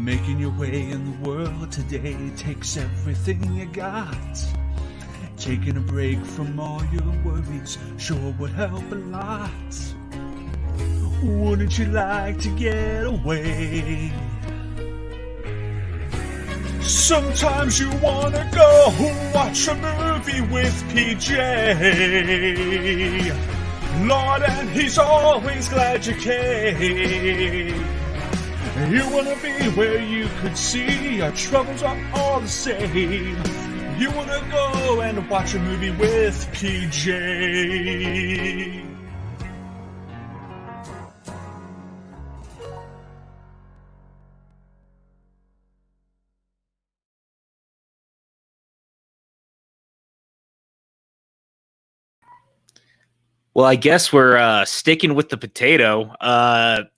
Making your way in the world today takes everything you got. Taking a break from all your worries sure would help a lot. Wouldn't you like to get away? Sometimes you wanna go watch a movie with PJ. Lord, and he's always glad you came. You wanna be where you could see our troubles are all the same. You wanna go and watch a movie with PJ. Well, I guess we're sticking with the potato.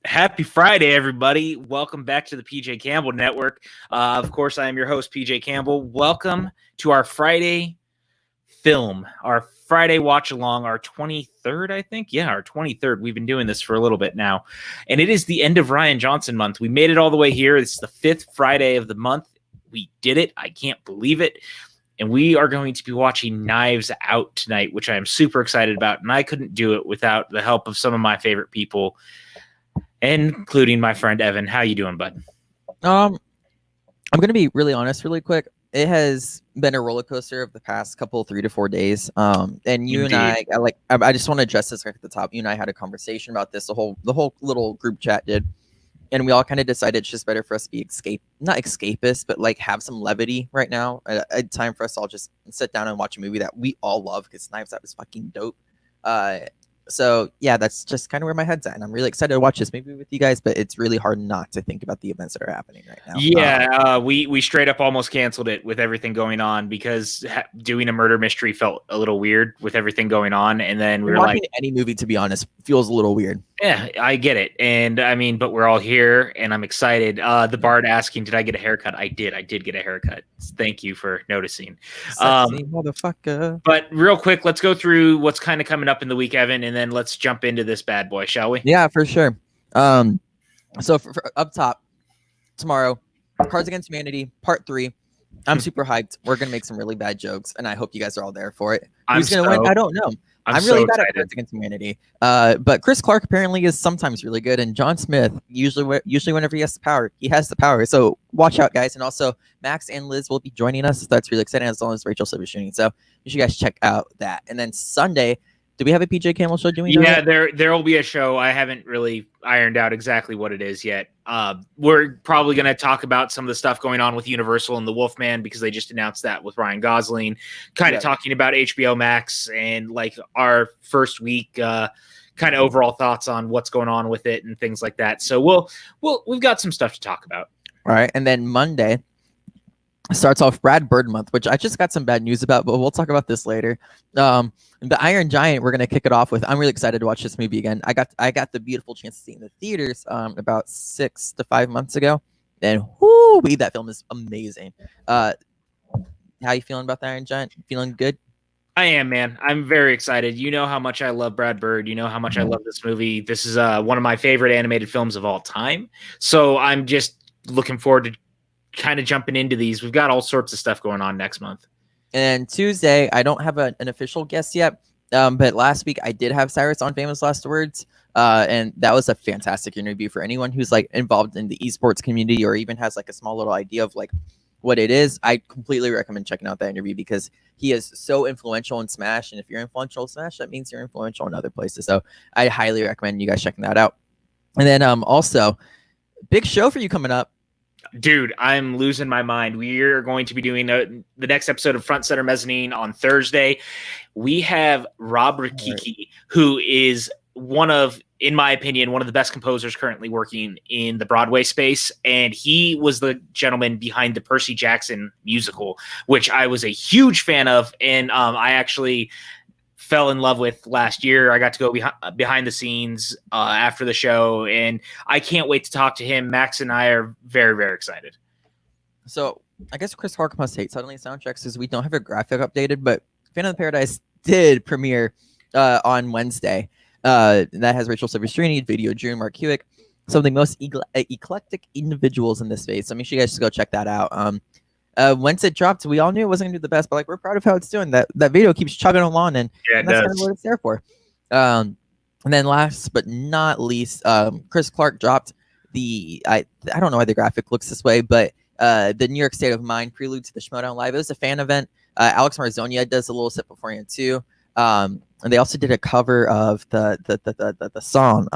Happy Friday, everybody. Welcome back to the PJ Campbell Network. Of course, I am your host, PJ Campbell. Welcome to our Friday film, our Friday watch-along, our 23rd, I think. Yeah, our 23rd. We've been doing this for a little bit now. And it is the end of Rian Johnson month. We made it all the way here. It's the 5th Friday of the month. We did it. I can't believe it. And we are going to be watching Knives Out tonight, which I am super excited about. And I couldn't do it without the help of some of my favorite people, including my friend Evan. How you doing, bud? I'm going to be really honest really quick. It has been a roller coaster of the past 3 to 4 days. And you Indeed. And I just want to address this right at the top. You and I had a conversation about this. The whole little group chat did. And we all kind of decided it's just better for us to be not escapist, but like have some levity right now. A time for us all just sit down and watch a movie that we all love because Knives Out is fucking dope. So yeah, that's just kind of where my head's at. And I'm really excited to watch this movie with you guys, but it's really hard not to think about the events that are happening right now. Yeah, we straight up almost canceled it with everything going on because doing a murder mystery felt a little weird with everything going on. And then we were watching any movie, to be honest, feels a little weird. Yeah, I get it. And I mean, but we're all here and I'm excited. The Bard asking, did I get a haircut? I did get a haircut. Thank you for noticing. Sexy motherfucker. But real quick, let's go through what's kind of coming up in the week, Evan, and then let's jump into this bad boy, shall we? Yeah, for sure. So for up top, tomorrow, Cards Against Humanity, Part 3. I'm super hyped. We're going to make some really bad jokes, and I hope you guys are all there for it. Who's going to win? I don't know. I'm really bad at Cards Against Humanity. But Chris Clark apparently is sometimes really good, and John Smith, usually whenever he has the power, he has the power. So watch out, guys. And also, Max and Liz will be joining us. So that's really exciting, as long as Rachel Silverstream. So you should guys check out that. And then Sunday, do we have a PJ Campbell show? Yeah, there will be a show. I haven't really ironed out exactly what it is yet. We're probably going to talk about some of the stuff going on with Universal and the Wolfman because they just announced that with Ryan Gosling. Kind of talking about HBO Max and like our first week, kind of overall thoughts on what's going on with it and things like that. So we've got some stuff to talk about. All right, and then Monday starts off Brad Bird month, which I just got some bad news about, but we'll talk about this later. The Iron Giant, we're gonna kick it off with. I'm really excited to watch this movie again. I got the beautiful chance to see it in the theaters about 6 to 5 months ago, and that film is amazing. How you feeling about the Iron Giant? Feeling good? I am, man. I'm very excited. You know how much I love Brad Bird. You know how much I love this movie. This is one of my favorite animated films of all time. So I'm just looking forward to kind of jumping into these. We've got all sorts of stuff going on next month. And Tuesday, I don't have an official guest yet, but last week I did have Cyrus on Famous Last Words, and that was a fantastic interview for anyone who's like involved in the esports community or even has like a small little idea of like what it is. I completely recommend checking out that interview because he is so influential in Smash, and if you're influential in Smash, that means you're influential in other places. So I highly recommend you guys checking that out. And then also, big show for you coming up. Dude, I'm losing my mind. We are going to be doing the next episode of Front Center Mezzanine on Thursday. We have Rob Rakiki, who is in my opinion, one of the best composers currently working in the Broadway space. And he was the gentleman behind the Percy Jackson musical, which I was a huge fan of. And I actually fell in love with last year. I got to go behind the scenes after the show, and I can't wait to talk to him. Max and I are very, very excited. So I guess Chris Clark must hate suddenly soundtracks because we don't have a graphic updated, but Phantom of the Paradise did premiere on Wednesday. That has Rachel Silverstream, Video Drew, Mark Hewitt. some of the most eclectic individuals in this space. So make sure you guys just go check that out. Once it dropped, we all knew it wasn't gonna do the best, but like we're proud of how it's doing. That video keeps chugging along, and that's kind of what it's there for. And then last but not least, Chris Clark dropped I don't know why the graphic looks this way, but the New York State of Mind prelude to the Schmodown Live. It was a fan event. Alex Marzonia does a little sip beforehand too. And they also did a cover of the song.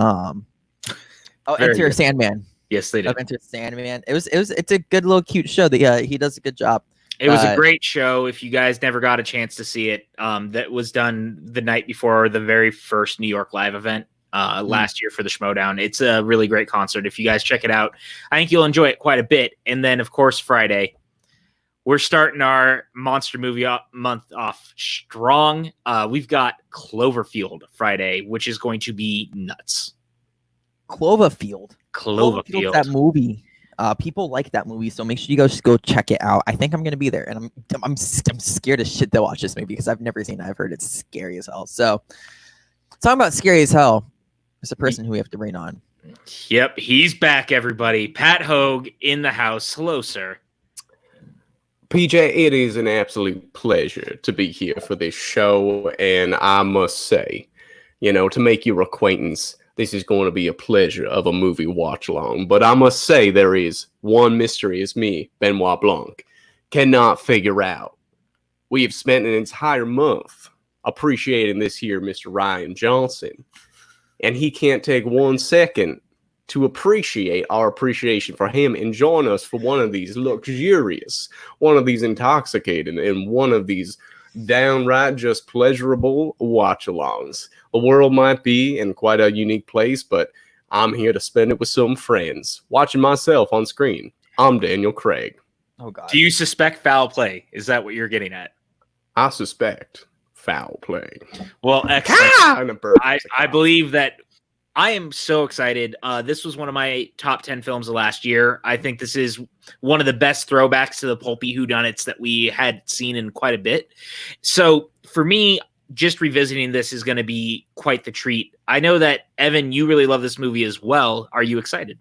Enter Sandman. Yes, they did. Enter Sandman. It's a good little cute show. That he does a good job. It was a great show. If you guys never got a chance to see it, that was done the night before the very first New York Live event last year for the Schmodown. It's a really great concert. If you guys check it out, I think you'll enjoy it quite a bit. And then, of course, Friday, we're starting our monster movie month off strong. We've got Cloverfield Friday, which is going to be nuts. Cloverfield, that movie. People like that movie, so make sure you guys go check it out. I think I'm gonna be there, and I'm scared as shit to watch this movie because I've never seen it. I've heard it's scary as hell. So, talking about scary as hell, there's a person who we have to bring on. Yep, he's back, everybody. Pat Hogue in the house. Hello, sir. PJ, it is an absolute pleasure to be here for this show, and I must say, to make your acquaintance, this is going to be a pleasure of a movie watch-along. But I must say there is one mystery as me, Benoit Blanc, cannot figure out. We have spent an entire month appreciating this here Mr. Rian Johnson, and he can't take 1 second to appreciate our appreciation for him and join us for one of these luxurious, one of these intoxicating, and one of these downright just pleasurable watch-alongs. The world might be in quite a unique place, but I'm here to spend it with some friends. Watching myself on screen, I'm Daniel Craig. Oh, God. Do you suspect foul play? Is that what you're getting at? I suspect foul play. Well, excellent. I believe that I am so excited. This was one of my top 10 films of last year. I think this is one of the best throwbacks to the pulpy whodunnits that we had seen in quite a bit. So for me, just revisiting this is going to be quite the treat. I know that, Evan, you really love this movie as well. Are you excited?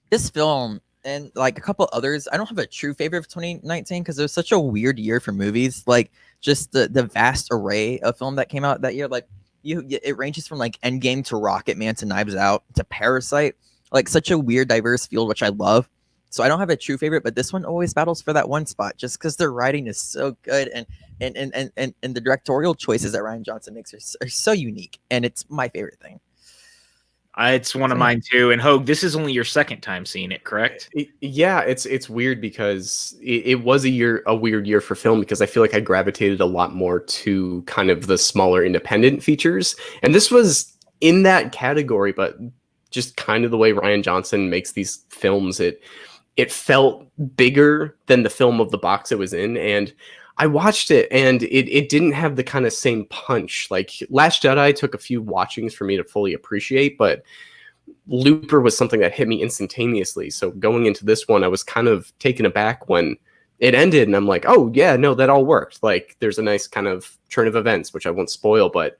This film and like a couple others, I don't have a true favorite of 2019 because it was such a weird year for movies. Like just the vast array of film that came out that year. Like it ranges from like Endgame to Rocket Man to Knives Out to Parasite. Like such a weird, diverse field, which I love. So I don't have a true favorite, but this one always battles for that one spot just because the writing is so good and the directorial choices that Rian Johnson makes are so unique, and it's my favorite thing. It's one of mine too. And Hogue, this is only your second time seeing it, correct? Yeah, it's weird because it was a weird year for film because I feel like I gravitated a lot more to kind of the smaller independent features, and this was in that category, but just kind of the way Rian Johnson makes these films, it felt bigger than the film of the box it was in, and I watched it, and it didn't have the kind of same punch. Like Last Jedi took a few watchings for me to fully appreciate, but Looper was something that hit me instantaneously. So going into this one, I was kind of taken aback when it ended, and I'm like, oh yeah, no, that all worked. Like there's a nice kind of turn of events, which I won't spoil, but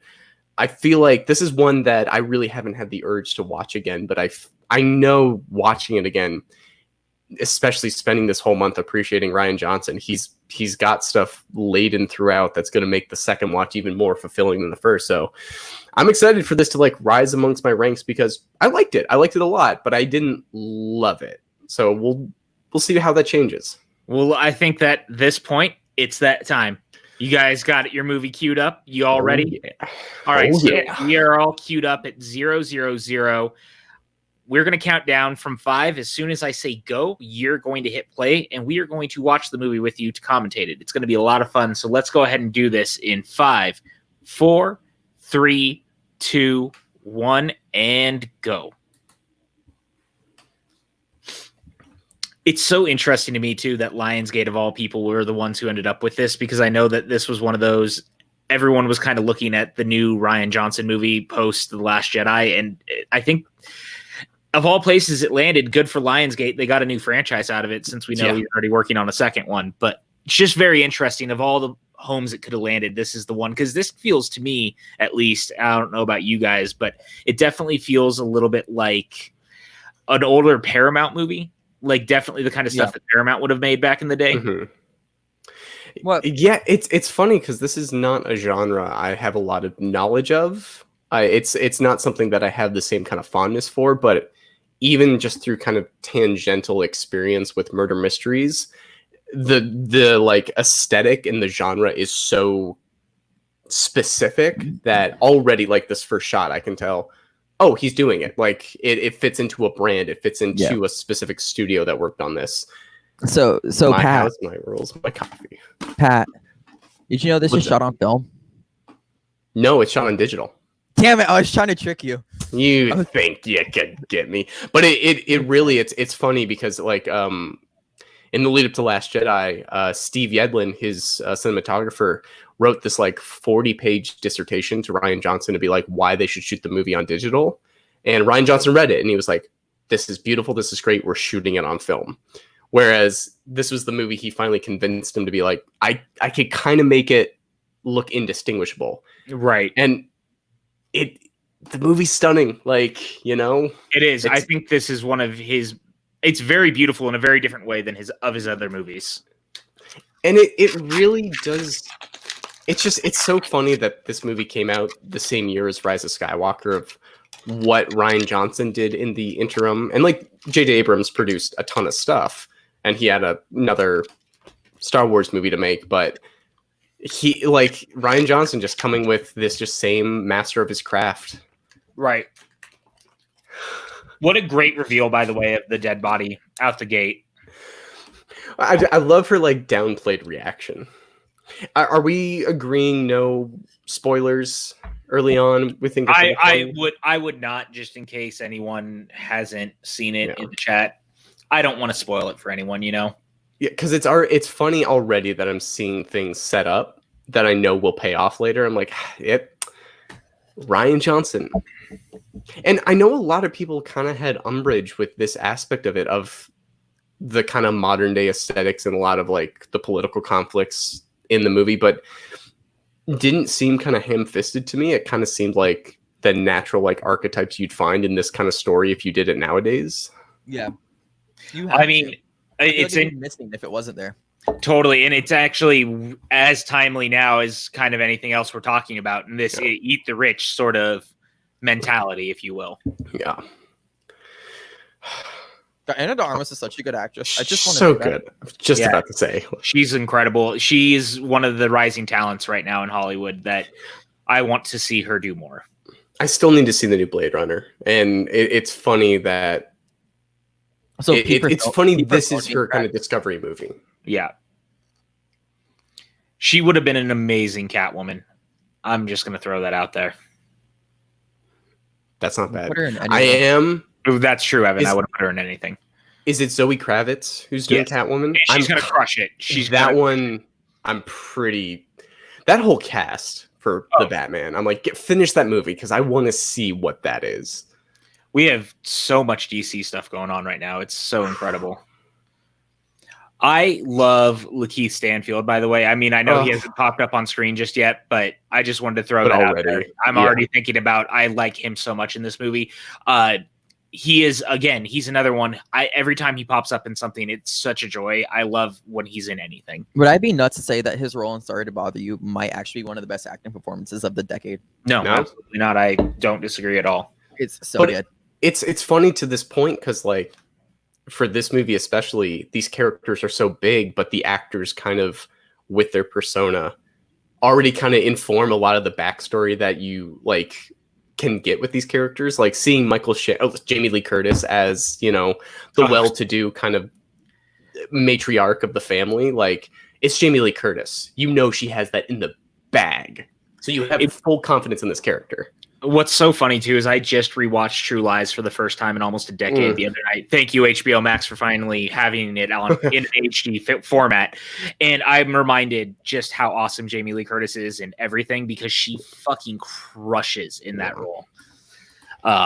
I feel like this is one that I really haven't had the urge to watch again, but I know watching it again, especially spending this whole month appreciating Rian Johnson, he's got stuff laden throughout that's going to make the second watch even more fulfilling than the first. So I'm excited for this to like rise amongst my ranks because I liked it a lot, but I didn't love it. So we'll see how that changes. Well, I think that this point, it's that time. You guys got your movie queued up? You all ready? Yeah. All right, Oh, so yeah. we are all queued up at 000. We're going to count down from 5. As soon as I say go, you're going to hit play, and we are going to watch the movie with you to commentate it. It's going to be a lot of fun, so let's go ahead and do this in 5, 4, 3, 2, 1, and go. It's so interesting to me, too, that Lionsgate, of all people, were the ones who ended up with this, because I know that this was one of those, everyone was kind of looking at the new Rian Johnson movie post The Last Jedi, and I think of all places it landed, good for Lionsgate. They got a new franchise out of it since we know he's already working on a second one. But it's just very interesting. Of all the homes it could have landed, this is the one. Because this feels to me, at least, I don't know about you guys, but it definitely feels a little bit like an older Paramount movie, like definitely the kind of stuff Yeah. that Paramount would have made back in the day. Mhm. What? Yeah, it's funny because this is not a genre I have a lot of knowledge of. It's not something that I have the same kind of fondness for, but even just through kind of tangential experience with murder mysteries, the like aesthetic and the genre is so specific that already like this first shot I can tell, oh, he's doing it. Like it fits into a brand, it fits into a specific studio that worked on this. So My Pat, house, my rules, my coffee. Pat, did you know this What's is shot on film? No, it's shot on digital. Damn it! I was trying to trick you. You think you could get me, but it really it's funny because like in the lead up to Last Jedi, Steve Yedlin, his cinematographer, wrote this like 40-page dissertation to Rian Johnson to be like why they should shoot the movie on digital, and Rian Johnson read it and he was like, "This is beautiful, this is great, we're shooting it on film." Whereas this was the movie he finally convinced him to be like, I could kind of make it look indistinguishable, Right. and the movie's stunning, like, you know. It is. I think this is one of his. It's very beautiful in a very different way than his other movies. And it really does. It's so funny that this movie came out the same year as Rise of Skywalker, of what Rian Johnson did in the interim. And like J.J. Abrams produced a ton of stuff, and he had another Star Wars movie to make, but he like Rian Johnson just coming with this just same master of his craft. Right. What a great reveal, by the way, of the dead body out the gate. I love her like downplayed reaction. Are we agreeing no spoilers early on? We think I would not, just in case anyone hasn't seen it in the chat. I don't want to spoil it for anyone, you know. Yeah, because it's funny already that I'm seeing things set up that I know will pay off later. I'm like, Rian Johnson. And I know a lot of people kind of had umbrage with this aspect of it, of the kind of modern day aesthetics and a lot of like the political conflicts in the movie, but didn't seem kind of ham-fisted to me. It kind of seemed like the natural like archetypes you'd find in this kind of story if you did it nowadays. Yeah. It's missing if it wasn't there. Totally, and it's actually as timely now as kind of anything else we're talking about in this eat the rich sort of mentality, if you will. Yeah. Ana de Armas is such a good actress. I just want so good. I was just about to say, she's incredible. She's one of the rising talents right now in Hollywood that I want to see her do more. I still need to see the new Blade Runner, and it's funny that. So it's funny. This is her kind of discovery movie. Yeah. She would have been an amazing Catwoman. I'm just going to throw that out there. That's not bad. I am. That's true, Evan. I would have put her in anything. Is it Zoe Kravitz who's doing Catwoman? And she's going to crush it. I'm pretty. That whole cast for the Batman. I'm like, finish that movie because I want to see what that is. We have so much DC stuff going on right now. It's so incredible. I love Lakeith Stanfield, by the way. I mean, I know he hasn't popped up on screen just yet, but I just wanted to throw that out there. I'm already thinking about, I like him so much in this movie. He is, again, he's another one. Every time he pops up in something, it's such a joy. I love when he's in anything. Would I be nuts to say that his role in Sorry to Bother You might actually be one of the best acting performances of the decade? No, absolutely not. I don't disagree at all. It's so good. It's funny to this point because, like, for this movie especially, these characters are so big, but the actors kind of, with their persona, already kind of inform a lot of the backstory that you, like, can get with these characters. Like, seeing Jamie Lee Curtis as, you know, the well-to-do kind of matriarch of the family. Like, it's Jamie Lee Curtis. You know she has that in the bag. So you have full confidence in this character. What's so funny, too, is I just rewatched True Lies for the first time in almost a decade the other night. Thank you, HBO Max, for finally having it on in HD format. And I'm reminded just how awesome Jamie Lee Curtis is in everything because she fucking crushes in that role.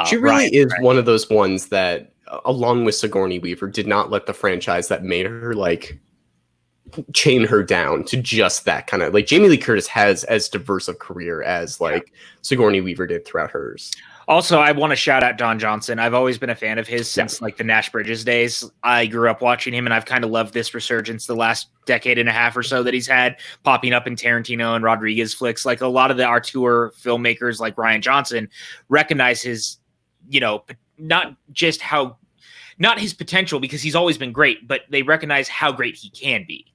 She really is one of those ones that, along with Sigourney Weaver, did not let the franchise that made her, like, chain her down to just that kind of, like, Jamie Lee Curtis has as diverse a career as like Sigourney Weaver did throughout hers. Also, I want to shout out Don Johnson. I've always been a fan of his since like the Nash Bridges days. I grew up watching him, and I've kind of loved this resurgence the last decade and a half or so that he's had, popping up in Tarantino and Rodriguez flicks. Like a lot of the auteur filmmakers like Rian Johnson recognize his, not his potential, because he's always been great, but they recognize how great he can be.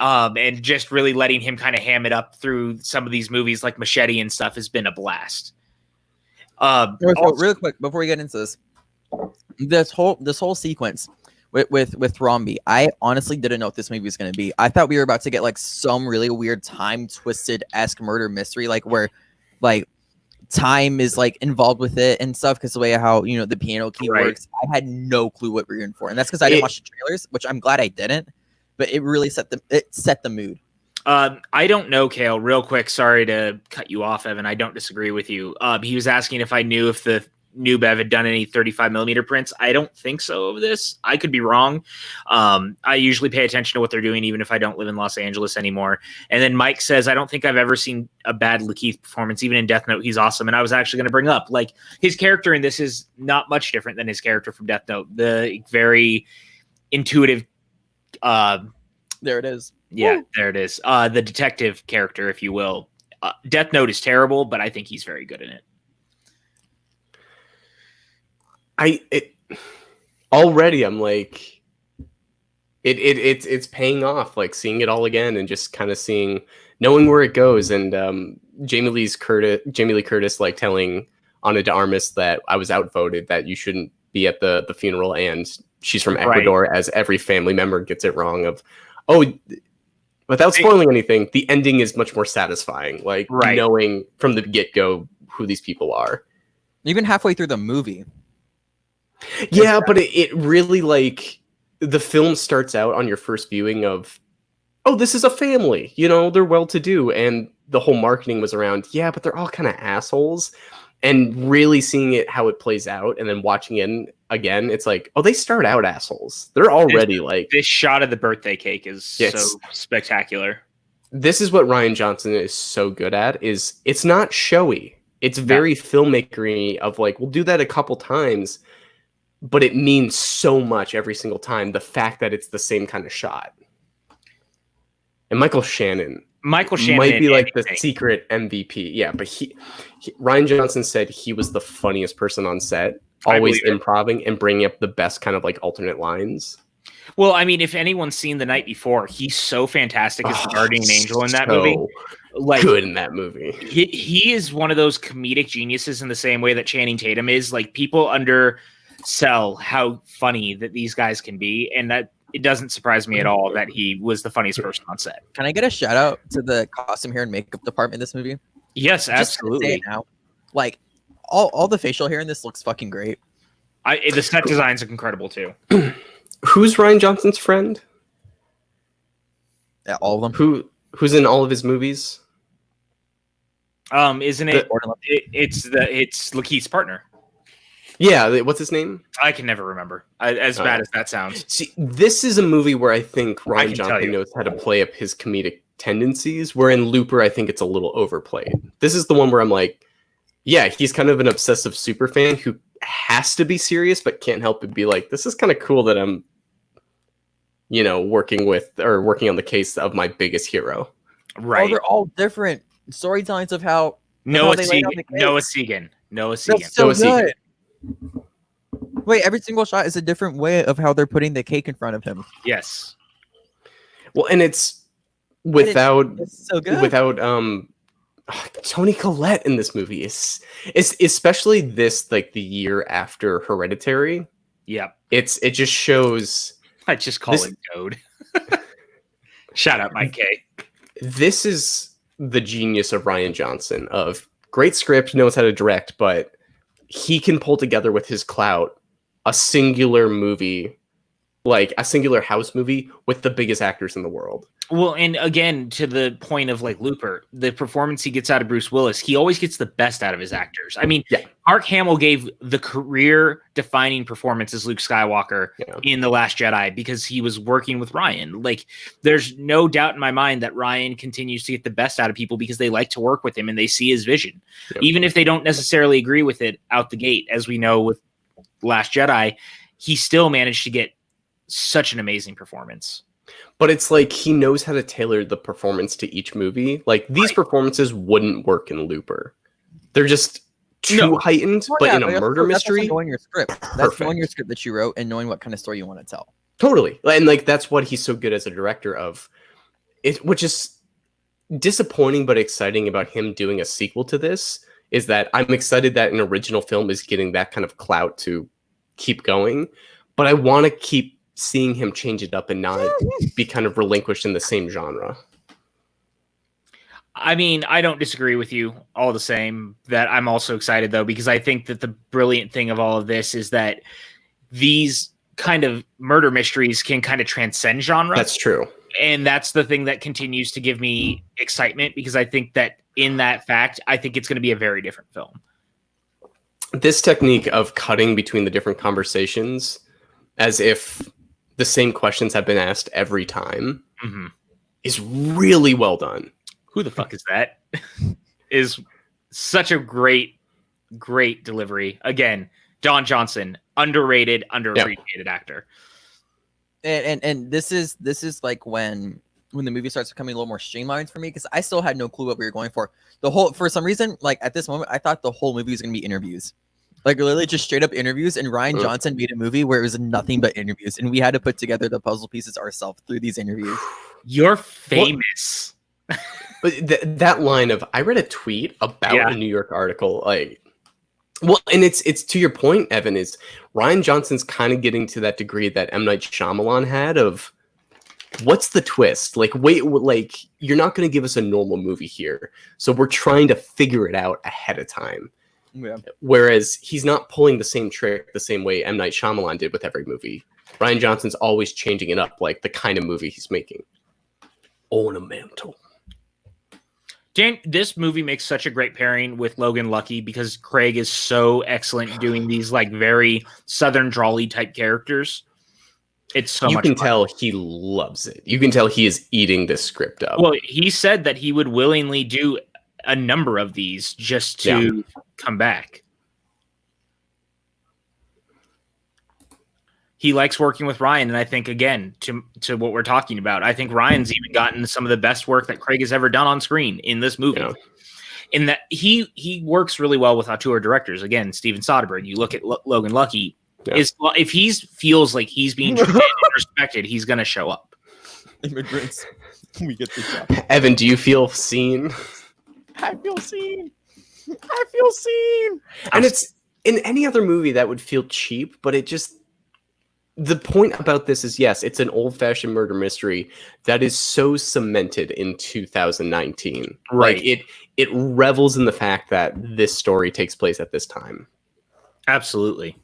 And just really letting him kind of ham it up through some of these movies like Machete and stuff has been a blast. Real quick before we get into this whole sequence with Romby, I honestly didn't know what this movie was going to be. I thought we were about to get like some really weird time twisted-esque murder mystery, like where like time is like involved with it and stuff, because the way how the piano key works. I had no clue what we were in for, and that's because I didn't watch the trailers, which I'm glad I didn't. But it really set the mood. I don't know, Kale. Real quick, sorry to cut you off, Evan. I don't disagree with you. He was asking if I knew if the new Bev had done any 35mm prints. I don't think so of this. I could be wrong. I usually pay attention to what they're doing, even if I don't live in Los Angeles anymore. And then Mike says, I don't think I've ever seen a bad Lakeith performance. Even in Death Note, he's awesome. And I was actually going to bring up, like, his character in this is not much different than his character from Death Note. The very intuitive... there it is. Yeah, Woo! there it is. The detective character, if you will. Death Note is terrible, but I think he's very good in it. Already I'm like, it's paying off, like seeing it all again and just kind of knowing where it goes. And Jamie Lee Curtis like telling Ana de Armas that I was outvoted, that you shouldn't be at the funeral, and she's from Ecuador, as every family member gets it wrong. Without spoiling anything, the ending is much more satisfying, like knowing from the get-go who these people are. Even halfway through the movie. Yeah, but it really, like, the film starts out on your first viewing of, oh, this is a family, they're well-to-do, and the whole marketing was around, yeah, but they're all kind of assholes. And really seeing it, how it plays out, and then watching it again, it's like, oh, they start out assholes. They're already this shot of the birthday cake is so spectacular. This is what Rian Johnson is so good at, is it's not showy. It's very filmmakery of like, we'll do that a couple times, but it means so much every single time. The fact that it's the same kind of shot. And Michael Shannon might be like the secret MVP. Yeah, but Rian Johnson said he was the funniest person on set, always improvising and bringing up the best kind of like alternate lines. Well, I mean, if anyone's seen The Night Before, he's so fantastic as the guardian angel in that movie. Like, good in that movie. He is one of those comedic geniuses in the same way that Channing Tatum is. Like, people undersell how funny that these guys can be, and that it doesn't surprise me at all that he was the funniest person on set. Can I get a shout out to the costume hair and makeup department in this movie? Yes, absolutely. Now, like all the facial hair in this looks fucking great. The set designs are incredible too. Who's Rian Johnson's friend? Yeah, all of them. Who's in all of his movies? Isn't it? It's Lakeith's partner. Yeah, what's his name? I can never remember. As bad as that sounds. See, this is a movie where I think Rian Johnson knows how to play up his comedic tendencies, where in Looper, I think it's a little overplayed. This is the one where I'm like, yeah, he's kind of an obsessive superfan who has to be serious, but can't help but be like, this is kind of cool that I'm, working on the case of my biggest hero. Right. Oh, they're all different storylines of how Noah Segan. That's so good. Wait, every single shot is a different way of how they're putting the cake in front of him. Yes. Well, and it's without Toni Collette in this movie is especially this, like the year after Hereditary. Yeah. It just shows. I just call it Code. Shout out Mike K. This is the genius of Rian Johnson, of great script, knows how to direct, but he can pull together with his clout a singular movie, like a singular house movie with the biggest actors in the world. Well, and again, to the point of like Looper, the performance he gets out of Bruce Willis, he always gets the best out of his actors. I mean, Mark Hamill gave the career-defining performance as Luke Skywalker in The Last Jedi because he was working with Rian. Like, there's no doubt in my mind that Rian continues to get the best out of people because they like to work with him and they see his vision. Even if they don't necessarily agree with it out the gate, as we know with Last Jedi, he still managed to get such an amazing performance. But it's like he knows how to tailor the performance to each movie. Like these performances wouldn't work in Looper. They're just too heightened, but in a murder mystery. That's knowing your script. That's knowing your script that you wrote and knowing what kind of story you want to tell. Totally. And like that's what he's so good as a director of. It, which is disappointing but exciting about him doing a sequel to this is that I'm excited that an original film is getting that kind of clout to keep going. But I want to keep seeing him change it up and not be kind of relinquished in the same genre. I mean, I don't disagree with you all the same. That I'm also excited though, because I think that the brilliant thing of all of this is that these kind of murder mysteries can kind of transcend genre. That's true. And that's the thing that continues to give me excitement because I think that in that fact, I think it's going to be a very different film. This technique of cutting between the different conversations as if the same questions have been asked every time is really well done. Who the fuck is that? Is such a great delivery. Again, Don Johnson, underrated, underappreciated actor. And this is like when the movie starts becoming a little more streamlined for me because I still had no clue what we were going for. For some reason, like at this moment, I thought the whole movie was going to be interviews. Like literally just straight up interviews, and Rian Johnson made a movie where it was nothing but interviews, and we had to put together the puzzle pieces ourselves through these interviews. You're famous. But that line of I read a tweet about a New York article, like, well, and it's to your point, Evan, is Rian Johnson's kind of getting to that degree that M. Night Shyamalan had of what's the twist? Like, wait, like you're not going to give us a normal movie here, so we're trying to figure it out ahead of time. Yeah. Whereas he's not pulling the same trick the same way M. Night Shyamalan did with every movie. Rian Johnson's always changing it up, like the kind of movie he's making. Ornamental. Dan, this movie makes such a great pairing with Logan Lucky because Craig is so excellent doing these like very Southern drawly type characters. It's so much fun. You can tell he loves it. You can tell he is eating this script up. Well, he said that he would willingly do a number of these just to come back. He likes working with Rian, and I think again to what we're talking about, I think Ryan's even gotten some of the best work that Craig has ever done on screen in this movie. Yeah. In that he works really well with auteur directors. Again, Steven Soderbergh. You look at Logan Lucky. Yeah. If he feels like he's being treated and respected, he's going to show up. Immigrants, we get the job. Evan, do you feel seen? I feel seen. I feel seen. And it's in any other movie that would feel cheap, but it just, the point about this is, yes, it's an old-fashioned murder mystery that is so cemented in 2019. Right. Like it revels in the fact that this story takes place at this time. Absolutely.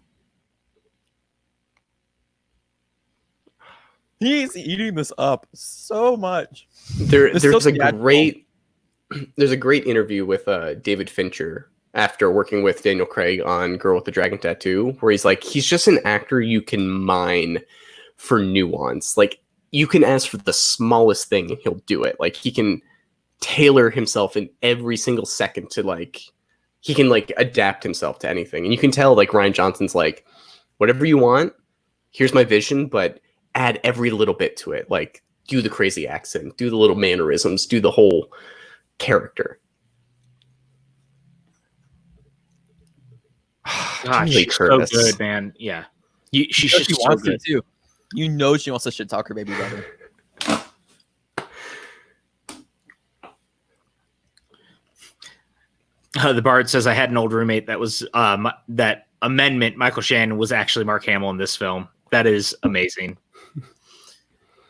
He's eating this up so much. There's a great interview with David Fincher after working with Daniel Craig on Girl with the Dragon Tattoo, where he's like, he's just an actor you can mine for nuance. Like, you can ask for the smallest thing and he'll do it. Like, he can tailor himself in every single second to, like, he can, like, adapt himself to anything. And you can tell, like, Rian Johnson's like, whatever you want, here's my vision, but add every little bit to it. Like, do the crazy accent, do the little mannerisms, do the whole character. God, she's so good, man. Yeah, she wants to too. You know she wants to shit talk her baby brother. The Bard says I had an old roommate that was that amendment. Michael Shannon was actually Mark Hamill in this film. That is amazing.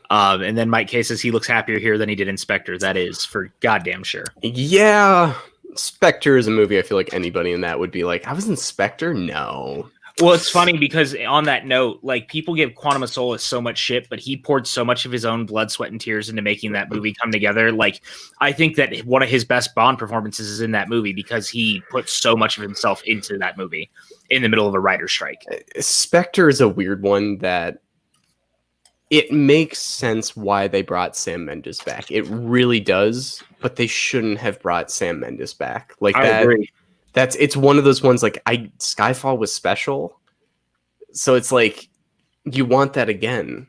And then Mike K says he looks happier here than he did in Spectre. That is for goddamn sure. Yeah. Spectre is a movie I feel like anybody in that would be like, I was in Spectre? No. Well, it's funny because on that note, like people give Quantum of Solace so much shit, but he poured so much of his own blood, sweat, and tears into making that movie come together. Like, I think that one of his best Bond performances is in that movie because he put so much of himself into that movie in the middle of a writer's strike. Spectre is a weird one that it makes sense why they brought Sam Mendes back. It really does, but they shouldn't have brought Sam Mendes back. Like I that. agree. It's one of those ones like Skyfall was special. So it's like you want that again.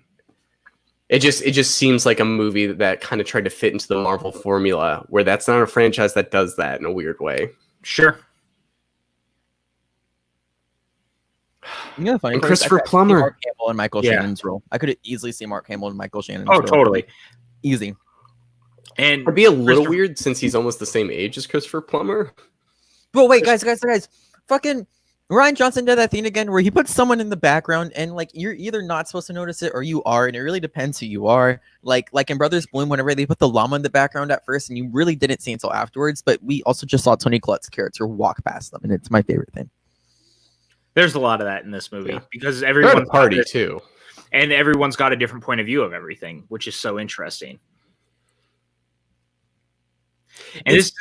It just seems like a movie that kind of tried to fit into the Marvel formula where that's not a franchise that does that in a weird way. Sure. You know, the funny And part is Christopher I could see Plummer. Mark Hamill and Michael Yeah. Shannon's role. I could easily see Mark Hamill and Michael Shannon's Oh, role. totally. Easy. And It'd be a little Christopher- weird since he's almost the same age as Christopher Plummer. But wait, guys, fucking Rian Johnson did that thing again where he puts someone in the background and like you're either not supposed to notice it or you are, and it really depends who you are. Like in Brothers Bloom, whenever they put the llama in the background at first, and you really didn't see it until afterwards. But we also just saw Tony Collette's character walk past them, and it's my favorite thing. there's a lot of that in this movie Yeah. because They're at everyone's a party got too. and everyone's got a different point of view of everything, which is so interesting. And It's-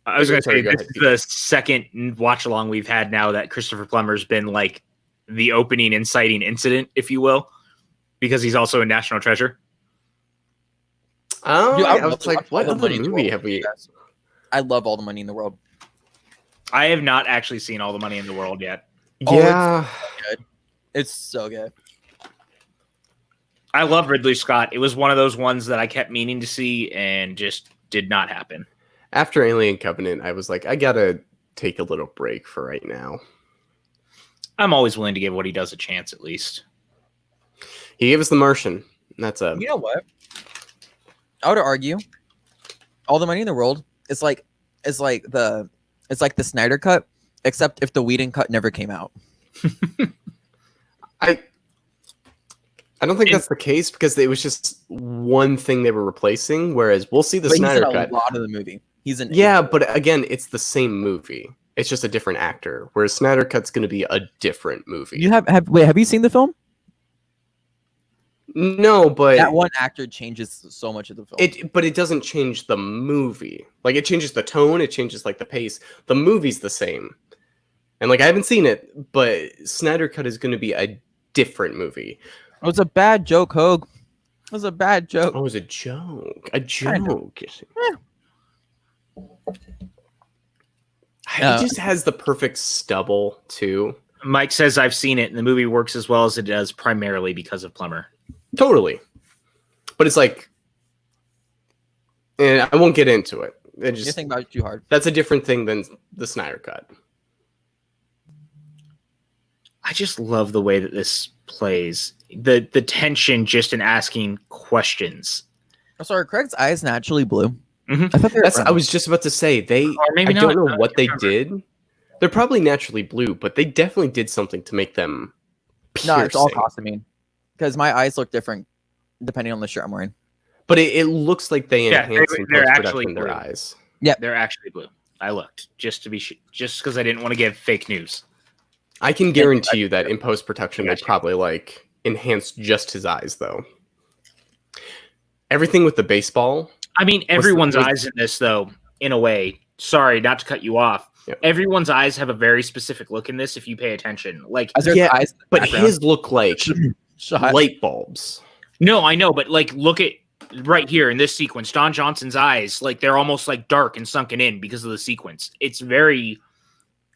I was going to Sorry, say, go this ahead, is the second watch along we've had now that Christopher Plummer's been like the opening inciting incident, if you will, because he's also a national treasure. Oh, Dude, I would I love was to like, watch what All the other Money in the movie World have we? Yes. I love All the Money in the World. I have not actually seen All the Money in the World yet. Oh, it's Yeah, It's so good. I love Ridley Scott. It was one of those ones that I kept meaning to see and just did not happen. after Alien Covenant, I was like, I gotta take a little break for right now. I'm always willing to give what he does a chance, at least. He gave us The Martian. That's a You know what? I would argue All the Money in the World is like the Snyder cut, except if the Whedon cut never came out. I don't think that's the case because it was just one thing they were replacing. Whereas we'll see the But he's Snyder in a cut. lot of the movie. He's in Yeah, but again, it's the same movie. It's just a different actor. Whereas Snyder Cut's going to be a different movie. You have you seen the film? No, but That one actor changes so much of the film. but it doesn't change the movie. Like it changes the tone, it changes like the pace. The movie's the same. And like I haven't seen it, but Snyder Cut is going to be a different movie. It was a bad joke, Hogue. It was a bad joke. Oh, it was a joke. A Kind joke. Yeah. It just has the perfect stubble too. Mike says I've seen it, and the movie works as well as it does primarily because of Plummer. Totally. But it's like, and I won't get into it. It You just, think about it too hard. that's a different thing than the Snyder Cut. I just love the way that this plays. The tension just in asking questions. Oh, sorry, Craig's eyes naturally blue. Mhm. I thought they were I was just about to say I maybe don't not. know I what they can't remember. did. They're probably naturally blue, but they definitely did something to make them No, it's all piercing. costuming. Because my eyes look different depending on the shirt I'm wearing. But it looks like they Yeah, enhanced in they're post-production actually their blue. eyes. They're actually blue. I looked just to be just because I didn't want to give fake news. I can guarantee you that in post production they Gotcha. probably like enhanced just his eyes though. Everything with the baseball. I mean, the- everyone's was- eyes in this, though, in a way. Sorry, not to cut you off. Yep. Everyone's eyes have a very specific look in this if you pay attention. Like, As there's Yeah, eyes in the But background. his look like Shot. light bulbs. no, I know, but like, look at right here in this sequence. Don Johnson's eyes, like, they're almost like dark and sunken in because of the sequence. It's very,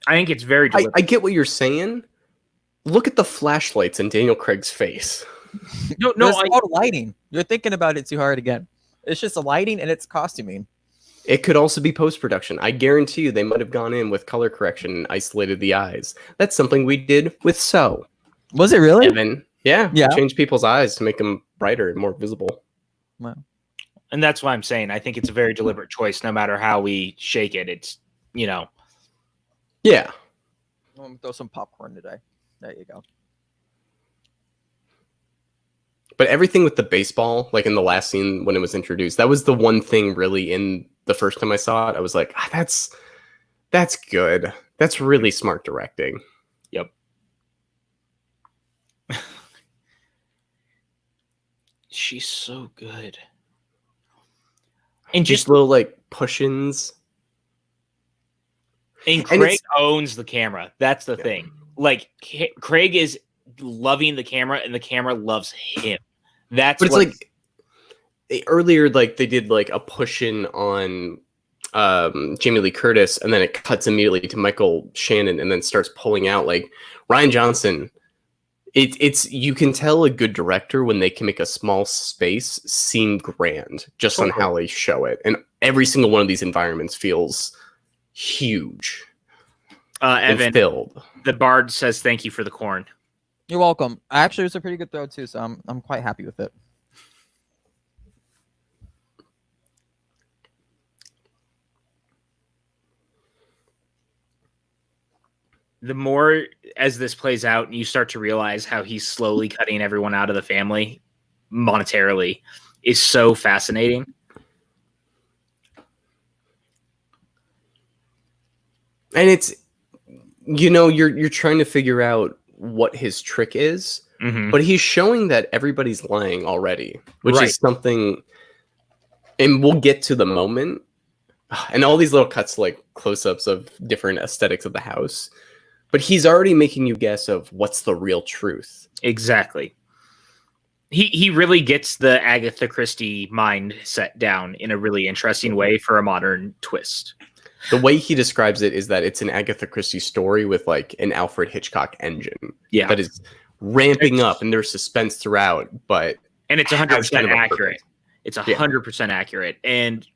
I think it's very I deliberate. get what you're saying. Look at the flashlights in Daniel Craig's face. No, It's called lighting. You're thinking about it too hard again. It's just a lighting and it's costuming. It could also be post production. I guarantee you they might have gone in with color correction and isolated the eyes. That's something we did with So. Was it really? Evan. Yeah. Yeah. Change people's eyes to make them brighter and more visible. Wow. and that's why I'm saying I think it's a very deliberate choice, no matter how we shake it. It's, you know, Yeah. I'm gonna throw some popcorn today. There you go. But everything with the baseball, like in the last scene when it was introduced, that was the one thing really in the first time I saw it. I was like, that's good. That's really smart directing. Yep. She's so good. And Just little like push-ins. And Craig owns the camera. That's the thing. Like Craig is loving the camera, and the camera loves him. But it's like earlier, like they did like a push-in on Jamie Lee Curtis, and then it cuts immediately to Michael Shannon, and then starts pulling out like Rian Johnson. It's you can tell a good director when they can make a small space seem grand just on how they show it, and every single one of these environments feels huge. Evan, filled. The Bard says thank you for the corn. You're welcome. Actually, it was a pretty good throw too, so I'm quite happy with it. The more as this plays out, and you start to realize how he's slowly cutting everyone out of the family monetarily, is so fascinating. And it's, you're trying to figure out what his trick is, but he's showing that everybody's lying already, which is something, and we'll get to the moment, and all these little cuts, like close-ups of different aesthetics of the house. But he's already making you guess of what's the real truth. Exactly. He really gets the Agatha Christie mind set down in a really interesting way for a modern twist. The way he describes it is that it's an Agatha Christie story with like an Alfred Hitchcock engine. Yeah. That is ramping up, and there's suspense throughout, and it's 100% accurate. It's 100% accurate. And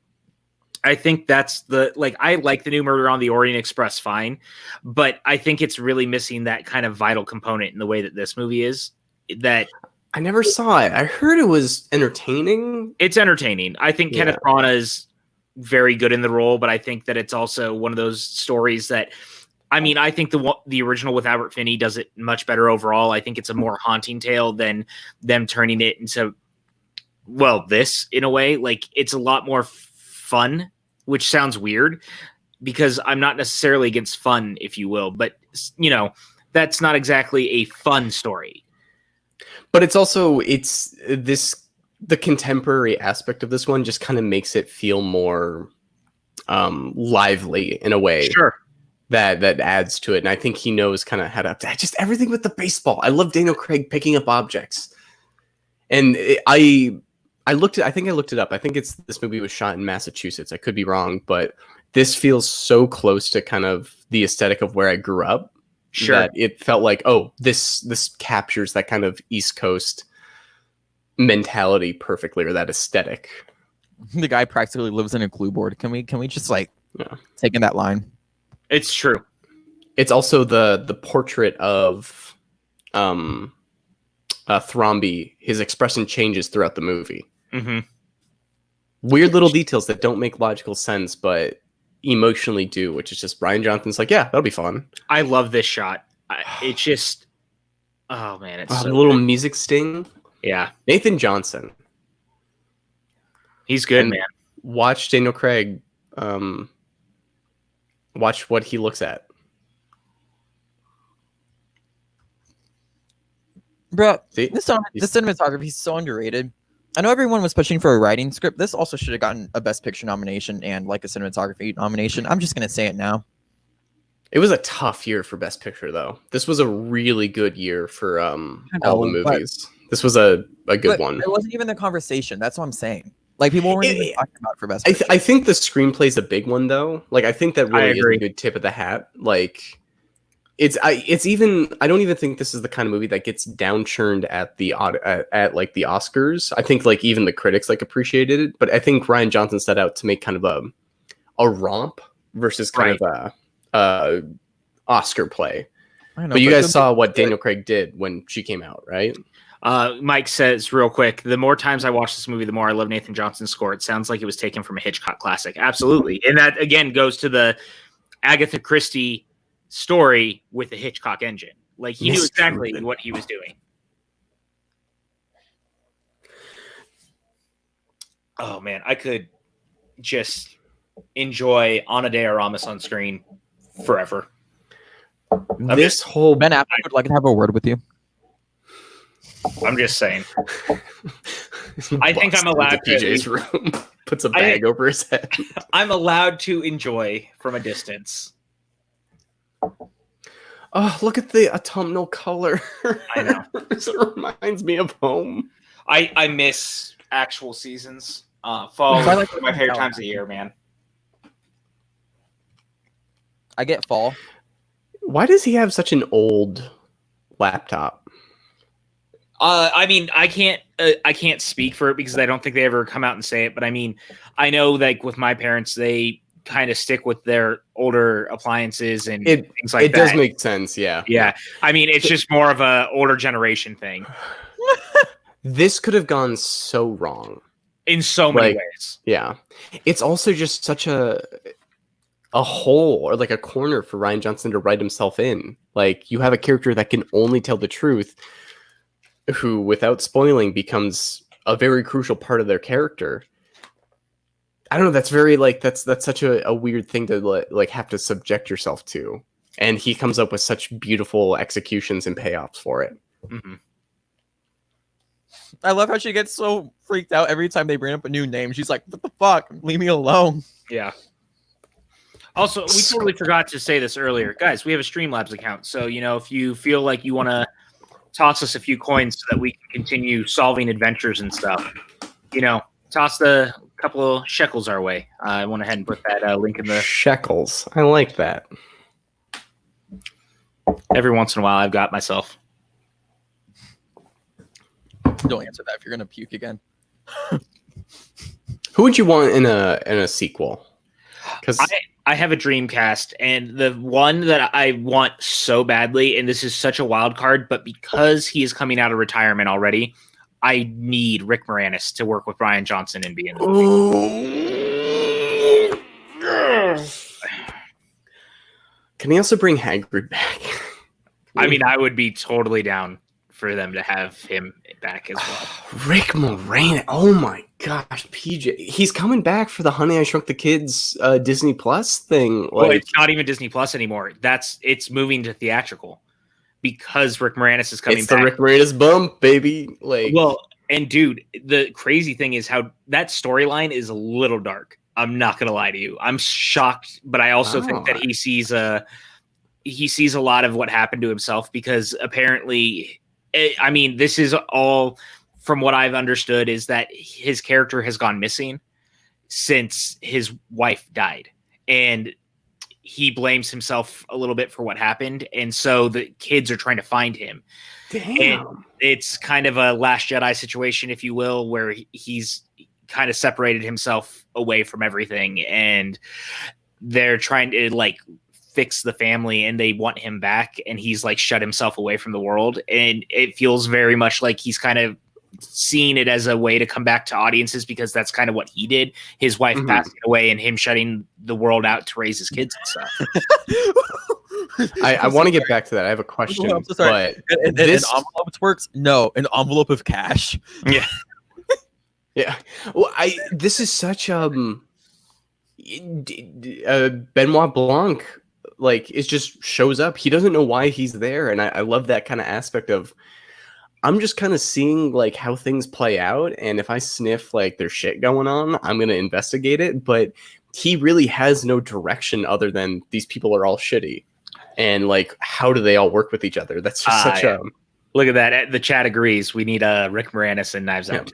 I think that's I like the new Murder on the Orient Express fine, but I think it's really missing that kind of vital component in the way that this movie is. That I never saw it. I heard it was entertaining. It's entertaining. I think Kenneth Branagh is very good in the role, but I think that it's also one of those stories that, I think the original with Albert Finney does it much better overall. I think it's a more haunting tale than them turning it into, this in a way. Like, it's a lot more fun, which sounds weird because I'm not necessarily against fun, if you will, but that's not exactly a fun story. But it's also, the contemporary aspect of this one just kind of makes it feel more lively in a way. Sure. That adds to it. And I think he knows kind of how to, just everything with the baseball. I love Daniel Craig picking up objects. And I think I looked it up. I think this movie was shot in Massachusetts. I could be wrong, but this feels so close to kind of the aesthetic of where I grew up. Sure. That it felt like, this captures that kind of East Coast mentality perfectly, or that aesthetic. The guy practically lives in a glue board. Can we just take in that line? It's true. It's also the portrait of Thrombey. His expression changes throughout the movie. Mm-hmm. Weird little details that don't make logical sense, but emotionally do, which is just Rian Johnson's like, yeah, that'll be fun. I love this shot. It's just, oh man, it's so a little good. Music sting. Yeah. Nathan Johnson. He's good, man. Watch Daniel Craig. Watch what he looks at. Bro, this cinematography is so underrated. I know everyone was pushing for a writing script. This also should have gotten a Best Picture nomination and a cinematography nomination. I'm just going to say it now. It was a tough year for Best Picture, though. This was a really good year for all the movies. This was a good one. It wasn't even the conversation. That's what I'm saying. Like, people weren't even talking about it for Best Picture. I think the screenplay's a big one, though. Like, I think that really is a good tip of the hat. Like, I don't even think this is the kind of movie that gets downchurned at the Oscars. I think even the critics appreciated it, but I think Rian Johnson set out to make kind of a romp versus kind of a Oscar play. I know, but you guys saw what Daniel Craig did when she came out, right? Mike says real quick, the more times I watch this movie, the more I love Nathan Johnson's score. It sounds like it was taken from a Hitchcock classic. Absolutely. And that again goes to the Agatha Christie story with the Hitchcock engine. Like, he knew exactly what he was doing. Oh man, I could just enjoy Ana de Armas on screen forever. This whole Ben Affleck would like to have a word with you. I'm just saying. I think I'm allowed to. PJ's room, puts a bag over his head. I'm allowed to enjoy from a distance. Oh, look at the autumnal color. I know. It reminds me of home. I miss actual seasons. Fall is like my favorite times of the year, man. I get fall. Why does he have such an old laptop? I mean, I can't speak for it because I don't think they ever come out and say it. But I mean, I know like with my parents, they kind of stick with their older appliances and things like that. It does make sense, yeah. Yeah. I mean, it's just more of a older generation thing. This could have gone so wrong. In so many ways. Yeah. It's also just such a hole or like a corner for Rian Johnson to write himself in. Like, you have a character that can only tell the truth, who, without spoiling, becomes a very crucial part of their character. I don't know. That's very that's such a weird thing to like have to subject yourself to. And he comes up with such beautiful executions and payoffs for it. Mm-hmm. I love how she gets so freaked out every time they bring up a new name. She's like, what the fuck? Leave me alone. Yeah. Also, we totally forgot to say this earlier. Guys, we have a Streamlabs account. So, if you feel like you want to toss us a few coins so that we can continue solving adventures and stuff, toss the couple of shekels our way. I went ahead and put that link in the... Shekels. I like that. Every once in a while, I've got myself. Don't answer that if you're gonna puke again. Who would you want in a sequel? Because I have a dream cast, and the one that I want so badly, and this is such a wild card, but because he is coming out of retirement already, I need Rick Moranis to work with Rian Johnson and be in the movie. Can he also bring Hagrid back? I mean, I would be totally down for them to have him back as well. Rick Moranis. Oh my gosh, PJ. He's coming back for the Honey, I Shrunk the Kids Disney Plus thing. Well, it's not even Disney Plus anymore. It's moving to theatrical because Rick Moranis is coming back. It's the Rick Moranis bump, baby. And dude, the crazy thing is how that storyline is a little dark. I'm not gonna lie to you. I'm shocked, but I also think that he sees a lot of what happened to himself because apparently, I mean, this is all from what I've understood is that his character has gone missing since his wife died, and he blames himself a little bit for what happened, and so the kids are trying to find him. Damn. And it's kind of a Last Jedi situation, if you will, where he's kind of separated himself away from everything, and they're trying to fix the family, and they want him back, and he's shut himself away from the world, and it feels very much like he's kind of seeing it as a way to come back to audiences because that's kind of what he did. His wife passing away and him shutting the world out to raise his kids and stuff. I want to get back to that. I have a question. I'm so sorry. But an envelope works? No, an envelope of cash. Yeah. Yeah. Well, this is such Benoit Blanc. It just shows up. He doesn't know why he's there, and I love that kind of aspect of. I'm just kind of seeing how things play out, and if I sniff there's shit going on, I'm gonna investigate it. But he really has no direction other than these people are all shitty, and how do they all work with each other? That's just such a. Look at that. The chat agrees. We need Rick Moranis and Knives Out.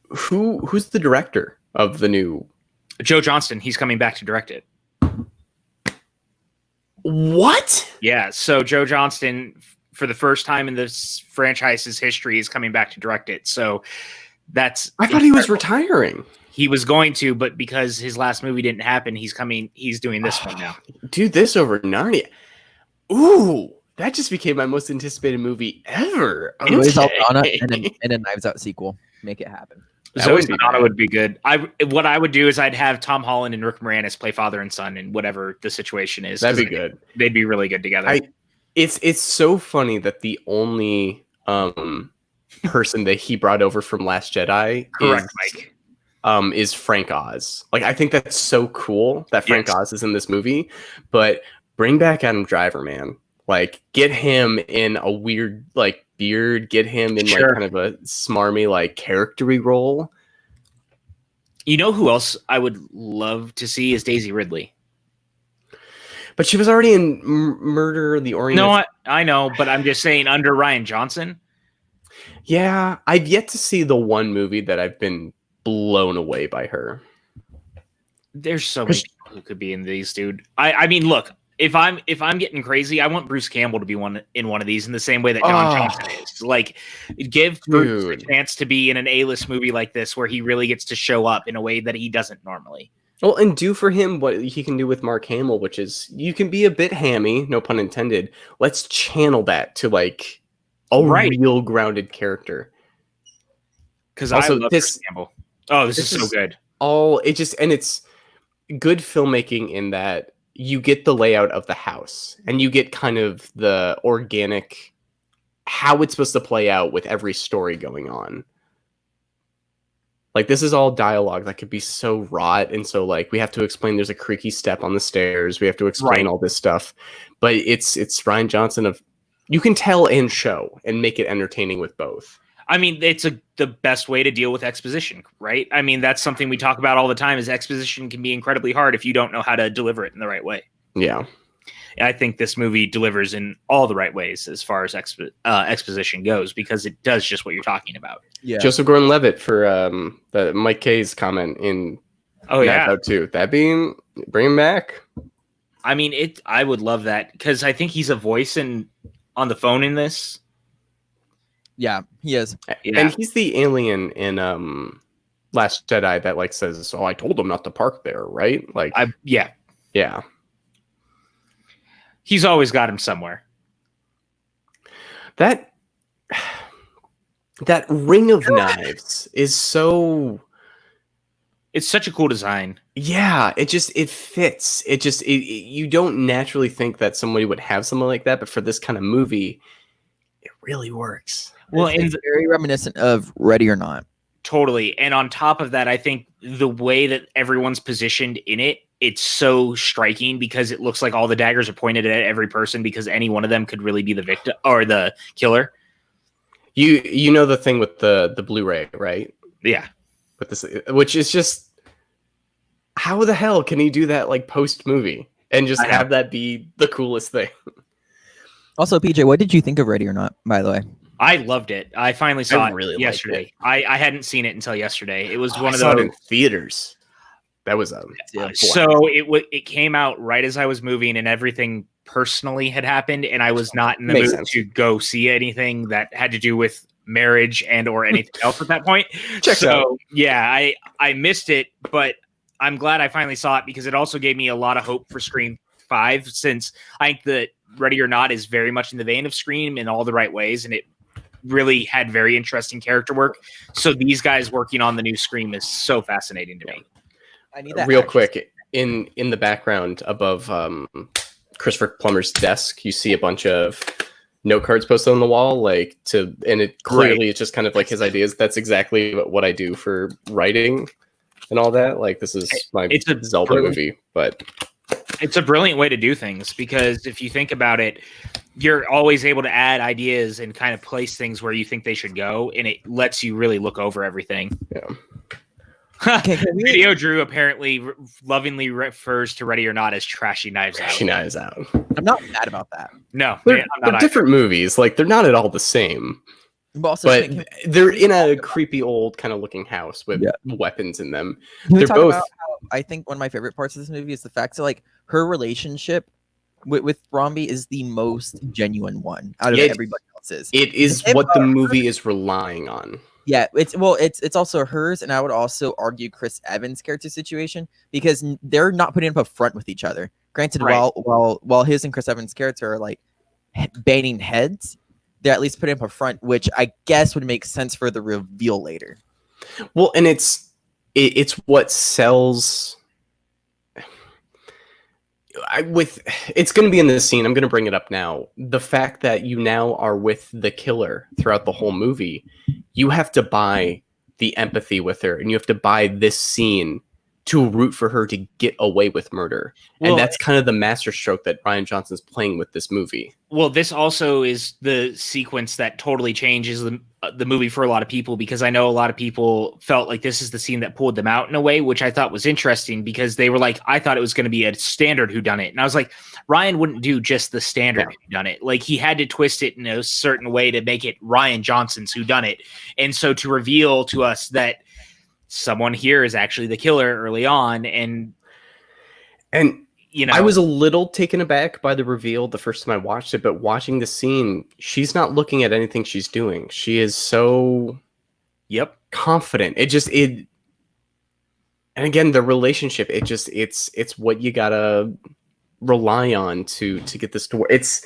Who's the director of the new? Joe Johnston. He's coming back to direct it. What? Yeah. So Joe Johnston, for the first time in this franchise's history, is coming back to direct it. So that's. I thought he was retiring. He was going to, but because his last movie didn't happen, he's coming. He's doing this one now. Dude, this over Narnia. Ooh, that just became my most anticipated movie ever. Anyways, Aldana and a Knives Out sequel. Make it happen. Zoe Saldana would be good. What I would do is I'd have Tom Holland and Rick Moranis play father and son in whatever the situation is. That'd be good. They'd be really good together. It's so funny that the only person that he brought over from Last Jedi is Frank Oz. I think that's so cool that Frank Oz is in this movie, but bring back Adam Driver, man. Get him in a weird beard, get him in like kind of a smarmy, like charactery role. You know who else I would love to see is Daisy Ridley. But she was already in Murder of the Orient. No, I know, but I'm just saying under Rian Johnson. Yeah, I've yet to see the one movie that I've been blown away by her. There's so many people who could be in these, dude. I mean, look, if I'm getting crazy, I want Bruce Campbell to be in one of these in the same way that John Johnson is. Like, give Bruce a chance to be in an A-list movie like this where he really gets to show up in a way that he doesn't normally. Well, and do for him what he can do with Mark Hamill, which is you can be a bit hammy, no pun intended. Let's channel that to like a real grounded character. Because I love Bruce Campbell. Oh, this is so good. It's good filmmaking in that you get the layout of the house and you get kind of the organic how it's supposed to play out with every story going on. Like, this is all dialogue that could be so wrought. And so, like, we have to explain there's a creaky step on the stairs. We have to explain all this stuff. But it's Rian Johnson you can tell and show and make it entertaining with both. I mean, it's the best way to deal with exposition, right? I mean, that's something we talk about all the time is exposition can be incredibly hard if you don't know how to deliver it in the right way. Yeah. I think this movie delivers in all the right ways as far as exposition goes because it does just what you're talking about. Yeah. Joseph Gordon-Levitt for Mike K's comment in Out too. That being bring him back. I mean, I would love that because I think he's a voice on the phone in this. Yeah, he is. Yeah. And he's the alien in Last Jedi that like says, "Oh, I told him not to park there," right? Like, yeah. He's always got him somewhere. That ring of knives is so. It's such a cool design. Yeah, it fits. You don't naturally think that somebody would have something like that, but for this kind of movie, it really works. Well, it's very reminiscent of Ready or Not. Totally. And on top of that, I think the way that everyone's positioned in it, it's so striking because it looks like all the daggers are pointed at every person because any one of them could really be the victim or the killer. You know the thing with the Blu-ray, right? Yeah. With this, which is just how the hell can he do that like post movie and just have that be the coolest thing? Also, PJ, what did you think of Ready or Not, by the way? I loved it. I finally saw it yesterday. I hadn't seen it until yesterday. It was one of those. I saw it in theaters. That was so it came out right as I was moving and everything personally had happened and I was not in the mood to go see anything that had to do with marriage and or anything else at that point. Yeah, I missed it, but I'm glad I finally saw it because it also gave me a lot of hope for Scream 5 since I think that Ready or Not is very much in the vein of Scream in all the right ways and it really had very interesting character work. So these guys working on the new Scream is so fascinating to me. I need that real quick in the background above Christopher Plummer's desk. You see a bunch of note cards posted on the wall, and it clearly it's just kind of like his ideas. That's exactly what I do for writing and all that. Like this is it's a Zelda movie, but it's a brilliant way to do things because if you think about it, you're always able to add ideas and kind of place things where you think they should go, and it lets you really look over everything. Yeah. Video Drew apparently lovingly refers to Ready or Not as Trashy Knives Out. Trashy Knives Out. I'm not mad about that. No, they're different movies. Like they're not at all the same. But they're in a creepy old kind of looking house with weapons in them. They're both. I think one of my favorite parts of this movie is the fact that like her relationship with Bromby is the most genuine one out of everybody else's. It is what the movie is relying on. Yeah, it's also hers, and I would also argue Chris Evans' character situation because they're not putting up a front with each other. Granted, while his and Chris Evans' character are like banging heads, they're at least putting up a front, which I guess would make sense for the reveal later. Well, and it's what sells. It's going to be in this scene. I'm going to bring it up now. The fact that you now are with the killer throughout the whole movie, you have to buy the empathy with her, and you have to buy this scene to root for her to get away with murder. Well, and that's kind of the masterstroke that Rian Johnson's playing with this movie. Well, this also is the sequence that totally changes the movie for a lot of people, because I know a lot of people felt like this is the scene that pulled them out in a way, which I thought was interesting, because they were like, I thought it was going to be a standard whodunit. And I was like, Rian wouldn't do just the standard whodunit. Like, he had to twist it in a certain way to make it Rian Johnson's whodunit. And so to reveal to us that someone here is actually the killer early on, and you know, I was a little taken aback by the reveal the first time I watched it, but watching the scene, she's not looking at anything she's doing. She is so confident. And again, the relationship, it's what you gotta rely on to get this to work. It's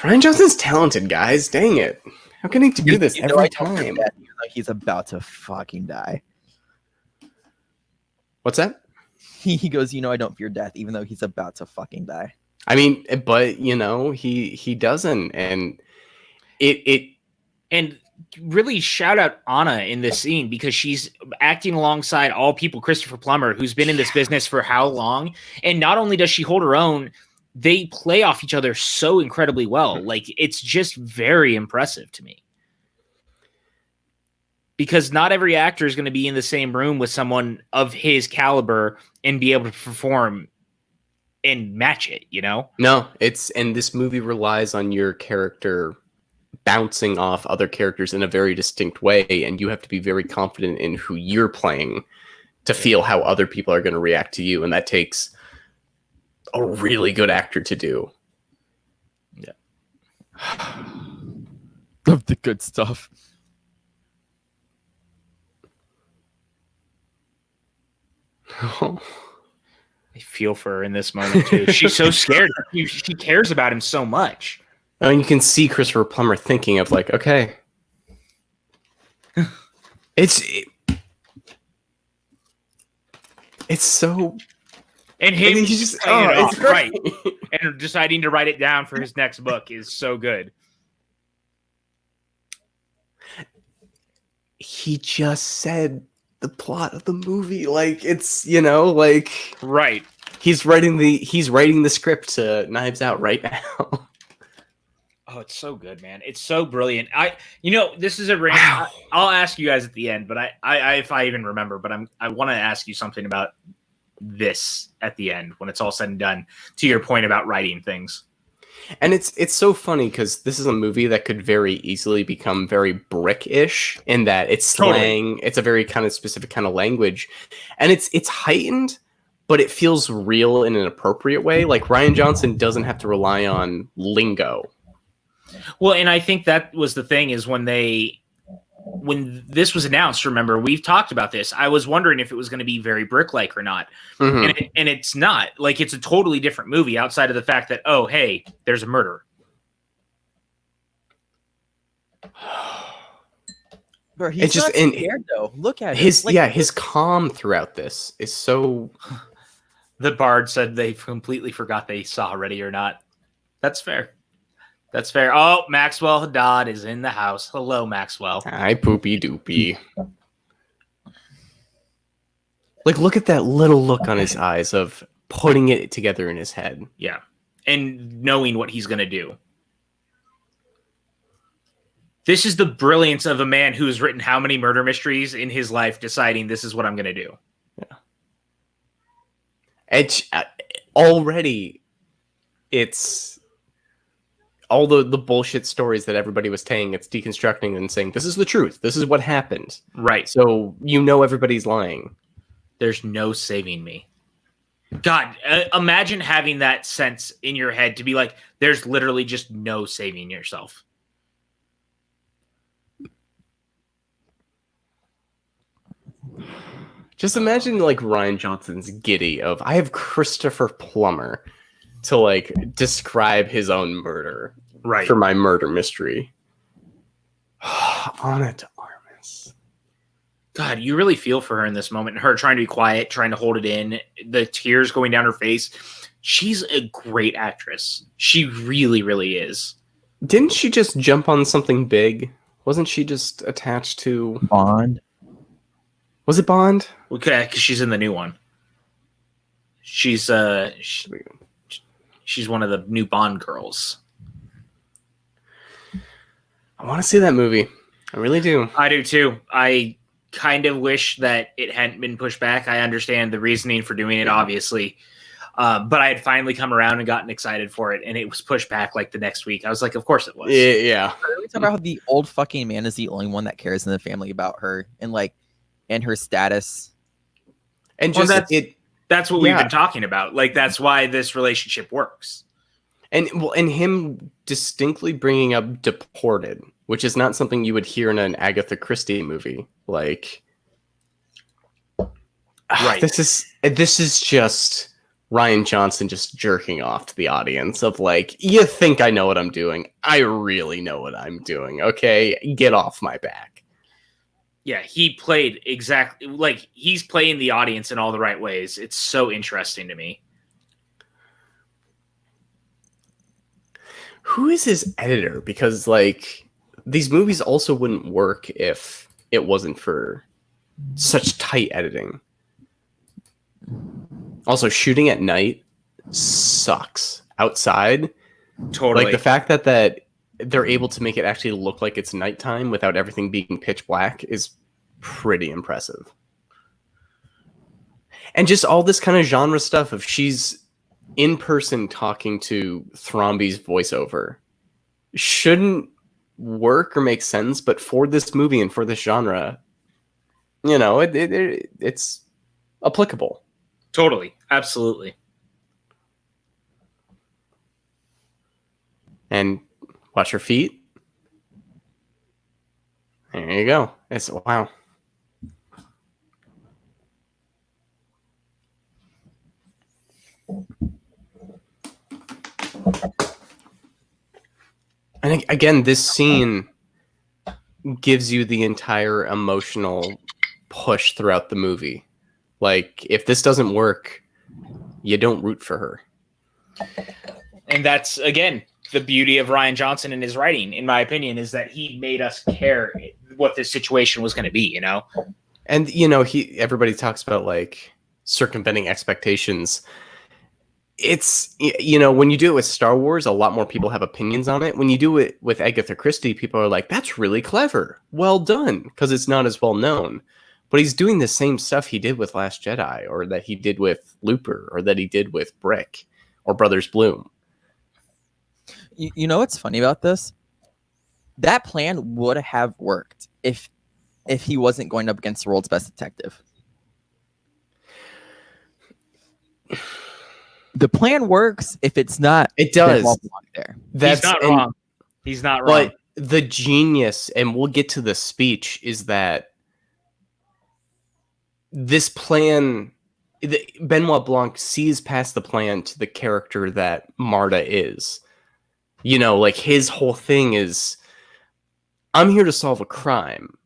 Rian Johnson's talented, guys. Dang it. How can he do this every time? Like he's about to fucking die. What's that? He goes, I don't fear death, even though he's about to fucking die. I mean, but he doesn't, and and really shout out Anna in this scene, because she's acting alongside all people. Christopher Plummer, who's been in this business for how long, and not only does she hold her own, they play off each other so incredibly well. Like, it's just very impressive to me. Because not every actor is going to be in the same room with someone of his caliber and be able to perform and match it, No, and this movie relies on your character bouncing off other characters in a very distinct way, and you have to be very confident in who you're playing to feel how other people are going to react to you, and that takes a really good actor to do. Yeah. Of the good stuff. I feel for her in this moment too. She's so scared. She cares about him so much. And you can see Christopher Plummer thinking of like, okay, it's so, and him he's just it's right, and deciding to write it down for his next book is so good. He just said the plot of the movie, like it's like right. He's writing the script to Knives Out right now. Oh, it's so good, man! It's so brilliant. This is a random. Wow. I'll ask you guys at the end, but I if I even remember, but I want to ask you something about this at the end when it's all said and done. To your point about writing things. And it's so funny because this is a movie that could very easily become very Brick-ish in that it's slang. Totally. It's a very kind of specific kind of language, and it's heightened, but it feels real in an appropriate way. Like Rian Johnson doesn't have to rely on lingo. Well, and I think that was the thing is when this was announced, remember, we've talked about this. I was wondering if it was going to be very Brick-like or not. Mm-hmm. And it's not. Like, it's a totally different movie outside of the fact that, oh, hey, there's a murder. Bro, he's just scared, though. Look at his calm throughout this is so... The Bard said they completely forgot they saw Ready or Not. That's fair. That's fair. Oh, Maxwell Haddad is in the house. Hello, Maxwell. Hi, poopy doopy. Like, look at that little look on his eyes of putting it together in his head. Yeah. And knowing what he's going to do. This is the brilliance of a man who's written how many murder mysteries in his life, deciding this is what I'm going to do. Yeah. Already, it's... all the bullshit stories that everybody was saying, it's deconstructing and saying, this is the truth. This is what happened. Right. So, everybody's lying. There's no saving me. God, imagine having that sense in your head to be like, there's literally just no saving yourself. Just imagine like Rian Johnson's giddy of, I have Christopher Plummer to like describe his own murder for my murder mystery. Anna de Armas. God, you really feel for her in this moment. Her trying to be quiet, trying to hold it in, the tears going down her face. She's a great actress. She really, really is. Didn't she just jump on something big? Wasn't she just attached to Bond? Was it Bond? Okay, because she's in the new one. She's she's one of the new Bond girls. I want to see that movie. I really do. I do too. I kind of wish that it hadn't been pushed back. I understand the reasoning for doing it, obviously. But I had finally come around and gotten excited for it, and it was pushed back like the next week. I was like, of course it was. Yeah. We talk about how the old fucking man is the only one that cares in the family about her and her status. And Well, just that's what we've been talking about. Like, that's why this relationship works. And him distinctly bringing up Deported, which is not something you would hear in an Agatha Christie movie. Like, right. This is just Rian Johnson just jerking off to the audience of like, you think I know what I'm doing? I really know what I'm doing. Okay, get off my back. Yeah, he played exactly like he's playing the audience in all the right ways. It's so interesting to me. Who is his editor? Because like these movies also wouldn't work if it wasn't for such tight editing. Also, shooting at night sucks. Outside, Totally. like the fact that they're able to make it actually look like it's nighttime without everything being pitch black is pretty impressive. And just all this kind of genre stuff of she's in person talking to Thromby's voiceover shouldn't work or make sense, but for this movie and for this genre, you know, it's applicable. Totally. Absolutely. And watch her feet. There you go. It's wow. And again, this scene gives you the entire emotional push throughout the movie. Like, if this doesn't work, you don't root for her. And that's, again, the beauty of Rian Johnson and his writing, in my opinion, is that he made us care what this situation was going to be, you know? And, you know, everybody talks about, like, circumventing expectations. It's, you know, when you do it with Star Wars, a lot more people have opinions on it. When you do it with Agatha Christie, people are like, that's really clever. Well done, because it's not as well known. But he's doing the same stuff he did with Last Jedi, or that he did with Looper, or that he did with Brick, or Brothers Bloom. You know what's funny about this? That plan would have worked if he wasn't going up against the world's best detective. The plan works if it's not. It does. There. He's not wrong. He's not wrong. But the genius, and we'll get to the speech, is that this plan, Benoit Blanc sees past the plan to the character that Marta is. You know, like his whole thing is, I'm here to solve a crime.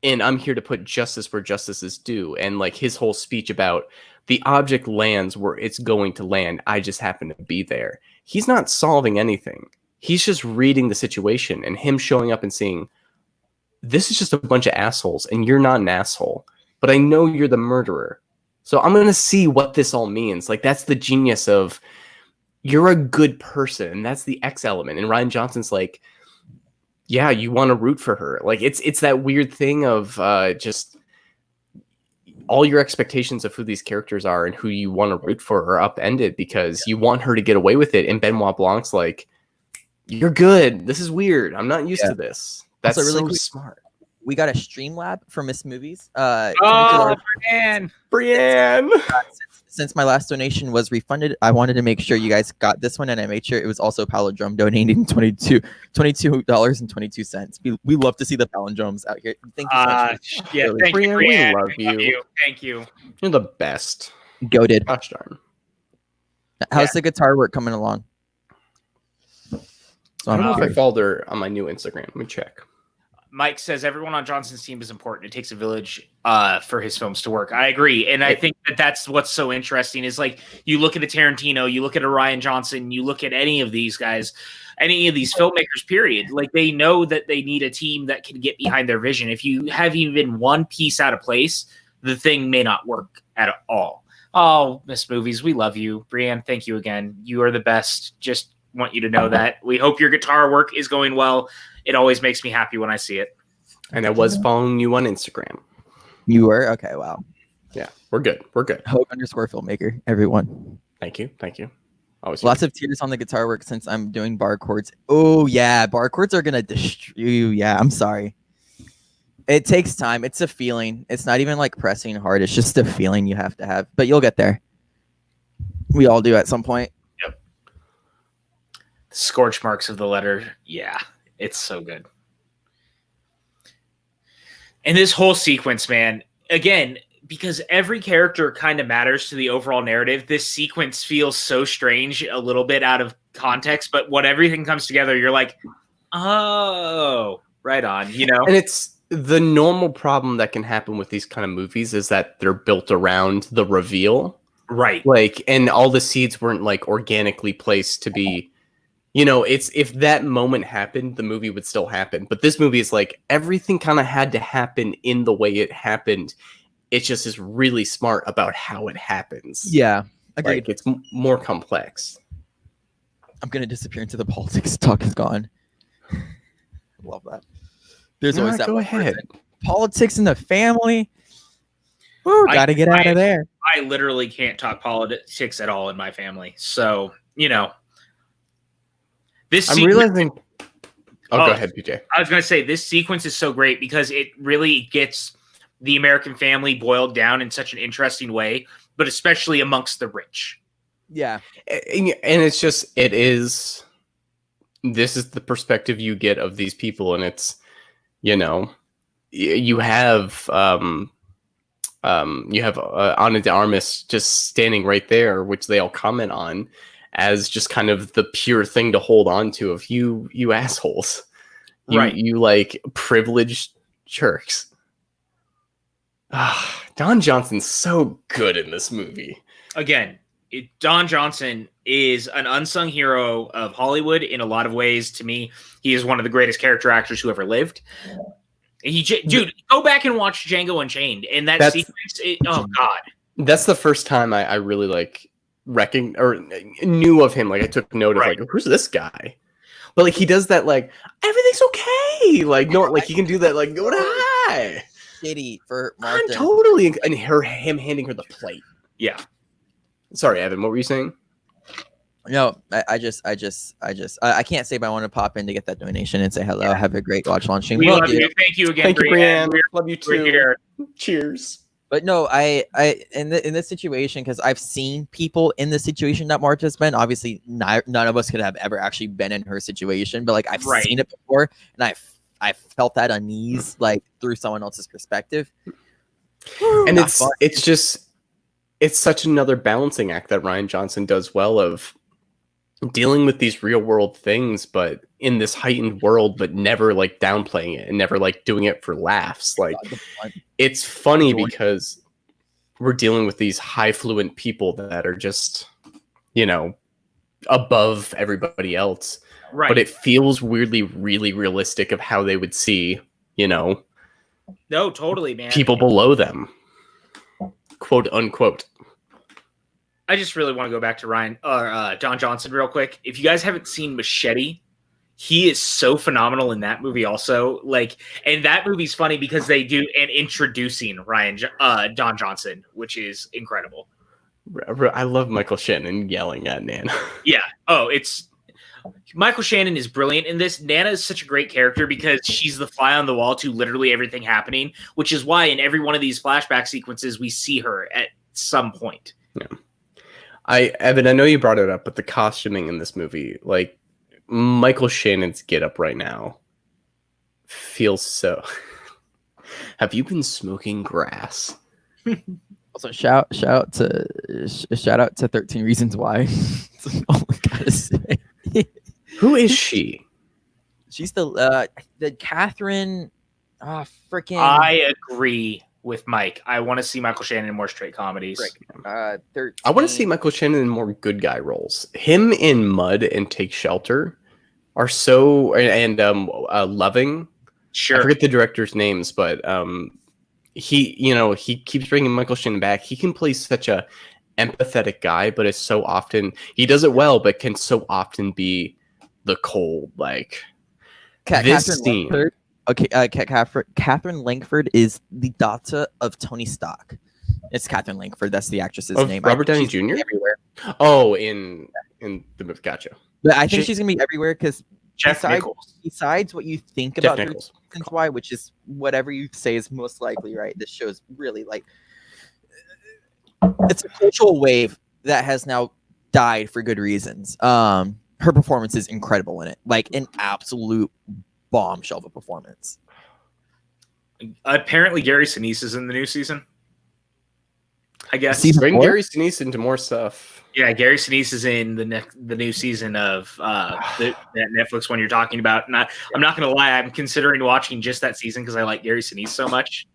And I'm here to put justice where justice is due. And like his whole speech about the object lands where it's going to land. I just happen to be there. He's not solving anything. He's just reading the situation, and him showing up and seeing, this is just a bunch of assholes and you're not an asshole, but I know you're the murderer. So I'm going to see what this all means. Like, that's the genius of, you're a good person. And that's the X element. And Rian Johnson's like, yeah, you want to root for her. Like, it's that weird thing of just all your expectations of who these characters are and who you want to root for are upended because you want her to get away with it. And Benoit Blanc's like, you're good. This is weird. I'm not used to this. That's also really smart. We got a Streamlab for Miss Movies. Brianne. Since my last donation was refunded, I wanted to make sure you guys got this one, and I made sure it was also Palindrome donating $22.22. We love to see the palindromes out here. Thank you so much. Yeah, really. thank you, Brianne. We love you. Thank you. You're the best. Goated. Gosh darn. How's the guitar work coming along? So I don't know if I followed her on my new Instagram. Let me check. Mike says everyone on Johnson's team is important. It takes a village for his films to work. I agree. And I think that's what's so interesting is like you look at a Tarantino, you look at a Rian Johnson, you look at any of these guys, any of these filmmakers, period. Like they know that they need a team that can get behind their vision. If you have even one piece out of place, the thing may not work at all. Oh, Miss Movies, we love you. Brianne, thank you again. You are the best. Just want you to know that. We hope your guitar work is going well. It always makes me happy when I see it. And I was following you on Instagram. You were? Okay, wow. Yeah, we're good. We're good. Hogue_filmmaker, everyone. Thank you. Thank you. Always Lots of tears on the guitar work since I'm doing bar chords. Oh, yeah. Bar chords are going to destroy you. Yeah, I'm sorry. It takes time. It's a feeling. It's not even like pressing hard. It's just a feeling you have to have. But you'll get there. We all do at some point. Yep. The scorch marks of the letter. Yeah, it's so good. And this whole sequence, man, again, because every character kind of matters to the overall narrative, this sequence feels so strange, a little bit out of context, but when everything comes together, you're like, oh, right on, you know? And it's the normal problem that can happen with these kind of movies is that they're built around the reveal. Right. Like, and all the seeds weren't like organically placed to be, you know, it's if that moment happened, the movie would still happen. But this movie is like everything kind of had to happen in the way it happened. It just is really smart about how it happens. Yeah, agreed. Like it's more complex. I'm going to disappear into the politics. Talk is gone. Love that. There's always that. Go ahead. Politics in the family. Woo, got to get out of there. I literally can't talk politics at all in my family. So, you know. I'm realizing. Go ahead, PJ. I was going to say this sequence is so great because it really gets the American family boiled down in such an interesting way, but especially amongst the rich. Yeah. And it's just, this is the perspective you get of these people. And it's, you know, you have Ana de Armas just standing right there, which they all comment on as just kind of the pure thing to hold on to of you assholes. Right. You like privileged jerks. Don Johnson's so good in this movie. Again, Don Johnson is an unsung hero of Hollywood in a lot of ways. To me, he is one of the greatest character actors who ever lived. Dude, go back and watch Django Unchained, and that sequence. Oh God, that's the first time I really like knew of him. Like I took note of like, who's this guy? But like he does that like everything's okay. Like no, like he can do that like go to hi. Shitty for Martha. Totally, and him handing her the plate. Yeah. Sorry, Evan. What were you saying? No, I can't say, but I want to pop in to get that donation and say hello. Have a great watch launching. We love you. Thank you again. Thank you, Brianne. Love you We're too. here. Cheers. But no, I in this situation, because I've seen people in the situation that Marta's been. Obviously, none of us could have ever actually been in her situation, but like I've seen it before, and I felt that unease like through someone else's perspective. And it's such another balancing act that Rian Johnson does well of dealing with these real world things, but in this heightened world, but never like downplaying it and never like doing it for laughs. Like it's funny because we're dealing with these high fluent people that are just, you know, above everybody else. Right. But it feels weirdly, really realistic of how they would see, you know, no, totally, man. people below them, quote unquote. I just really want to go back to Don Johnson real quick. If you guys haven't seen Machete, he is so phenomenal in that movie also. Like, and that movie's funny because they do an introducing Don Johnson, which is incredible. I love Michael Shannon yelling at Nana. Yeah. Oh, Michael Shannon is brilliant in this. Nana is such a great character because she's the fly on the wall to literally everything happening, which is why in every one of these flashback sequences, we see her at some point. Yeah. Evan, I know you brought it up, but the costuming in this movie, like Michael Shannon's get up right now feels so. Have you been smoking grass? Also, shout out to 13 Reasons Why. That's all I gotta say. Who is she? She's the Catherine. Freaking. I agree with Mike. I want to see Michael Shannon in more straight comedies. 13. I want to see Michael Shannon in more good guy roles. Him in Mud and Take Shelter are so and Loving. Sure. I forget the director's names, but he keeps bringing Michael Shannon back. He can play such a empathetic guy, but it's so often he does it well, but can so often be the cold like this Catherine scene. Langford. Okay, Catherine Langford is the daughter of Tony Stark. It's Catherine Langford. That's the actress's name. Robert Downey She's Jr. everywhere. Oh, in the movie. Gotcha. But I think she's gonna be everywhere because Jeff Nichols. besides what you think Jeff about Nichols. reasons why, which is whatever you say is most likely right. This show's really like it's a cultural wave that has now died for good reasons. Her performance is incredible in it, like an absolute bombshell of a performance. Apparently, Gary Sinise is in the new season. I guess. Bring Gary Sinise into more stuff. Yeah, Gary Sinise is in the new season of that Netflix one you're talking about. And I'm not going to lie, I'm considering watching just that season because I like Gary Sinise so much.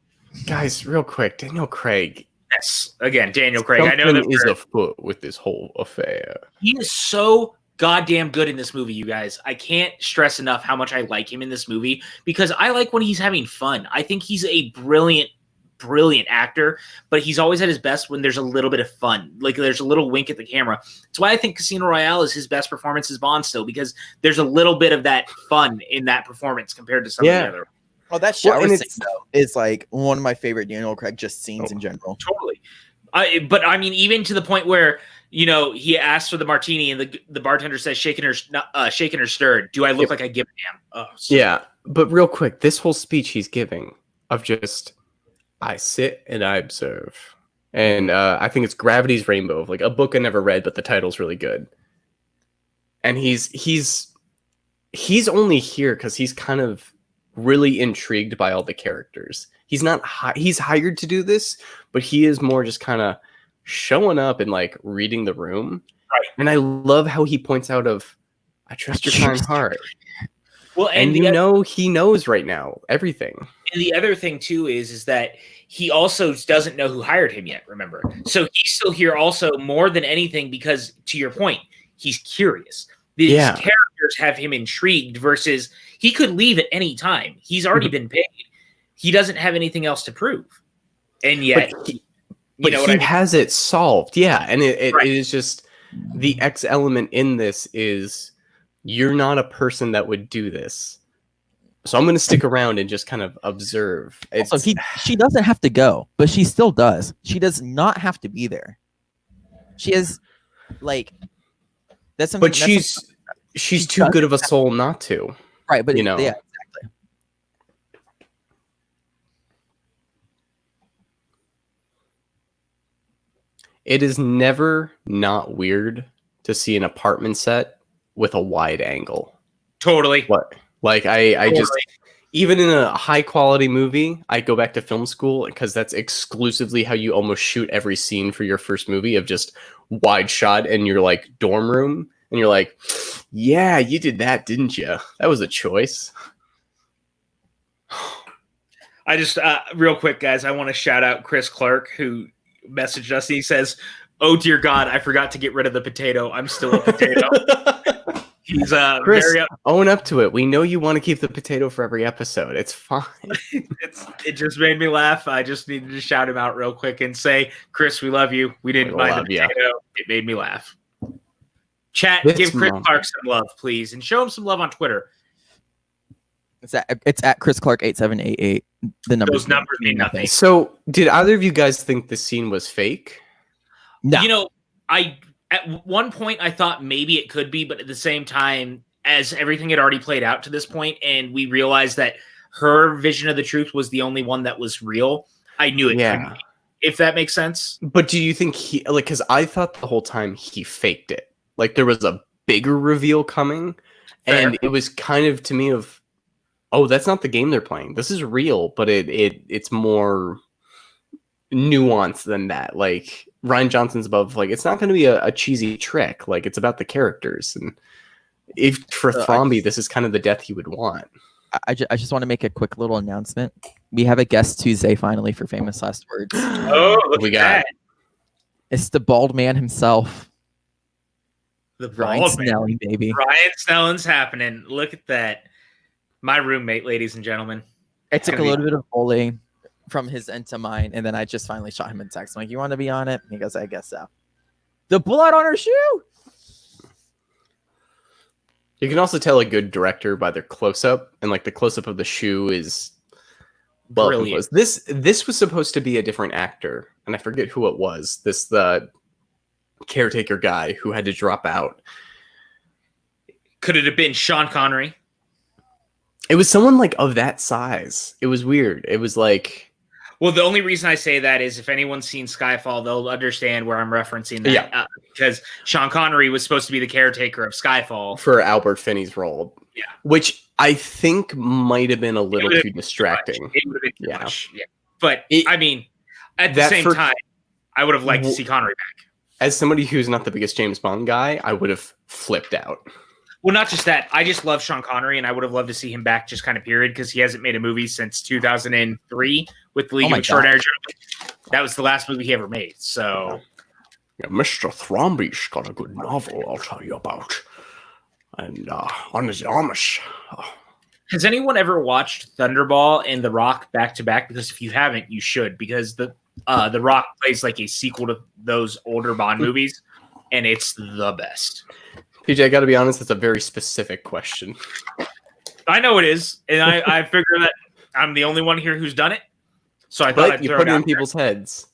Guys, real quick, Daniel Craig. Yes, again, Daniel Craig. I know that is afoot with this whole affair. he is so goddamn good in this movie, you guys. I can't stress enough how much I like him in this movie because I like when he's having fun. I think he's a brilliant actor, but he's always at his best when there's a little bit of fun. Like there's a little wink at the camera. That's why I think Casino Royale is his best performance as Bond still, because there's a little bit of that fun in that performance compared to some of the other. Oh, that shower scene though is like one of my favorite Daniel Craig just scenes in general. Totally. But I mean, even to the point where, you know, he asks for the martini and the bartender says shaken or stirred. Do I look like I give a damn? Yeah, but real quick, this whole speech he's giving of just I sit and I observe, and I think it's Gravity's Rainbow, like a book I never read, but the title's really good. And he's only here because he's kind of really intrigued by all the characters. He's not he's hired to do this, but he is more just kind of showing up and like reading the room. Right. And I love how he points out of I trust your kind heart. Well, and he knows right now everything. And the other thing too is that he also doesn't know who hired him yet, remember? So he's still here also more than anything because, to your point, he's curious. These characters have him intrigued versus he could leave at any time. He's already been paid. He doesn't have anything else to prove. And yet, he has it solved. Yeah, and it is just the X element in this is you're not a person that would do this. So I'm going to stick around and just kind of observe. So she doesn't have to go, but she still does. She does not have to be there. She is like that's something. But she's too good of a soul not to. Right, but you know, yeah, exactly. It is never not weird to see an apartment set with a wide angle. Totally. What? Like I just, even in a high quality movie, I go back to film school because that's exclusively how you almost shoot every scene for your first movie of just wide shot in your like dorm room. And you're like, yeah, you did that, didn't you? That was a choice. I just, real quick, guys, I want to shout out Chris Clark, who messaged us. He says, "Oh, dear God, I forgot to get rid of the potato. I'm still a potato." He's Chris, own up to it. We know you want to keep the potato for every episode. It's fine. It just made me laugh. I just needed to shout him out real quick and say, Chris, we love you. We didn't mind the potato. Yeah. It made me laugh. Chat, give Chris Clark some love, please, and show him some love on Twitter. It's at Chris Clark 8788. Those numbers mean nothing. So, did either of you guys think the scene was fake? No. You know, at one point I thought maybe it could be, but at the same time, as everything had already played out to this point, and we realized that her vision of the truth was the only one that was real, I knew it couldn't be. If that makes sense. But do you think he like? Because I thought the whole time he faked it. Like there was a bigger reveal coming, and it was kind of to me of, oh, that's not the game they're playing. This is real, but it's more nuanced than that. Like Rian Johnson's above, like it's not going to be a cheesy trick. Like it's about the characters, and if for Thrombey, this is kind of the death he would want. I just want to make a quick little announcement. We have a guest Tuesday finally for Famous Last Words. Oh, look at that. It's the bald man himself. The Ryan bald man. Snelling, baby. Ryan Snelling's happening. Look at that. My roommate, ladies and gentlemen. I took a little bit of bullying from his end to mine, and then I just finally shot him a text. I'm like, you want to be on it? And he goes, I guess so. The blood on her shoe. You can also tell a good director by their close-up, and like the close-up of the shoe is Brilliant. This was supposed to be a different actor, and I forget who it was. The caretaker guy who had to drop out. Could it have been Sean Connery? It was someone like of that size. It was weird. It was like, well, the only reason I say that is if anyone's seen Skyfall, they'll understand where I'm referencing that. Yeah. Because Sean Connery was supposed to be the caretaker of Skyfall for Albert Finney's role. Yeah. Which I think might have been a little too distracting. It would have been too Yeah. much. Yeah. But I mean, at the same time, I would have liked to see Connery back. As somebody who's not the biggest James Bond guy, I would have flipped out. Well, not just that. I just love Sean Connery, and I would have loved to see him back just kind of period because he hasn't made a movie since 2003 with The League of Extraordinary Gentlemen. That was the last movie he ever made. So, yeah, Mr. Thromby's got a good novel I'll tell you about. And on his Amish. Has anyone ever watched Thunderball and The Rock back to back? Because if you haven't, you should. Because the Rock plays like a sequel to those older Bond movies, and it's the best. PJ, I got to be honest, that's a very specific question. I know it is, and I figure that I'm the only one here who's done it. So I thought I'd you throw put it in out people's heads.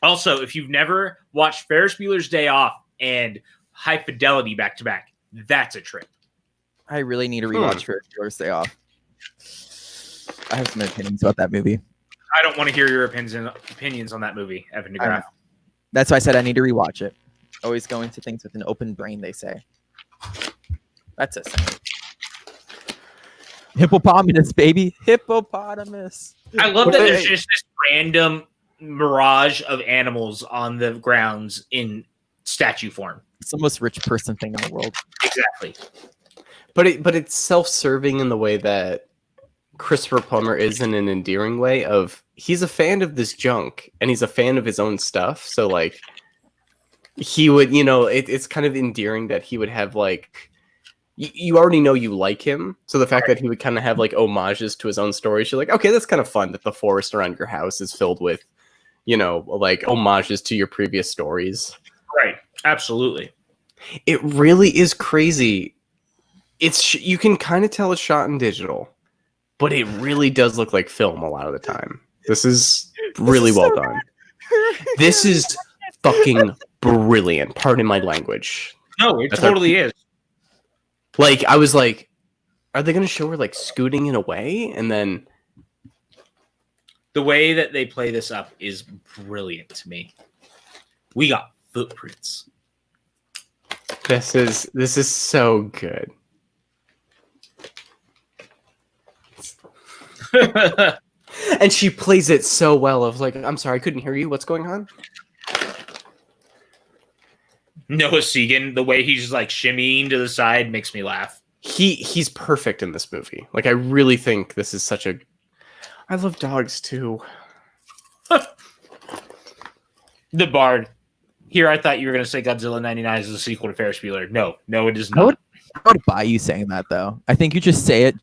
Also, if you've never watched Ferris Bueller's Day Off and High Fidelity back to back, that's a trip. I really need to rewatch Ferris Bueller's Day Off. I have some opinions about that movie. I don't want to hear your opinions on that movie, Evan Degraff. That's why I said I need to rewatch it. Always go into things with an open brain, they say. That's a saying. Hippopotamus, baby. Hippopotamus. I love that there's just this random mirage of animals on the grounds in statue form. It's the most rich person thing in the world. Exactly. But it's self-serving in the way that Christopher Plummer is in an endearing way of he's a fan of this junk and he's a fan of his own stuff. So like he would, it's kind of endearing that he would have like, you already know you like him. So the fact that he would kind of have like homages to his own stories, you're like, okay, that's kind of fun that the forest around your house is filled with, like homages to your previous stories. Right. Absolutely. It really is crazy. You can kind of tell it's shot in digital, but it really does look like film a lot of the time. This is really well done. This is fucking brilliant. Pardon my language. No, it totally is. Like, I was like, are they going to show her like scooting in a way? And then the way that they play this up is brilliant to me. We got footprints. This is so good. And she plays it so well of like, I'm sorry, I couldn't hear you. What's going on? Noah Segan, the way he's like shimmying to the side makes me laugh. He's perfect in this movie. Like, I really think this is such a... I love dogs too. The Bard. Here, I thought you were going to say Godzilla 99 is a sequel to Ferris Bueller. No, it is not. I would buy you saying that, though. I think you just say it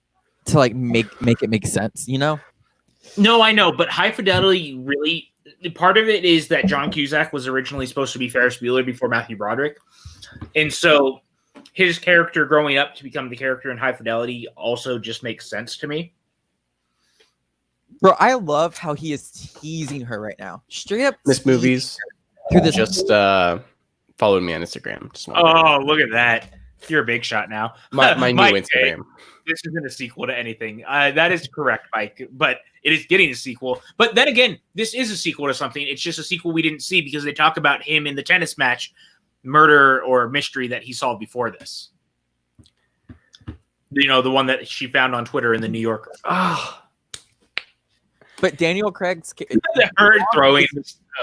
to like make it make sense, No, I know, but High Fidelity really... Part of it is that John Cusack was originally supposed to be Ferris Bueller before Matthew Broderick. And so his character growing up to become the character in High Fidelity also just makes sense to me. Bro, I love how he is teasing her right now. Straight up. This movie's through this. Just followed me on Instagram. Look at that. You're a big shot now. My new Instagram. This isn't a sequel to anything. That is correct, Mike. But it is getting a sequel. But then again, this is a sequel to something. It's just a sequel we didn't see because they talk about him in the tennis match, murder or mystery that he solved before this. The one that she found on Twitter in the New Yorker. But Daniel Craig's her throwing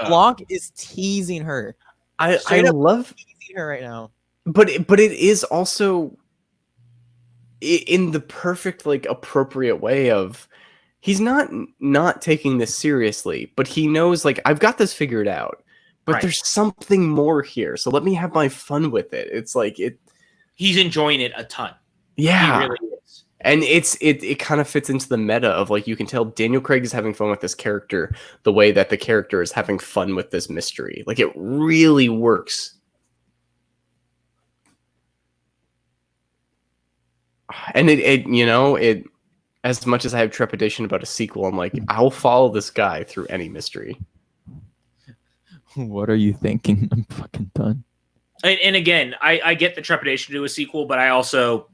Blanc is teasing her. I love teasing her right now. But it is also in the perfect, like, appropriate way of, he's not taking this seriously, but he knows, like, I've got this figured out, but there's something more here, so let me have my fun with it. It's like he's enjoying it a ton. Yeah, he really is. And it kind of fits into the meta of, like, you can tell Daniel Craig is having fun with this character the way that the character is having fun with this mystery. Like, it really works. And it as much as I have trepidation about a sequel, I'm like, I'll follow this guy through any mystery. What are you thinking? I'm fucking done. And again, I get the trepidation to do a sequel, but I also,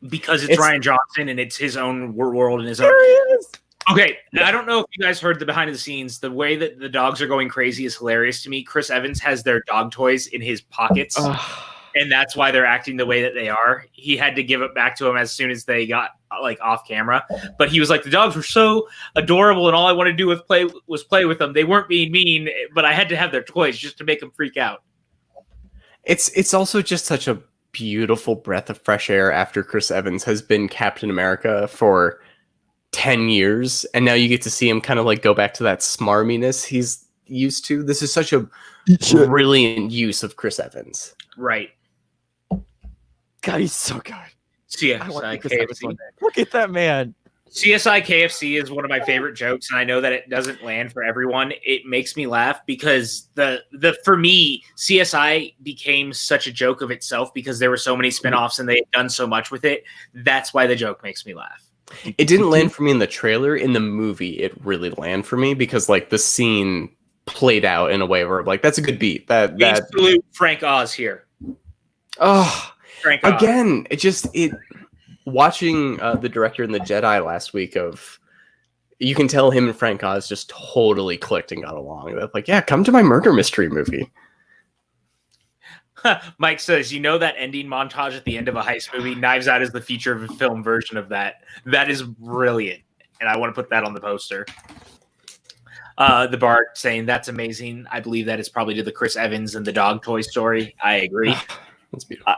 because it's Rian Johnson and it's his own world and his own. There he is. Okay, I don't know if you guys heard the behind the scenes. The way that the dogs are going crazy is hilarious to me. Chris Evans has their dog toys in his pockets, and that's why they're acting the way that they are. He had to give it back to him as soon as they got like off camera, but he was like, the dogs were so adorable, and all I wanted to do was play with them. They weren't being mean, but I had to have their toys just to make them freak out. It's also just such a beautiful breath of fresh air after Chris Evans has been Captain America for 10 years, and now you get to see him kind of like go back to that smarminess he's used to. This is such a brilliant use of Chris Evans. Right. God, he's so good. CSI KFC. Look at that man. CSI KFC is one of my favorite jokes, and I know that it doesn't land for everyone. It makes me laugh because for me, CSI became such a joke of itself because there were so many spinoffs and they had done so much with it. That's why the joke makes me laugh. It didn't land for me in the trailer. In the movie, it really landed for me because, like, the scene played out in a way where, like, that's a good beat. That salute Frank Oz here. Oh, Frank Oz. Again, watching the director in the Jedi last week, you can tell him and Frank Oz just totally clicked and got along. They're like, yeah, come to my murder mystery movie. Mike says, you know that ending montage at the end of a heist movie? Knives Out is the feature of a film version of that. That is brilliant, and I want to put that on the poster. The Bart saying, that's amazing. I believe that is probably to the Chris Evans and the dog toy story. I agree. That's beautiful.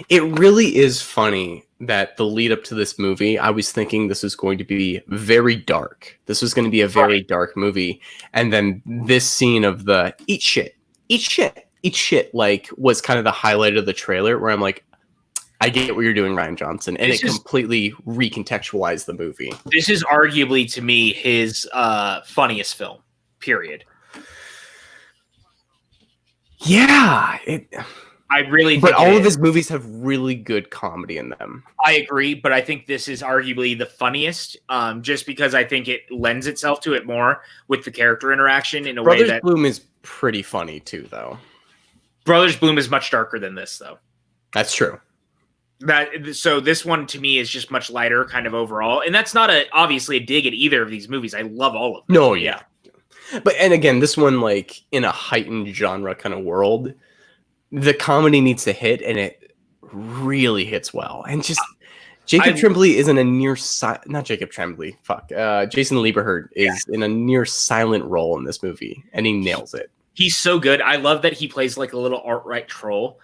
It really is funny that the lead up to this movie, I was thinking this was going to be very dark. This was going to be a very dark movie. And then this scene of the eat shit, like, was kind of the highlight of the trailer where I'm like, I get what you're doing, Rian Johnson. And it completely recontextualized the movie. This is arguably, to me, his funniest film, period. Yeah. I really think but all of his movies have really good comedy in them. I agree, but I think this is arguably the funniest, just because I think it lends itself to it more with the character interaction in a way that... Bloom is pretty funny too, though. Brothers Bloom is much darker than this, though. That's true. So this one, to me, is just much lighter kind of overall. And that's not obviously a dig at either of these movies. I love all of them. No, yeah. But, and again, this one, like, in a heightened genre kind of world... The comedy needs to hit, and it really hits well. And just Jacob Tremblay is in a not Jacob Tremblay. Jason Lieberhart is in a near silent role in this movie, and he nails it. He's so good. I love that he plays like a little alt-right troll.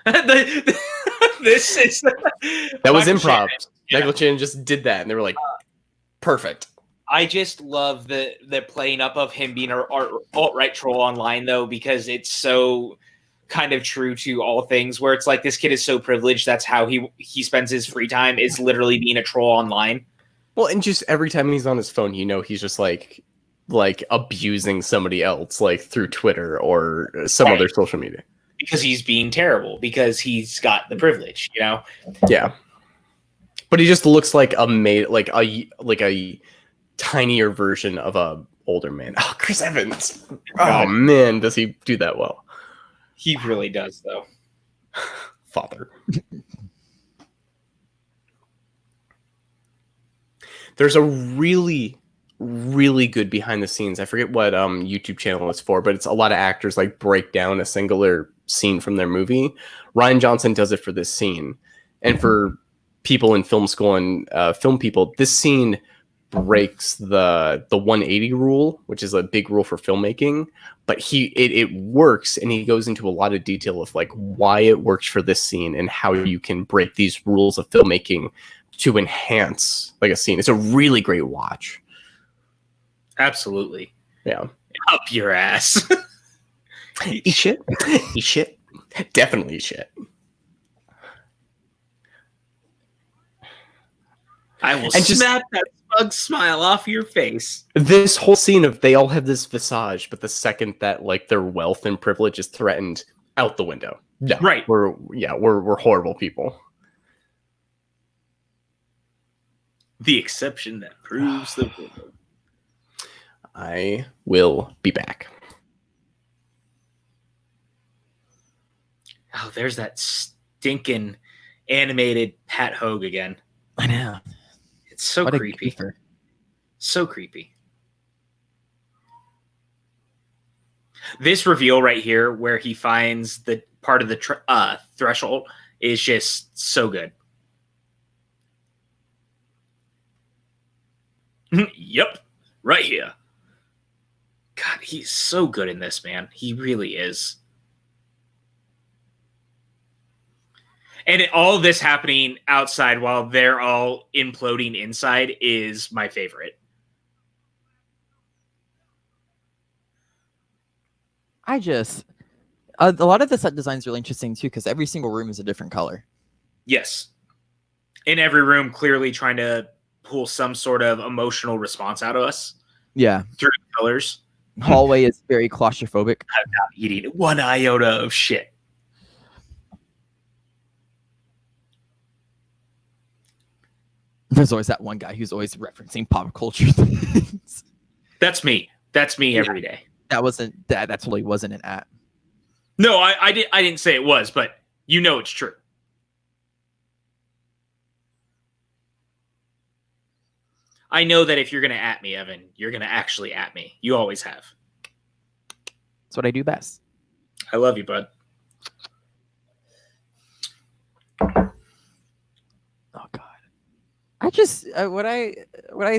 This is that was improv. Michael Chan just did that, and they were like, perfect. I just love the playing up of him being an alt-right troll online, though, because it's so kind of true to all things where it's like this kid is so privileged. That's how he spends his free time, is literally being a troll online. Well, and just every time he's on his phone, he's just like abusing somebody else, like through Twitter or some other social media. Because he's being terrible, because he's got the privilege, Yeah. But he just looks like a tinier version of a older man. Oh, Chris Evans. Oh man, does he do that well? He really does, though. Father. There's a really, really good behind the scenes. I forget what YouTube channel it's for, but it's a lot of actors like break down a singular scene from their movie. Rian Johnson does it for this scene. And for people in film school and film people, this scene breaks the 180 rule, which is a big rule for filmmaking, but it works, and he goes into a lot of detail of like why it works for this scene and how you can break these rules of filmmaking to enhance like a scene. It's a really great watch. Absolutely. Yeah. Up your ass. Eat shit. Eat shit. Definitely eat shit. I will snap that smug smile off your face. This whole scene of they all have this visage, but the second that like their wealth and privilege is threatened, out the window. No, right. We're horrible people. The exception that proves the rule. I will be back. Oh, there's that stinking animated Pat Hogue again. I know. It's so What a creepy. goofer. So creepy. This reveal right here where he finds the part of the threshold is just so good. Yep, right here. God, he's so good in this, man. He really is. And all of this happening outside while they're all imploding inside is my favorite. A lot of the set design is really interesting too, because every single room is a different color. Yes. In every room, clearly trying to pull some sort of emotional response out of us. Yeah. Through the colors. Hallway is very claustrophobic. I'm not eating one iota of shit. There's always that one guy who's always referencing pop culture things. That's me. That's me every day. That totally wasn't an at. No, I didn't say it was, but you know it's true. I know that if you're going to at me, Evan, you're going to actually at me. You always have. That's what I do best. I love you, bud. Oh God. I just what I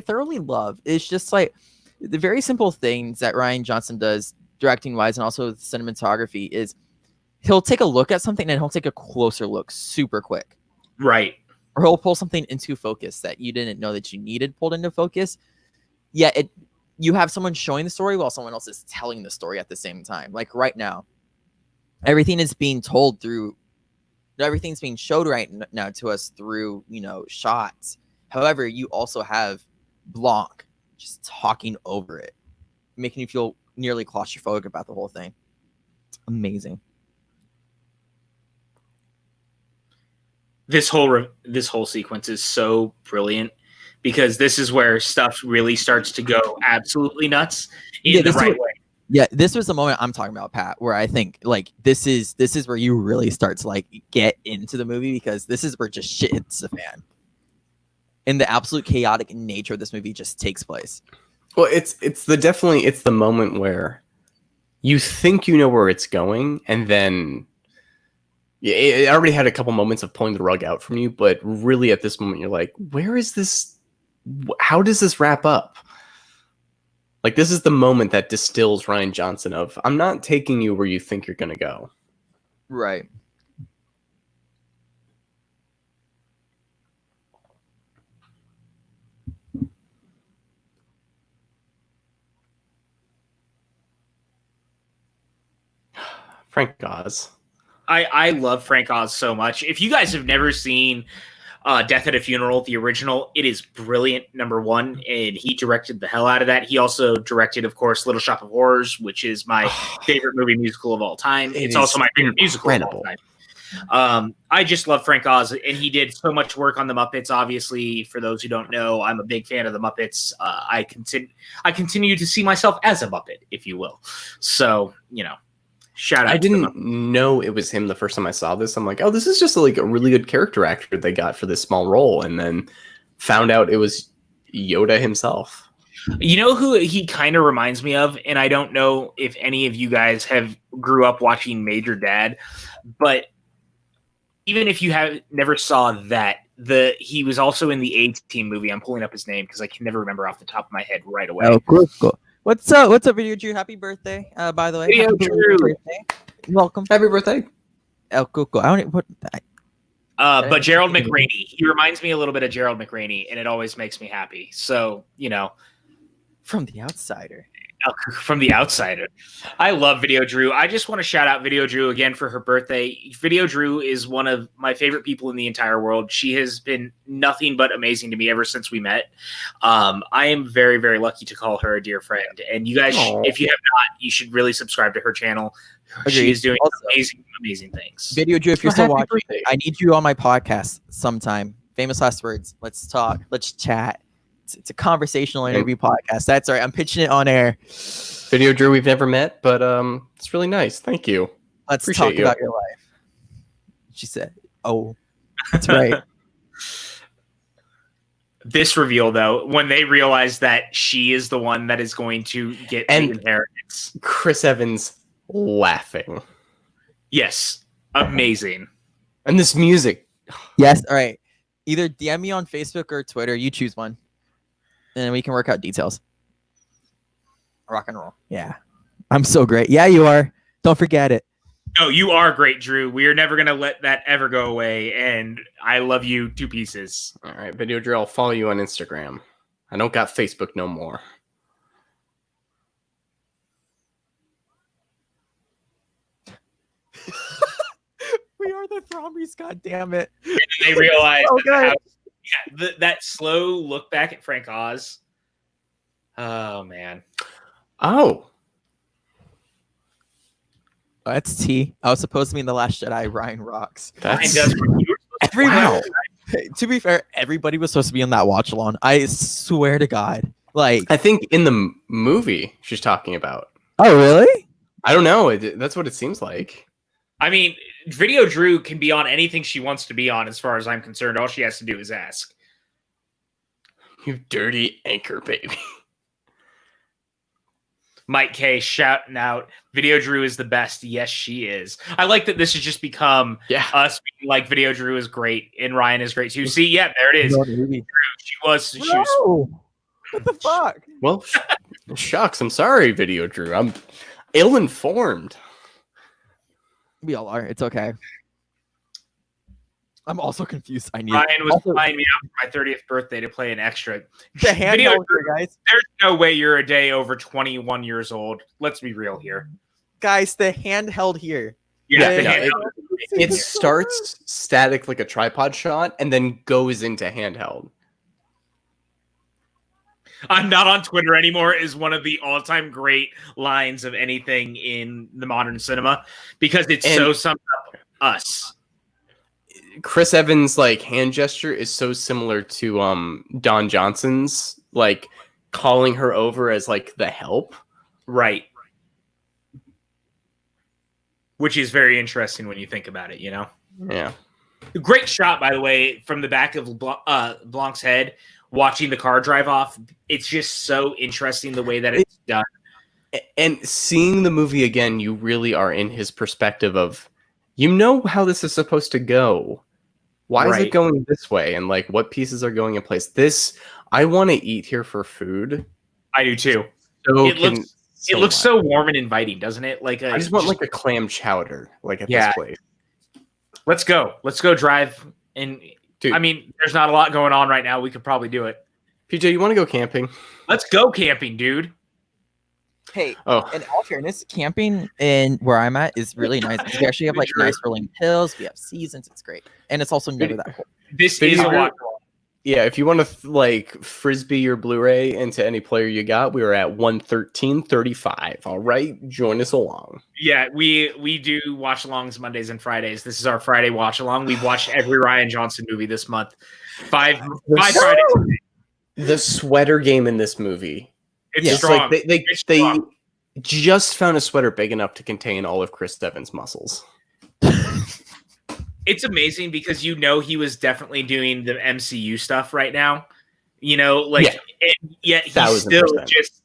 thoroughly love is just like the very simple things that Rian Johnson does directing wise and also with cinematography is he'll take a look at something and he'll take a closer look super quick. Right. Or he'll pull something into focus that you didn't know that you needed pulled into focus. Yeah, you have someone showing the story while someone else is telling the story at the same time. Like right now, everything is being told through, everything's being showed right now to us through, shots. However, you also have Blanc just talking over it, making you feel nearly claustrophobic about the whole thing. It's amazing. This whole sequence is so brilliant because this is where stuff really starts to go absolutely nuts in the right way. Yeah, this was the moment I'm talking about, Pat, where I think like this is where you really start to like get into the movie because this is where just shit hits the fan. And the absolute chaotic nature of this movie just takes place. Well, it's the moment where you think you know where it's going, and then it already had a couple moments of pulling the rug out from you, but really at this moment you're like, where is this? How does this wrap up? Like, this is the moment that distills Rian Johnson of, I'm not taking you where you think you're going to go. Right. Frank Oz. I love Frank Oz so much. If you guys have never seen Death at a Funeral, the original, it is brilliant, number one, and he directed the hell out of that. He also directed, of course, Little Shop of Horrors, which is my favorite movie musical of all time. It's also my favorite musical of all time. I just love Frank Oz, and he did so much work on the Muppets. Obviously, for those who don't know, I'm a big fan of the Muppets. I continue to see myself as a Muppet, if you will. So, shout out. I didn't know it was him the first time I saw this. I'm like, oh, this is just like a really good character actor they got for this small role, and then found out it was Yoda himself. You know who he kind of reminds me of, and I don't know if any of you guys have grew up watching Major Dad, but even if you have never saw that, he was also in the A-Team movie. I'm pulling up his name because I can never remember off the top of my head right away. Oh, cool. What's up? What's up, Video Drew? Happy birthday, by the way. Video Happy Drew. birthday. Welcome. Happy birthday. Oh, cool. I don't what. But Gerald McRaney, he reminds me a little bit of Gerald McRaney, and it always makes me happy. So, From the outsider. From the outsider. I love Video Drew. I just want to shout out Video Drew again for her birthday. Video Drew is one of my favorite people in the entire world. She has been nothing but amazing to me ever since we met. I am very, very lucky to call her a dear friend. And you guys, if you have not, you should really subscribe to her channel. Agreed. She is doing Also, amazing things. Video Drew, if you're still watching, birthday. I need you on my podcast sometime. Famous last words. Let's talk. Let's chat. It's a conversational interview podcast. That's right. I'm pitching it on air. Video Drew, we've never met, but it's really nice. Thank you. Let's Appreciate talk you. about your life. She said, "Oh, that's right." This reveal, though, when they realize that she is the one that is going to get the inheritance. Chris Evans laughing. Yes. Amazing. And this music. Yes. All right. Either DM me on Facebook or Twitter. You choose one, and then we can work out details. Rock and roll. Yeah. I'm so great. Yeah, you are. Don't forget it. No, you are great, Drew. We are never going to let that ever go away, and I love you to pieces. All right, Video Drew, I'll follow you on Instagram. I don't got Facebook no more. We are the Thrombys, god damn it. And then they realize Okay. that slow look back at Frank Oz. Oh, man. Oh. That's T. I was supposed to be in The Last Jedi. Ryan rocks. That's You were supposed to Everybody, to be fair, everybody was supposed to be in that watch along. I swear to God. Like, I think in the movie she's talking about. oh, really? I don't know. That's what it seems like. I mean, Video Drew can be on anything she wants to be on, as far as I'm concerned. All she has to do is ask. You dirty anchor baby. Mike K shouting out, Video Drew is the best. Yes, she is. I like that this has just become us being like Video Drew is great and Ryan is great too. See, yeah, there it is. She was. What the fuck? Well, shucks. I'm sorry, Video Drew. I'm ill-informed. We all are. It's okay. I'm also confused. I need Ryan was also, flying me out for my 30th birthday to play an extra. the handheld here, guys. There's no way you're a day over 21 years old. Let's be real here. Guys, the handheld here. Yeah, Yeah, the yeah. handheld. It starts static like a tripod shot and then goes into handheld. I'm not on Twitter anymore is one of the all-time great lines of anything in the modern cinema because it's so sums up us. Chris Evans' like hand gesture is so similar to Don Johnson's, like calling her over as like the help. Right. Which is very interesting when you think about it, you know? Yeah. Great shot, by the way, from the back of Blanc's head, watching the car drive off. It's just so interesting the way that it's done. And seeing the movie again, you really are in his perspective of, you know how this is supposed to go. Why is it going this way? And like what pieces are going in place? This, I want to eat here for food. I do too. So it looks so warm and inviting, doesn't it? Like I just want like a clam chowder, like at this place. Let's go. Let's go drive. And dude, I mean, there's not a lot going on right now. We could probably do it. PJ, you want to go camping? Let's go camping, dude. Hey, in all fairness, camping in where I'm at is really nice. We actually have like nice rolling hills. We have seasons. It's great. And it's also never that cold. This is a walk. Yeah, if you want to like frisbee your Blu-ray into any player you got, we are at 113.35. All right, join us along. Yeah, we do watch alongs Mondays and Fridays. This is our Friday watch along. We've watched every Rian Johnson movie this month. Five Fridays. The sweater game in this movie. It's strong. Like they just found a sweater big enough to contain all of Chris Evans' muscles. It's amazing because you know he was definitely doing the MCU stuff right now. You know, like and yet he's 1000%. still just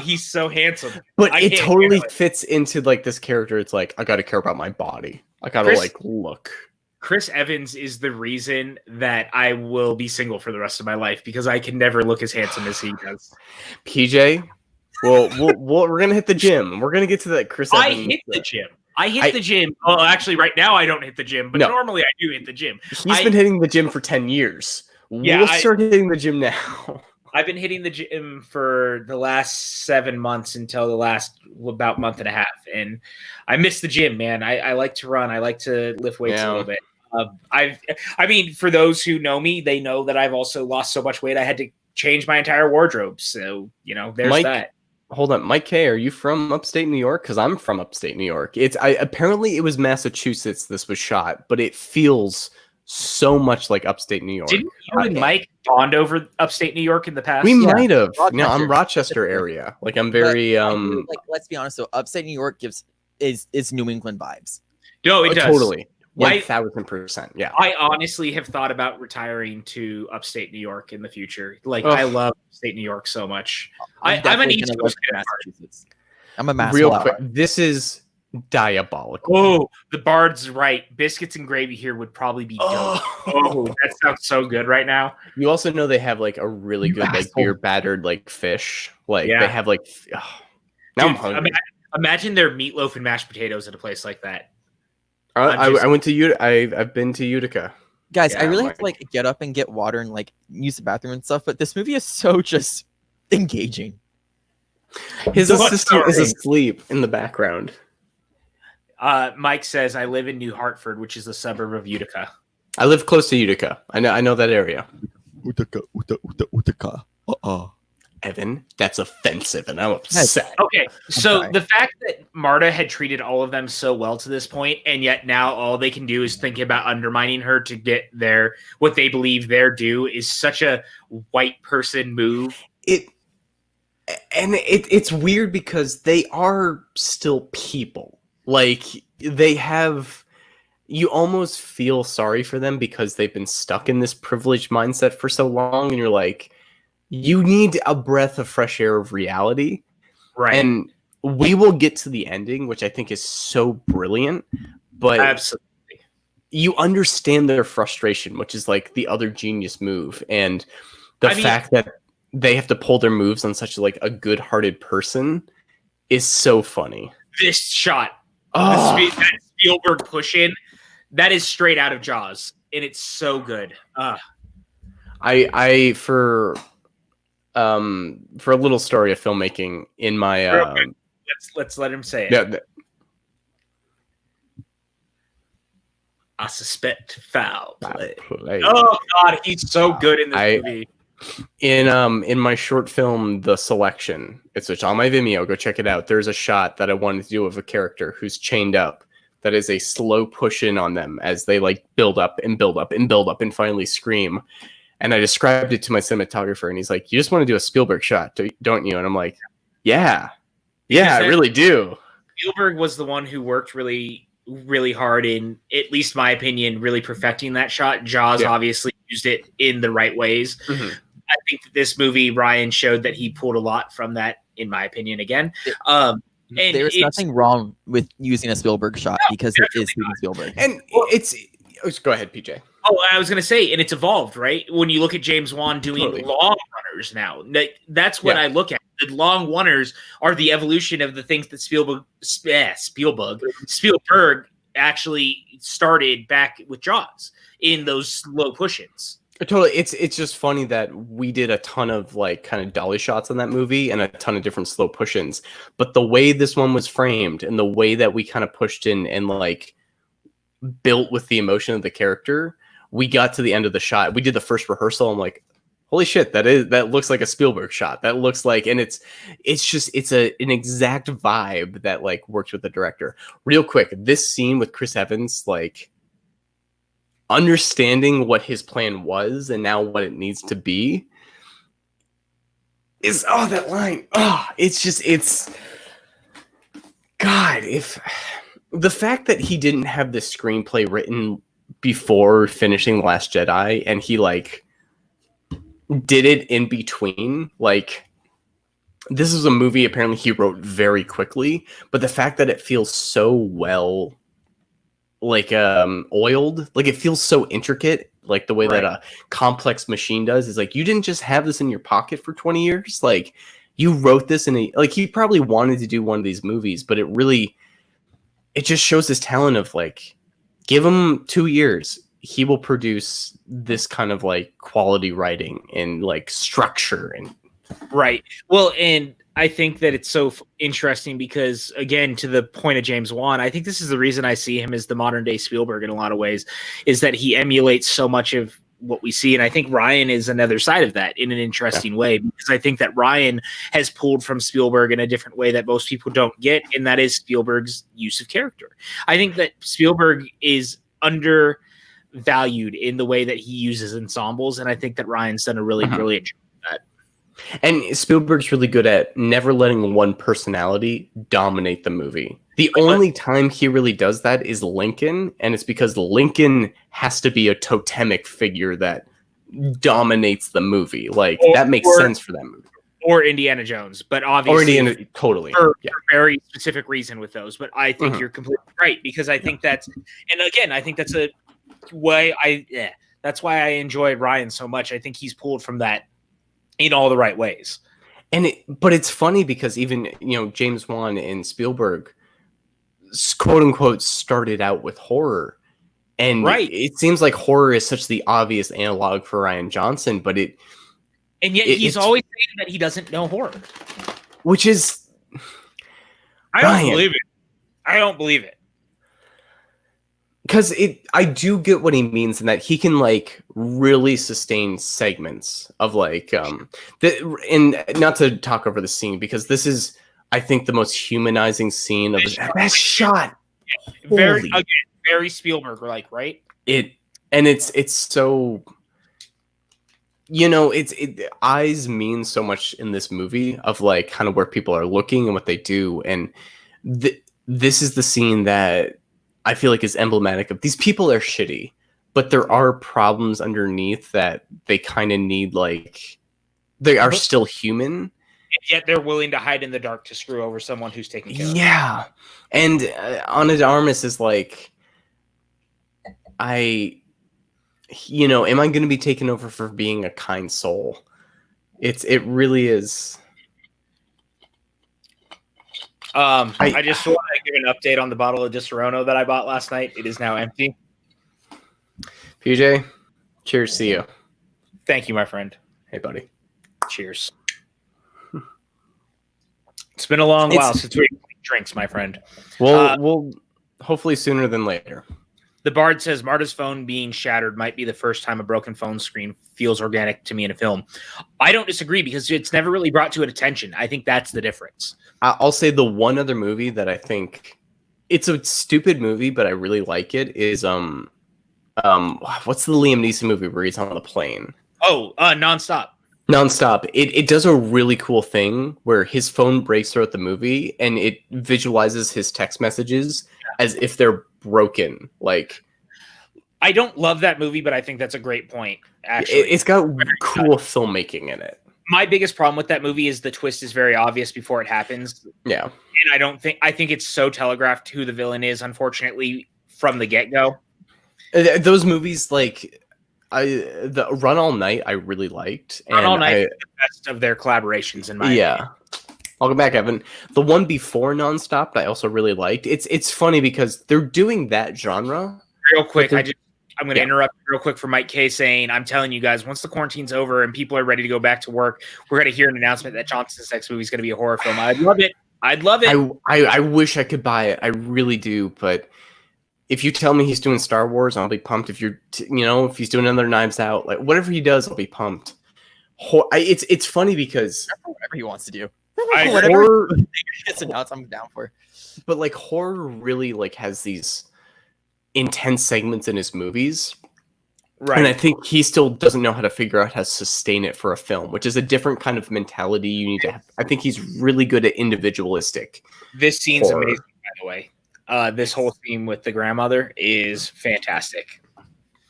he's so handsome. But it totally fits into like this character. It's like I gotta care about my body. I gotta like look. Chris Evans is the reason that I will be single for the rest of my life because I can never look as handsome as he does. PJ, well, we're gonna hit the gym. We're gonna get to that Chris Evans. I hit the gym. The gym. Well, actually, right now I don't hit the gym, but normally I do hit the gym. He's been hitting the gym for 10 years. We'll start hitting the gym now. I've been hitting the gym for the last 7 months until the last about month and a half, and I miss the gym, man. I like to run. I like to lift weights a little bit. I mean, for those who know me, they know that I've also lost so much weight I had to change my entire wardrobe. So there's that. Hold on, Mike K, are you from upstate New York? Because I'm from upstate New York. Apparently it was Massachusetts this was shot, but it feels so much like upstate New York. Didn't you and Mike bond over upstate New York in the past? We might have. No, I'm Rochester area. Like I'm very like let's be honest. So upstate New York is New England vibes. No, it does. Totally. 1000%. Yeah. I honestly have thought about retiring to upstate New York in the future. Like I love upstate New York so much. I'm an East Coast Massachusetts. I'm a Mass. Real quick, this is diabolical. Oh, the Bard's right. Biscuits and gravy here would probably be dope. Oh, that sounds so good right now. You also know they have like a really good like beer battered like fish. Like they have like. Now I'm hungry. Imagine their meatloaf and mashed potatoes at a place like that. I went to Utica. I've been to Utica. Guys, I really have to like get up and get water and like use the bathroom and stuff. But this movie is so just engaging. His assistant is asleep in the background. Mike says, "I live in New Hartford, which is a suburb of Utica." I live close to Utica. I know that area. Utica. Evan, that's offensive, and I'm upset. Okay, so the fact that Marta had treated all of them so well to this point, and yet now all they can do is think about undermining her to get what they believe their due is such a white person move. It's weird because they are still people. Like you almost feel sorry for them because they've been stuck in this privileged mindset for so long, and you're like, you need a breath of fresh air of reality. Right. And we will get to the ending, which I think is so brilliant. But absolutely, you understand their frustration, which is like the other genius move. And the fact that they have to pull their moves on such like a good-hearted person is so funny. This shot, that Spielberg push-in, that is straight out of Jaws. And it's so good. For a little story of filmmaking in my let's let him say it. Yeah, I suspect foul play. Oh God, he's so good in this movie. In my short film, The Selection, it's on my Vimeo. Go check it out. There's a shot that I wanted to do of a character who's chained up. That is a slow push in on them as they like build up and build up and build up and finally scream. And I described it to my cinematographer, and he's like, "You just want to do a Spielberg shot, don't you?" And I'm like, "Yeah, I really do." Spielberg was the one who worked really, really hard in, at least my opinion, really perfecting that shot. Jaws obviously used it in the right ways. Mm-hmm. I think that this movie, Ryan showed that he pulled a lot from that, in my opinion, again. And there's nothing wrong with using a Spielberg shot because it is Steven Spielberg. And go ahead, PJ. Oh, I was going to say, and it's evolved, right? When you look at James Wan doing long runners now, that's what I look at. The long runners are the evolution of the things that Spielberg actually started back with Jaws in those slow push-ins. Totally. It's just funny that we did a ton of like kind of dolly shots on that movie and a ton of different slow push-ins. But the way this one was framed and the way that we kind of pushed in and like built with the emotion of the character, we got to the end of the shot. We did the first rehearsal. I'm like, holy shit, that looks like a Spielberg shot. That looks like, and it's an exact vibe that like works with the director. Real quick, this scene with Chris Evans, like understanding what his plan was and now what it needs to be is that line. It's God, if the fact that he didn't have the screenplay written before finishing The Last Jedi and he like did it in between, like this is a movie apparently he wrote very quickly, but the fact that it feels so well oiled. Like it feels so intricate, like the way Right. that a complex machine does. Is like you didn't just have this in your pocket for 20 years. Like you wrote this in a like he probably wanted to do one of these movies, but it just shows his talent of like give him 2 years, he will produce this kind of like quality writing and like structure and Right. Well, and I think that it's so interesting because, again, to the point of James Wan, I think this is the reason I see him as the modern day Spielberg in a lot of ways, is that he emulates so much of what we see. And I think Ryan is another side of that in an interesting way, because I think that Ryan has pulled from Spielberg in a different way that most people don't get, and that is Spielberg's use of character. I think that Spielberg is undervalued in the way that he uses ensembles, and I think that Ryan's done a really brilliant job of that. And Spielberg's really good at never letting one personality dominate the movie. The only time he really does that is Lincoln, and it's because Lincoln has to be a totemic figure that dominates the movie. Like that makes sense for that movie. Or Indiana Jones, but obviously totally for a very specific reason with those. But I think you're completely right, because I think that's, and again, I think that's a way that's why I enjoy Ryan so much. I think he's pulled from that in all the right ways. But it's funny because even, James Wan and Spielberg, quote unquote, started out with horror. And it seems like horror is such the obvious analog for Rian Johnson, but and yet he's always saying that he doesn't know horror. Which is... I don't believe it. I don't believe it. Because I do get what he means in that he can like really sustain segments of like and not to talk over the scene, because this is, I think, the most humanizing scene of the best shot. Very Spielberg, like, right? It's so, eyes mean so much in this movie of like kind of where people are looking and what they do, and this is the scene that I feel like is emblematic of these people are shitty, but there are problems underneath that they kind of need, like they are still human. And yet they're willing to hide in the dark to screw over someone who's taking care of them. Yeah. And Ana de Armas is like, am I going to be taken over for being a kind soul? It really is. I just want to give an update on the bottle of Disaronno that I bought last night. It is now empty. PJ, cheers to you. Thank you, my friend. Hey, buddy. Cheers. It's been a long while since we drinks, my friend. We'll hopefully sooner than later. The Bard says Marta's phone being shattered might be the first time a broken phone screen feels organic to me in a film. I don't disagree, because it's never really brought to attention. I think that's the difference. I'll say the one other movie that I think it's a stupid movie, but I really like it is what's the Liam Neeson movie where he's on the plane? Nonstop. Nonstop. It does a really cool thing where his phone breaks throughout the movie and it visualizes his text messages as if they're broken. Like, I don't love that movie, but I think that's a great point. Actually, it's got cool filmmaking in it. My biggest problem with that movie is the twist is very obvious before it happens. Yeah, and I think it's so telegraphed who the villain is, unfortunately, from the get-go. Those movies, like the Run All Night, I really liked. Run All Night is the best of their collaborations in my opinion. Welcome back, Evan. The one before Nonstop, I also really liked. It's funny because they're doing that genre. Real quick, I'm going to interrupt real quick for Mike K saying, I'm telling you guys, once the quarantine's over and people are ready to go back to work, we're going to hear an announcement that Johnson's next movie is going to be a horror film. I'd love it. I wish I could buy it. I really do. But if you tell me he's doing Star Wars, I'll be pumped. If if he's doing another Knives Out, like whatever he does, I'll be pumped. It's funny because whatever he wants to do. Horror gets announced, I'm down for. But like horror really like has these intense segments in his movies, right? And I think he still doesn't know how to figure out how to sustain it for a film, which is a different kind of mentality you need to have. I think he's really good at individualistic. This scene's amazing, by the way. This whole scene with the grandmother is fantastic.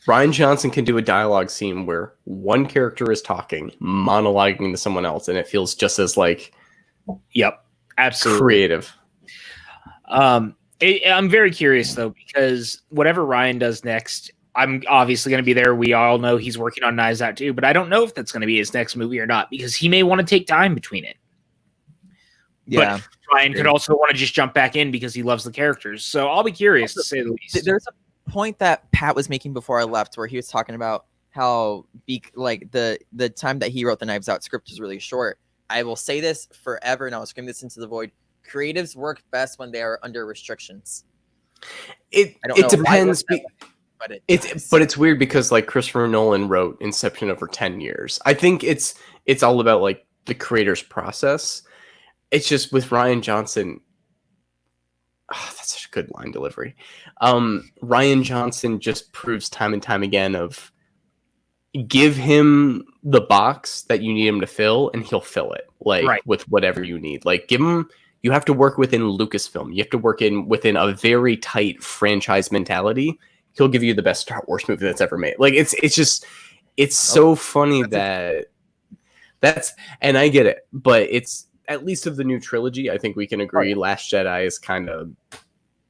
Rian Johnson can do a dialogue scene where one character is talking, monologuing to someone else, and it feels just as like, yep, absolutely creative. I'm very curious though, because whatever Ryan does next, I'm obviously going to be there. We all know he's working on Knives Out too, but I don't know if that's going to be his next movie or not, because he may want to take time between it. Yeah. But Ryan could also want to just jump back in because he loves the characters. So I'll be curious to say the least. There's a point that Pat was making before I left where he was talking about how the time that he wrote the Knives Out script is really short. I will say this forever, and I'll scream this into the void. Creatives work best when they are under restrictions. It depends. But it's weird because like Christopher Nolan wrote Inception over 10 years. I think it's all about like the creator's process. It's just with Rian Johnson. Oh, that's such a good line delivery. Rian Johnson just proves time and time again of give him the box that you need him to fill and he'll fill it with whatever you need. Like give him, you have to work within Lucasfilm. You have to work within a very tight franchise mentality. He'll give you the best Star Wars movie that's ever made. Like it's so funny that's, and I get it, but it's at least of the new trilogy. I think we can agree Last Jedi is kind of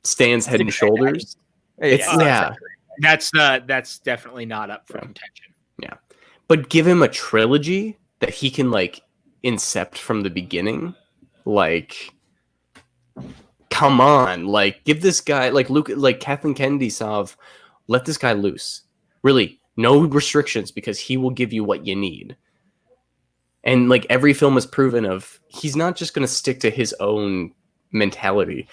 stands head and shoulders. That's definitely not up for contention. Yeah. But give him a trilogy that he can like incept from the beginning. Like, come on, like give this guy like Kathleen Kennedy Sav, let this guy loose. Really, no restrictions because he will give you what you need. And like every film has proven he's not just going to stick to his own mentality.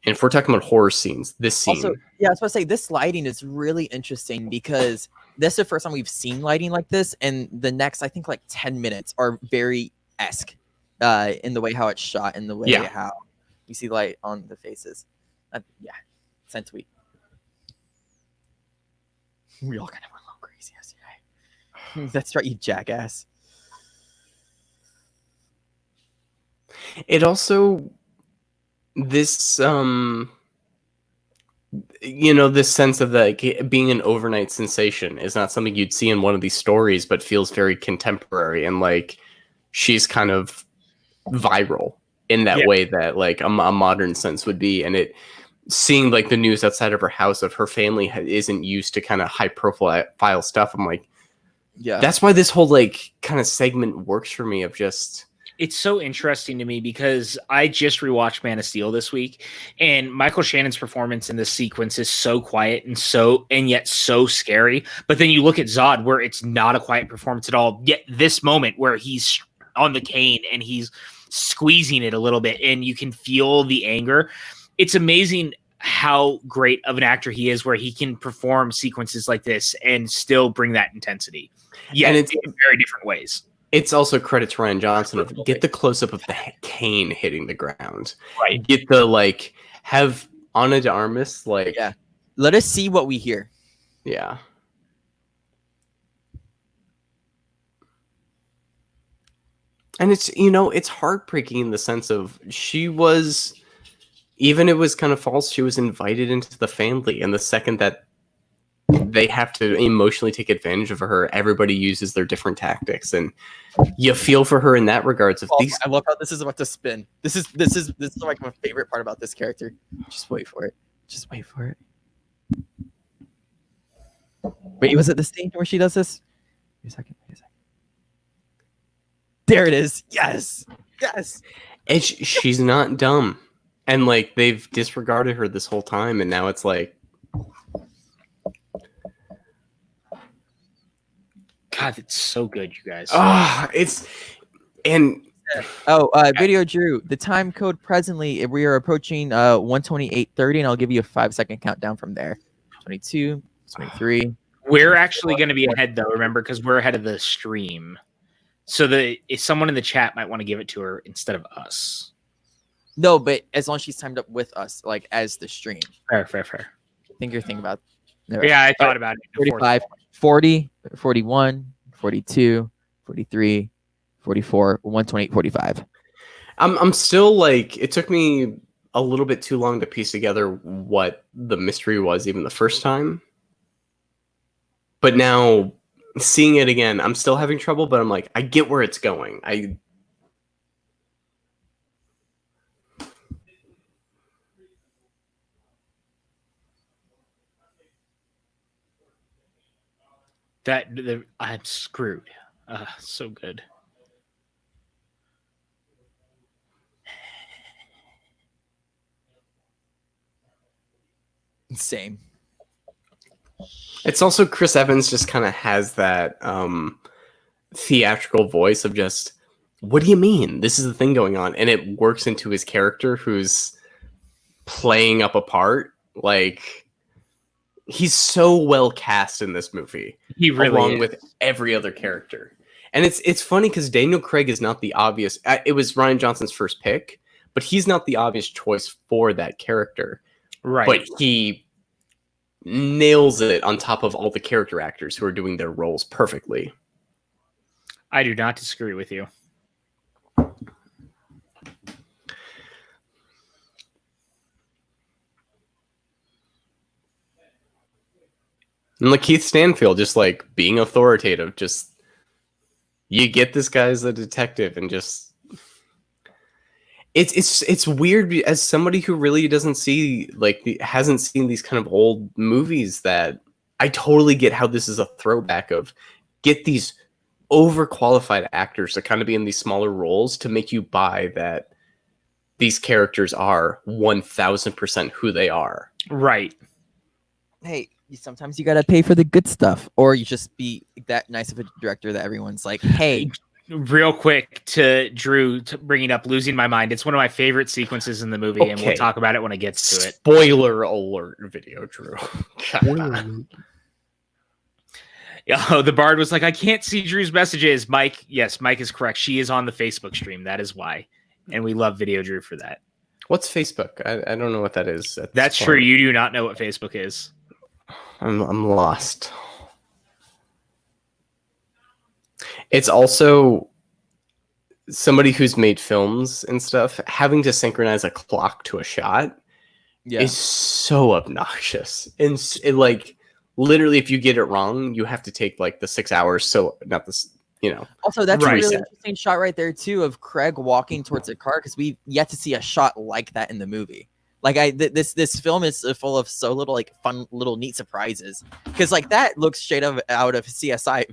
And if we're talking about horror scenes, this scene. Also, yeah, I was about to say this lighting is really interesting because this is the first time we've seen lighting like this, and the next I think like 10 minutes are very esque in the way how it's shot and the way how you see light on the faces. Sent tweet. We all kind of went a little crazy yesterday. That's right, you jackass. It also this this sense of like being an overnight sensation is not something you'd see in one of these stories, but feels very contemporary and like she's kind of viral in that way that like a modern sense would be. And seeing like the news outside of her house of her family isn't used to kind of high profile stuff. I'm like, that's why this whole like kind of segment works for me of just. It's so interesting to me because I just rewatched Man of Steel this week, and Michael Shannon's performance in this sequence is so quiet and yet so scary. But then you look at Zod where it's not a quiet performance at all. Yet this moment where he's on the cane and he's squeezing it a little bit and you can feel the anger. It's amazing how great of an actor he is where he can perform sequences like this and still bring that intensity. Yeah, and it's in very different ways. It's also credit to Rian Johnson of get the close up of the cane hitting the ground. Right. Get the like have Ana de Armas like Let us see what we hear. Yeah. And it's it's heartbreaking in the sense of it was kind of false. She was invited into the family, and the second that they have to emotionally take advantage of her, everybody uses their different tactics, and you feel for her in that regards. I love how this is about to spin. This is like my favorite part about this character. Just wait for it. Just wait for it. Wait, was it the scene where she does this? Wait a second. There it is. Yes. And she's not dumb, and like they've disregarded her this whole time, and now it's like. God, it's so good, you guys. Video Drew, the time code presently, we are approaching 128.30, and I'll give you a 5-second countdown from there. 22, 23. We're actually going to be ahead, though, remember, because we're ahead of the stream. So if someone in the chat might want to give it to her instead of us. No, but as long as she's timed up with us, like as the stream. Fair. Think you're thinking about. Yeah, I thought about it. 45, 40, 41, 42, 43, 44, 128, 45. I'm still like, it took me a little bit too long to piece together what the mystery was even the first time. But now seeing it again, I'm still having trouble, but I'm like, I get where it's going. I'm screwed. So good. Same. It's also Chris Evans just kind of has that theatrical voice of just, what do you mean? This is the thing going on. And it works into his character who's playing up a part. Like, he's so well cast in this movie. He really along is. with every other character. And it's funny because Daniel Craig is not the obvious. It was Rian Johnson's first pick, but he's not the obvious choice for that character. Right. But he nails it on top of all the character actors who are doing their roles perfectly. I do not disagree with you. And Lakeith Stanfield just like being authoritative, just you get this guy as a detective and just it's weird as somebody who really doesn't see hasn't seen these kind of old movies, that I totally get how this is a throwback of get these overqualified actors to kind of be in these smaller roles to make you buy that these characters are 1000% who they are. Right. Hey, sometimes you gotta pay for the good stuff, or you just be that nice of a director that everyone's like, hey. Real quick to Drew bringing up Losing My Mind. It's one of my favorite sequences in the movie, and we'll talk about it when it gets to it. Spoiler alert video, Drew. Oh, the Bard was like, I can't see Drew's messages. Mike, yes, Mike is correct. She is on the Facebook stream. That is why. And we love Video Drew for that. What's Facebook? I don't know what that is. That's true. You do not know what Facebook is. I'm lost. It's also somebody who's made films and stuff. Having to synchronize a clock to a shot is so obnoxious. And like, literally, if you get it wrong, you have to take like the 6 hours. So not this, Also, that's Right. a really interesting shot right there too of Craig walking towards a car, because we've yet to see a shot like that in the movie. Like this film is full of so little like fun little neat surprises, because like that looks straight out of CSI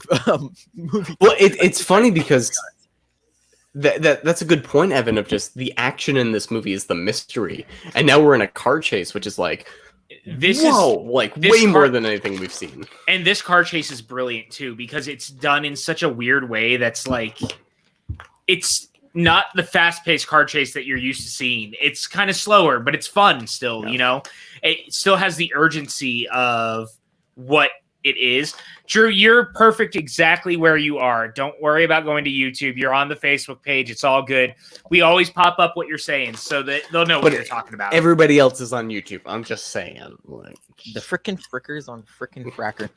movie. Well, it's funny because that's a good point, Evan, of just the action in this movie is the mystery, and now we're in a car chase, which is like way more than anything we've seen. And this car chase is brilliant too, because it's done in such a weird way that's like, it's not the fast-paced car chase that you're used to seeing. It's kind of slower, but it's fun still, It still has the urgency of what it is. Drew, you're perfect exactly where you are. Don't worry about going to YouTube. You're on the Facebook page. It's all good. We always pop up what you're saying so that they'll know what you're talking about. Everybody else is on YouTube. I'm just saying. Like, the frickin' frickers on frickin' Fracker.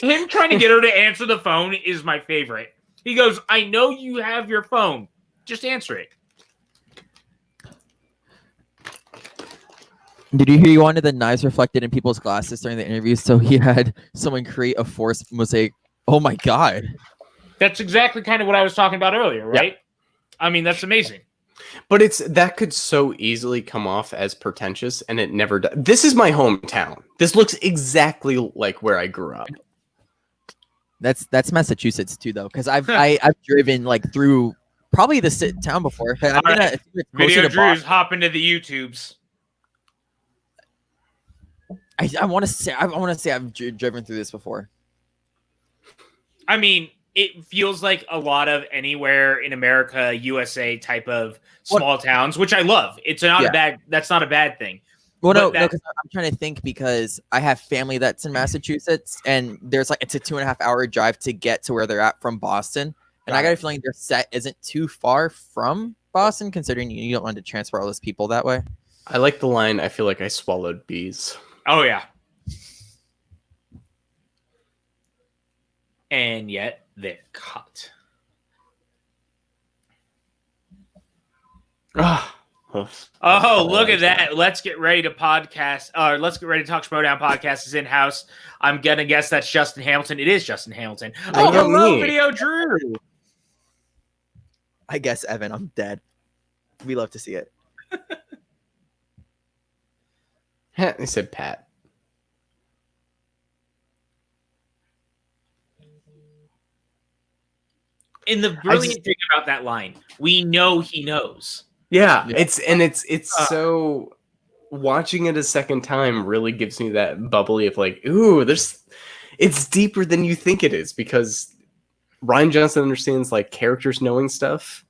Him trying to get her to answer the phone is my favorite. He goes, I know you have your phone. Just answer it. Did you hear you wanted the knives reflected in people's glasses during the interview? So he had someone create a forced mosaic. Oh my God. That's exactly kind of what I was talking about earlier, right? Yeah. I mean, that's amazing. But that could so easily come off as pretentious, and it never does. This is my hometown. This looks exactly like where I grew up. That's Massachusetts too, though, because I've driven like through probably the town before. Video Drews hop into the YouTubes. I want to say I've driven through this before. I mean, it feels like a lot of anywhere in America, USA type of small towns, which I love. It's not that's not a bad thing. Well, no, because I'm trying to think, because I have family that's in Massachusetts, and it's a 2.5 hour drive to get to where they're at from Boston. And I got a feeling their set isn't too far from Boston, considering you don't want to transfer all those people that way. I like the line, I feel like I swallowed bees. Oh, yeah. And yet they're caught. Oh, look at that. Let's get ready to podcast. Let's get ready to talk Schmodown podcast is in house. I'm going to guess that's Justin Hamilton. It is Justin Hamilton. Oh, hello, Video Drew. I guess, Evan, I'm dead. We love to see it. He said Pat. And the brilliant thing about that line, we know he knows. Yeah. It's so watching it a second time really gives me that bubbly of like, ooh, it's deeper than you think it is, because Rian Johnson understands like characters knowing stuff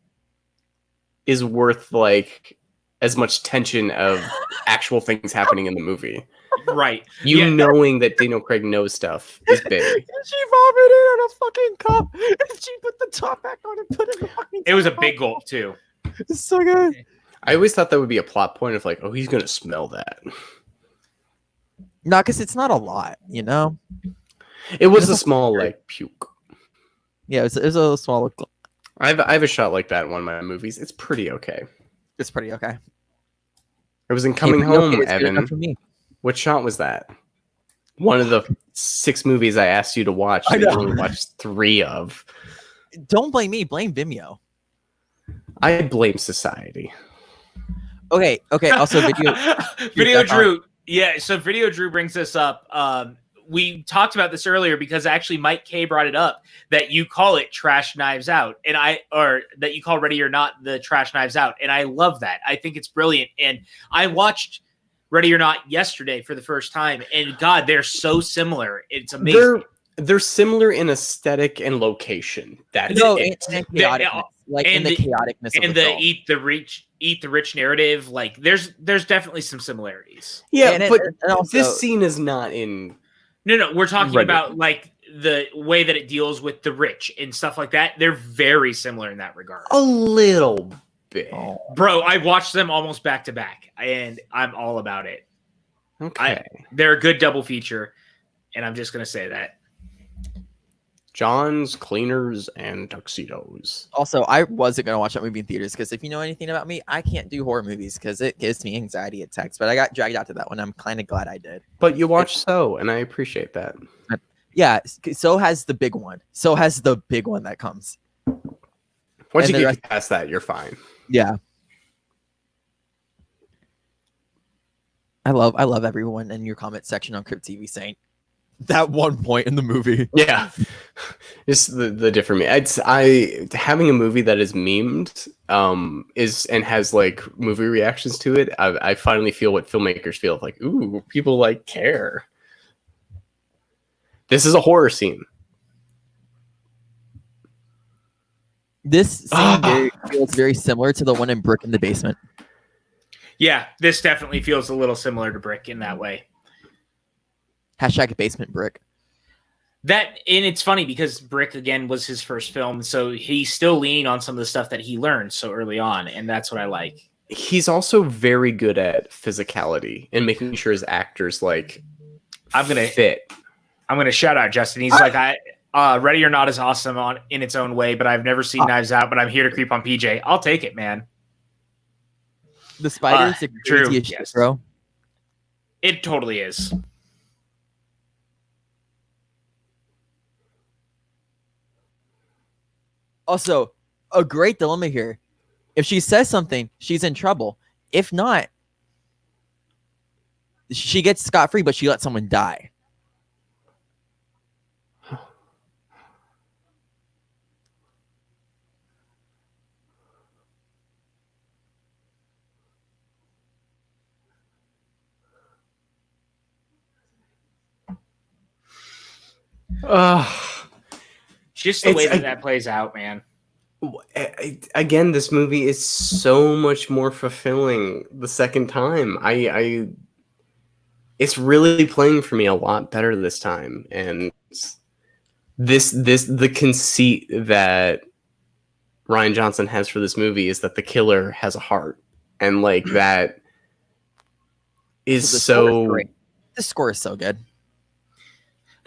is worth like as much tension of actual things happening in the movie. Right. Knowing that Daniel Craig knows stuff is big. She vomited on a fucking cup. And she put the top back on and put it in the fucking It was a big gulp too. It's so good. I always thought that would be a plot point of like, oh, he's gonna smell that. No, because it's not a lot, you know? It was a small like puke. Yeah, it was a small. I have a shot like that in one of my movies. It's pretty okay. It's pretty okay. It was in Coming Home, it's good enough Evan. for me. What shot was that? One of the 6 movies I asked you to watch. I That you know. only watched 3 of. Don't blame me. Blame Vimeo. I blame society. Okay. Also, Video Drew. Yeah, so Video Drew brings this up. We talked about this earlier because actually Mike K brought it up that you call it Trash Knives Out, or that you call Ready or Not the Trash Knives Out, and I love that. I think it's brilliant, and I watched Ready or Not yesterday for the first time, and God, they're so similar. It's amazing. They're similar in aesthetic and location. That's it. And chaoticness, in the chaoticness and of the film. eat the rich narrative. Like there's definitely some similarities. Yeah, And but also, this scene is not in. No, we're talking Right. about like the way that it deals with the rich and stuff like that. They're very similar in that regard. A little bit. Bro, I watched them almost back to back, and I'm all about it. Okay. They're a good double feature, and I'm just gonna say that. John's, Cleaners, and Tuxedos. Also, I wasn't gonna watch that movie in theaters because if you know anything about me, I can't do horror movies because it gives me anxiety attacks. But I got dragged out to that one. I'm kind of glad I did. But you watched So, and I appreciate that. Yeah. So has the big one. So has the big one that comes. Once And you the get past that, you're fine. Yeah. I love everyone in your comment section on Crypt TV saying that one point in the movie. Yeah, just the different. Having a movie that is memed is and has like movie reactions to it. I finally feel what filmmakers feel like. Ooh, people like care. This is a horror scene. This scene feels very similar to the one in Brick in the Basement. Yeah, this definitely feels a little similar to Brick in that way. Hashtag basement brick. And it's funny because Brick again was his first film, so he's still leaning on some of the stuff that he learned so early on, and that's what I like. He's also very good at physicality and making sure his actors like fit. I'm gonna shout out Justin. He's like, Ready or Not is awesome in its own way, but I've never seen Knives Out, but I'm here to creep on PJ. I'll take it, man. The spider's the true, craziest yes. shit, bro. It totally is. Also, a great dilemma here. If she says something, she's in trouble. If not, she gets scot-free, but she lets someone die. Just the way that plays out, man. Again, this movie is so much more fulfilling the second time. It's really playing for me a lot better this time, and the conceit that Rian Johnson has for this movie is that the killer has a heart, and like that is so. This score is so good.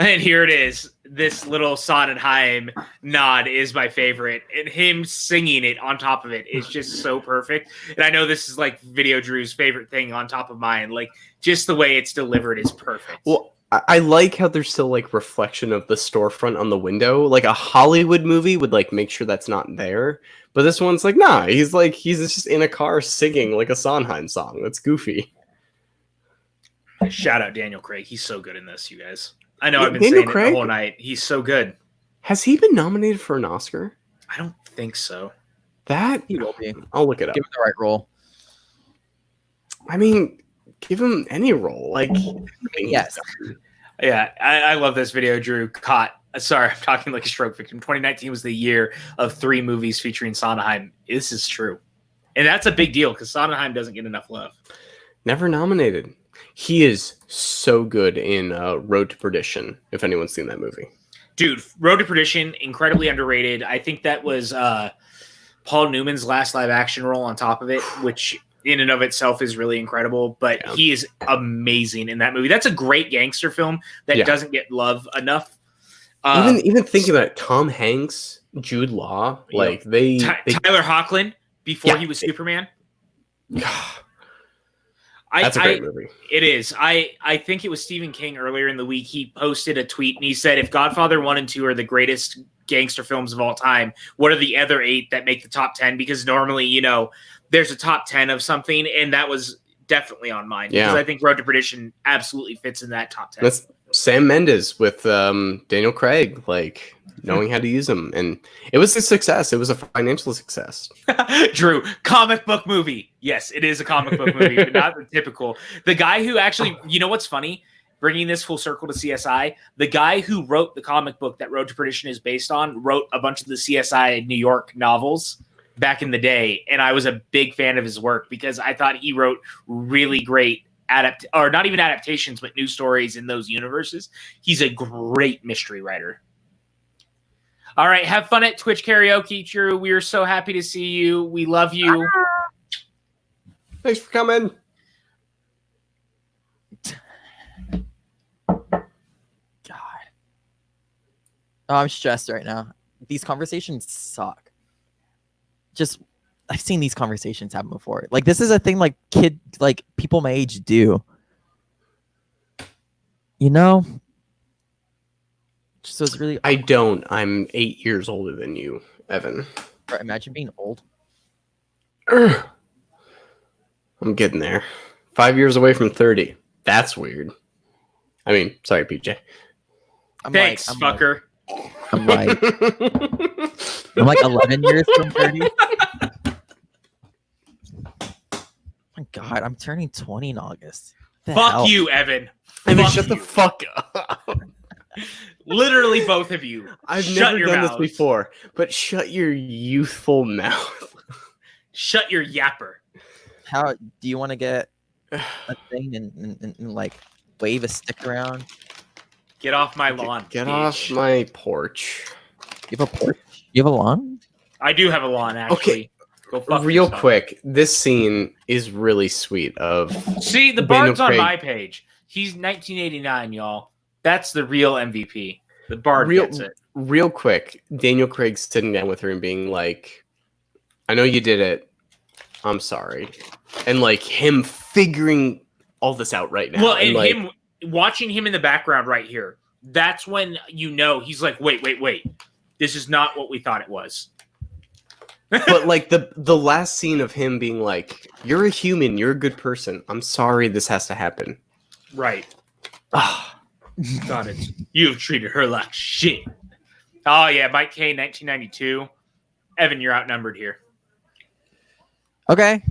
And here it is. This little Sondheim nod is my favorite. And him singing it on top of it is just so perfect. And I know this is like Video Drew's favorite thing on top of mine. Like, just the way it's delivered is perfect. Well, I like how there's still like reflection of the storefront on the window. Like a Hollywood movie would like make sure that's not there. But this one's like, nah, he's just in a car singing like a Sondheim song. That's goofy. Shout out Daniel Craig. He's so good in this, you guys. I know I've been Daniel saying Craig? it the whole night. He's so good. Has he been nominated for an Oscar? I don't think so. That He will be. I'll look it up. Give him the right role. I mean, give him any role. Like, Yes. Yeah, I love this video. Drew caught. Sorry, I'm talking like a stroke victim. 2019 was the year of 3 movies featuring Sondheim. This is true, and that's a big deal because Sondheim doesn't get enough love. Never nominated. He is so good in Road to Perdition. If anyone's seen that movie, Dude, Road to Perdition, incredibly underrated. I think that was Paul Newman's last live action role on top of it, which in and of itself is really incredible. But he is amazing in that movie. That's a great gangster film that doesn't get love enough. Even thinking about it, Tom Hanks, Jude Law, like they Tyler Hoechlin before he was Superman. That's a great movie. It is. I think it was Stephen King earlier in the week. He posted a tweet and he said, if Godfather 1 and 2 are the greatest gangster films of all time, what are the other 8 that make the top 10? Because normally, you know, there's a top 10 of something, and that was definitely on mine. Because I think Road to Perdition absolutely fits in that top 10. That's Sam Mendes with Daniel Craig, like knowing how to use them. And it was a success. It was a financial success. Drew, comic book movie. Yes, it is a comic book movie, but not the typical. The guy who actually, you know what's funny? Bringing this full circle to CSI, the guy who wrote the comic book that Road to Perdition is based on wrote a bunch of the CSI New York novels back in the day. And I was a big fan of his work because I thought he wrote really great or not even adaptations, but new stories in those universes. He's a great mystery writer. All right. Have fun at Twitch Karaoke, Drew. We are so happy to see you. We love you. Thanks for coming. God. Oh, I'm stressed right now. These conversations suck. I've seen these conversations happen before. Like, this is a thing like people my age do. You know? So it's really. I don't. I'm 8 years older than you, Evan. Right, imagine being old. I'm getting there. 5 years away from 30. That's weird. I mean, sorry, PJ. Thanks, fucker. I'm like 11 years from 30. My God, I'm turning 20 in August. Fuck you, Evan. Evan, shut the fuck up. Literally, both of you. I've never done this before, but shut your youthful mouth. Shut your yapper. How do you want to get a thing and like wave a stick around? Get off my lawn. Get off my porch. You have a porch? You have a lawn? I do have a lawn, actually. Okay. Go fuck Real yourself. quick, this scene is really sweet. See, the Bard's on my page. He's 1989, y'all. That's the real MVP. The Bard gets it. Real quick, Daniel Craig's sitting down with her and being like, I know you did it. I'm sorry. And like him figuring all this out right now. Well, and like, him watching him in the background right here. That's when you know he's like, wait. This is not what we thought it was. But like the last scene of him being like, you're a human, you're a good person. I'm sorry this has to happen. Right. Got it. You've treated her like shit. Oh yeah, Mike K, 1992. Evan, you're outnumbered here. Okay.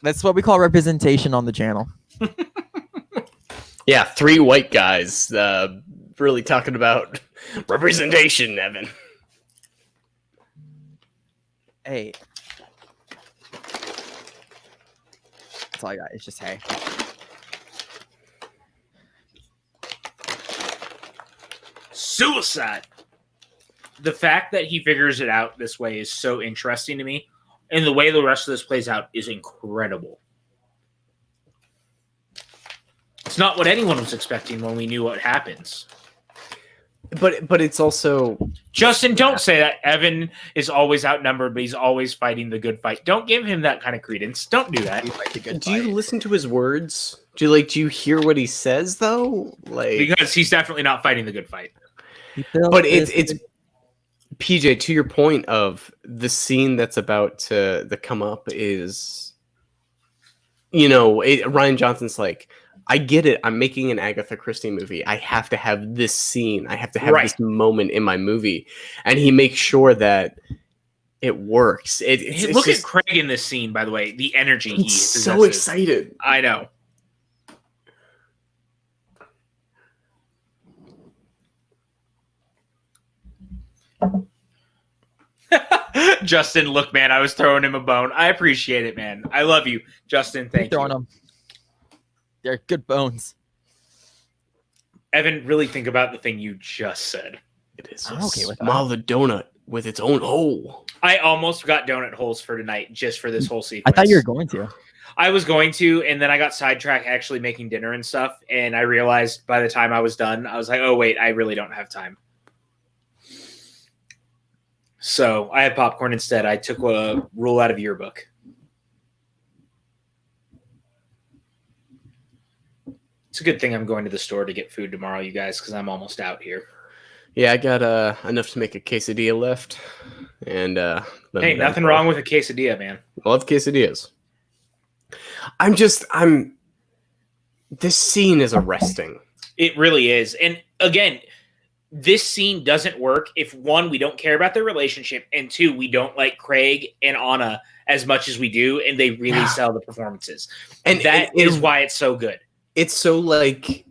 That's what we call representation on the channel. Yeah, 3 white guys really talking about representation, Evan. Hey. That's all I got. It's just hey. Suicide. The fact that he figures it out this way is so interesting to me. And the way the rest of this plays out is incredible. It's not what anyone was expecting when we knew what happens. But it's also Justin, don't say that. Evan is always outnumbered, but he's always fighting the good fight. Don't give him that kind of credence. Don't do that. Do you listen to his words? Do you hear what he says though? Like, because he's definitely not fighting the good fight. But it's PJ, to your point of the scene that's about to come up is, Rian Johnson's like, I get it. I'm making an Agatha Christie movie. I have to have this scene. I have to have Right. this moment in my movie. And he makes sure that it works. It's Look just, at Craig in this scene, by the way. The energy he he's possesses. so excited. I know. Justin, look, man, I was throwing him a bone. I appreciate it, man. I love you, Justin. Thank Throwing you. them. They're good bones. Evan, really think about the thing you just said. It is I'm okay with that. small the donut with its own hole. I almost got donut holes for tonight just for this whole I sequence. thought you were going to. I was going to, and then I got sidetracked actually making dinner and stuff, and I realized by the time I was done, I was like, oh, wait, I really don't have time. So I had popcorn instead. I took a rule out of yearbook. It's a good thing I'm going to the store to get food tomorrow, you guys, because I'm almost out here. Yeah, I got enough to make a quesadilla left. And Hey, nothing wrong with a quesadilla, man. I love quesadillas. This scene is arresting. It really is. And again, this scene doesn't work if, one, we don't care about their relationship, and two, we don't like Craig and Anna as much as we do, and they really sell the performances. And that is why it's so good. It's so like,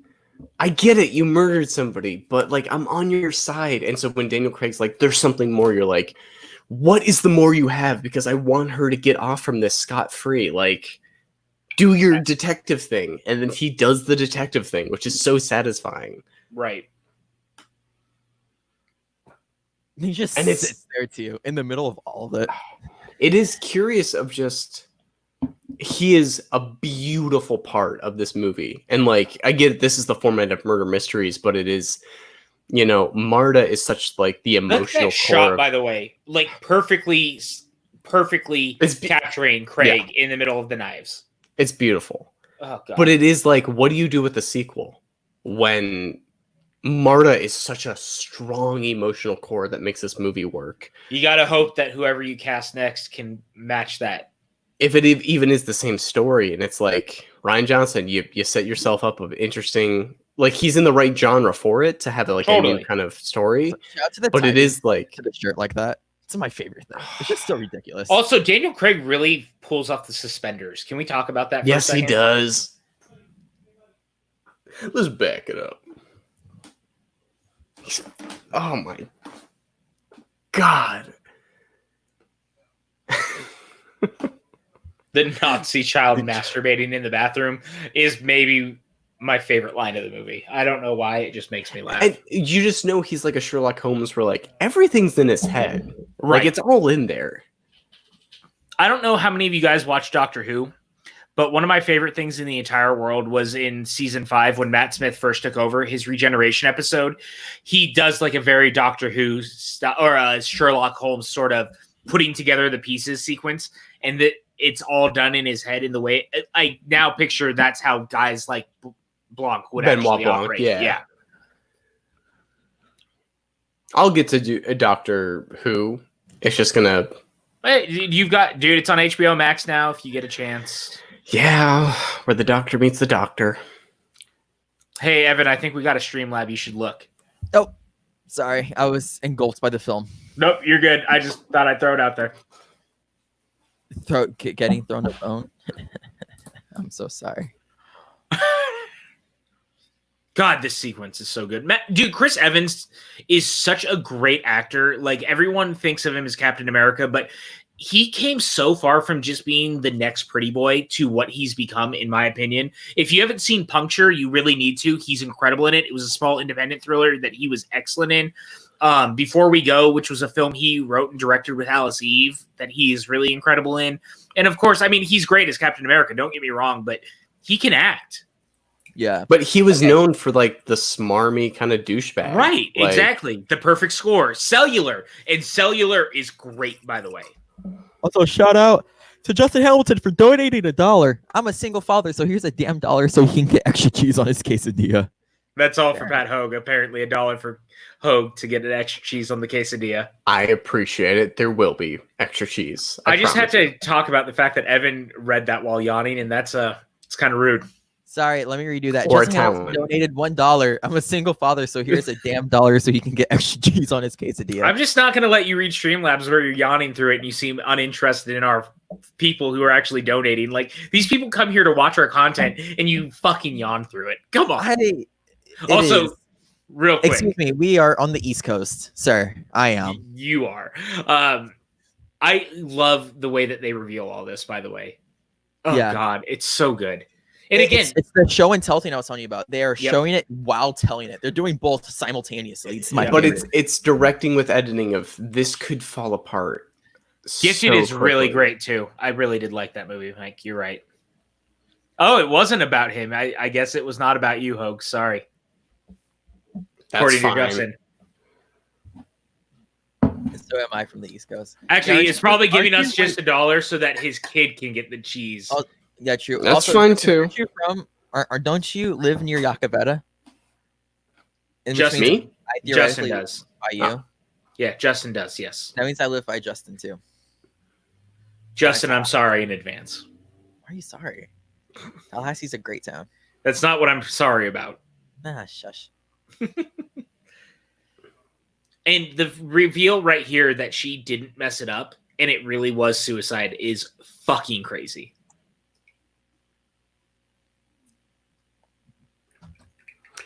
I get it, you murdered somebody, but like, I'm on your side. And so when Daniel Craig's like, there's something more, you're like, what is the more you have? Because I want her to get off from this scot-free. Like, do your detective thing. And then he does the detective thing, which is so satisfying. Right. He just And sits there too, in the middle of all of it. It is curious of just, he is a beautiful part of this movie. And like, I get it, this is the format of murder mysteries, but it is, you know, Marta is such like the emotional that core. shot, by the way, like perfectly capturing Craig in the middle of the knives. It's beautiful. Oh, God. But it is like, what do you do with the sequel when Marta is such a strong emotional core that makes this movie work? You got to hope that whoever you cast next can match that. If it even is the same story, and it's like Rian Johnson, you set yourself up of interesting, like he's in the right genre for it to have like a new kind of story. Shout out to the But it timing is like, to the shirt like that. It's my favorite thing. It's just so ridiculous. Also, Daniel Craig really pulls off the suspenders. Can we talk about that for a yes, he second? does. Let's back it up. Oh my God. The Nazi child masturbating in the bathroom is maybe my favorite line of the movie. I don't know why. It just makes me laugh. And you just know he's like a Sherlock Holmes where like everything's in his head. Right. Like it's all in there. I don't know how many of you guys watch Doctor Who, but one of my favorite things in the entire world was in season 5 when Matt Smith first took over his regeneration episode. He does like a very Doctor Who or a Sherlock Holmes sort of putting together the pieces sequence, and that it's all done in his head in the way I now picture that's how guys like Blanc would Benoit actually Blanc, operate. yeah. I'll get to do a Doctor Who. It's just gonna. Hey, you've got, dude, it's on HBO Max now if you get a chance. Yeah, where the doctor meets the doctor. Hey, Evan, I think we got a Streamlab. You should look. Oh, sorry. I was engulfed by the film. Nope, you're good. I just thought I'd throw it out there. Getting thrown a bone. I'm so sorry. God, this sequence is so good. Dude, Chris Evans is such a great actor. Like, everyone thinks of him as Captain America, but he came so far from just being the next pretty boy to what he's become, in my opinion. If you haven't seen Puncture, you really need to. He's incredible in it. It was a small independent thriller that he was excellent in. Before We Go, which was a film he wrote and directed with Alice Eve, that he is really incredible in. And of course, I mean, he's great as Captain America, don't get me wrong, but he can act. Yeah. But he was known for like the smarmy kind of douchebag. Right, like, exactly. The perfect score. Cellular. And Cellular is great, by the way. Also, shout out to Justin Hamilton for donating $1. I'm a single father, so here's a damn $1 so he can get extra cheese on his quesadilla. That's all for Pat Hogue. Apparently $1 for Hogue to get an extra cheese on the quesadilla. I appreciate it. There will be extra cheese. I just had to talk about the fact that Evan read that while yawning, and that's it's kind of rude. Sorry, let me redo that. Or a Justin Hamilton talent. donated $1. I'm a single father, so here's a damn dollar so he can get extra cheese on his quesadilla. I'm just not going to let you read Streamlabs where you're yawning through it and you seem uninterested in our people who are actually donating. Like, these people come here to watch our content and you fucking yawn through it. Come on. Also, real quick. Excuse me, we are on the East Coast, sir. I am. You are. I love the way that they reveal all this, by the way. Oh, Yeah. God. It's so good. And again, it's the show and tell thing I was telling you about. They are Yep. showing it while telling it. They're doing both simultaneously. It's my But favorite. it's directing with editing of this could fall apart. Gifted so is really quickly. great, too. I really did like that movie, Mike. You're right. Oh, it wasn't about him. I guess it was not about you, Hogue. Sorry. That's According to fine. Justin. So am I from the East Coast. Actually, he's probably giving aren't us you, just $1 so that his kid can get the cheese. Oh, yeah, true. That's fine, too. Aren't you from? Or don't you live near Yakavetta? Just me? Justin does. By you. Oh. Yeah, Justin does, yes. That means I live by Justin too. Justin, I'm sorry in advance. Why are you sorry? Tallahassee's a great town. That's not what I'm sorry about. Ah, shush. And the reveal right here that she didn't mess it up and it really was suicide is fucking crazy.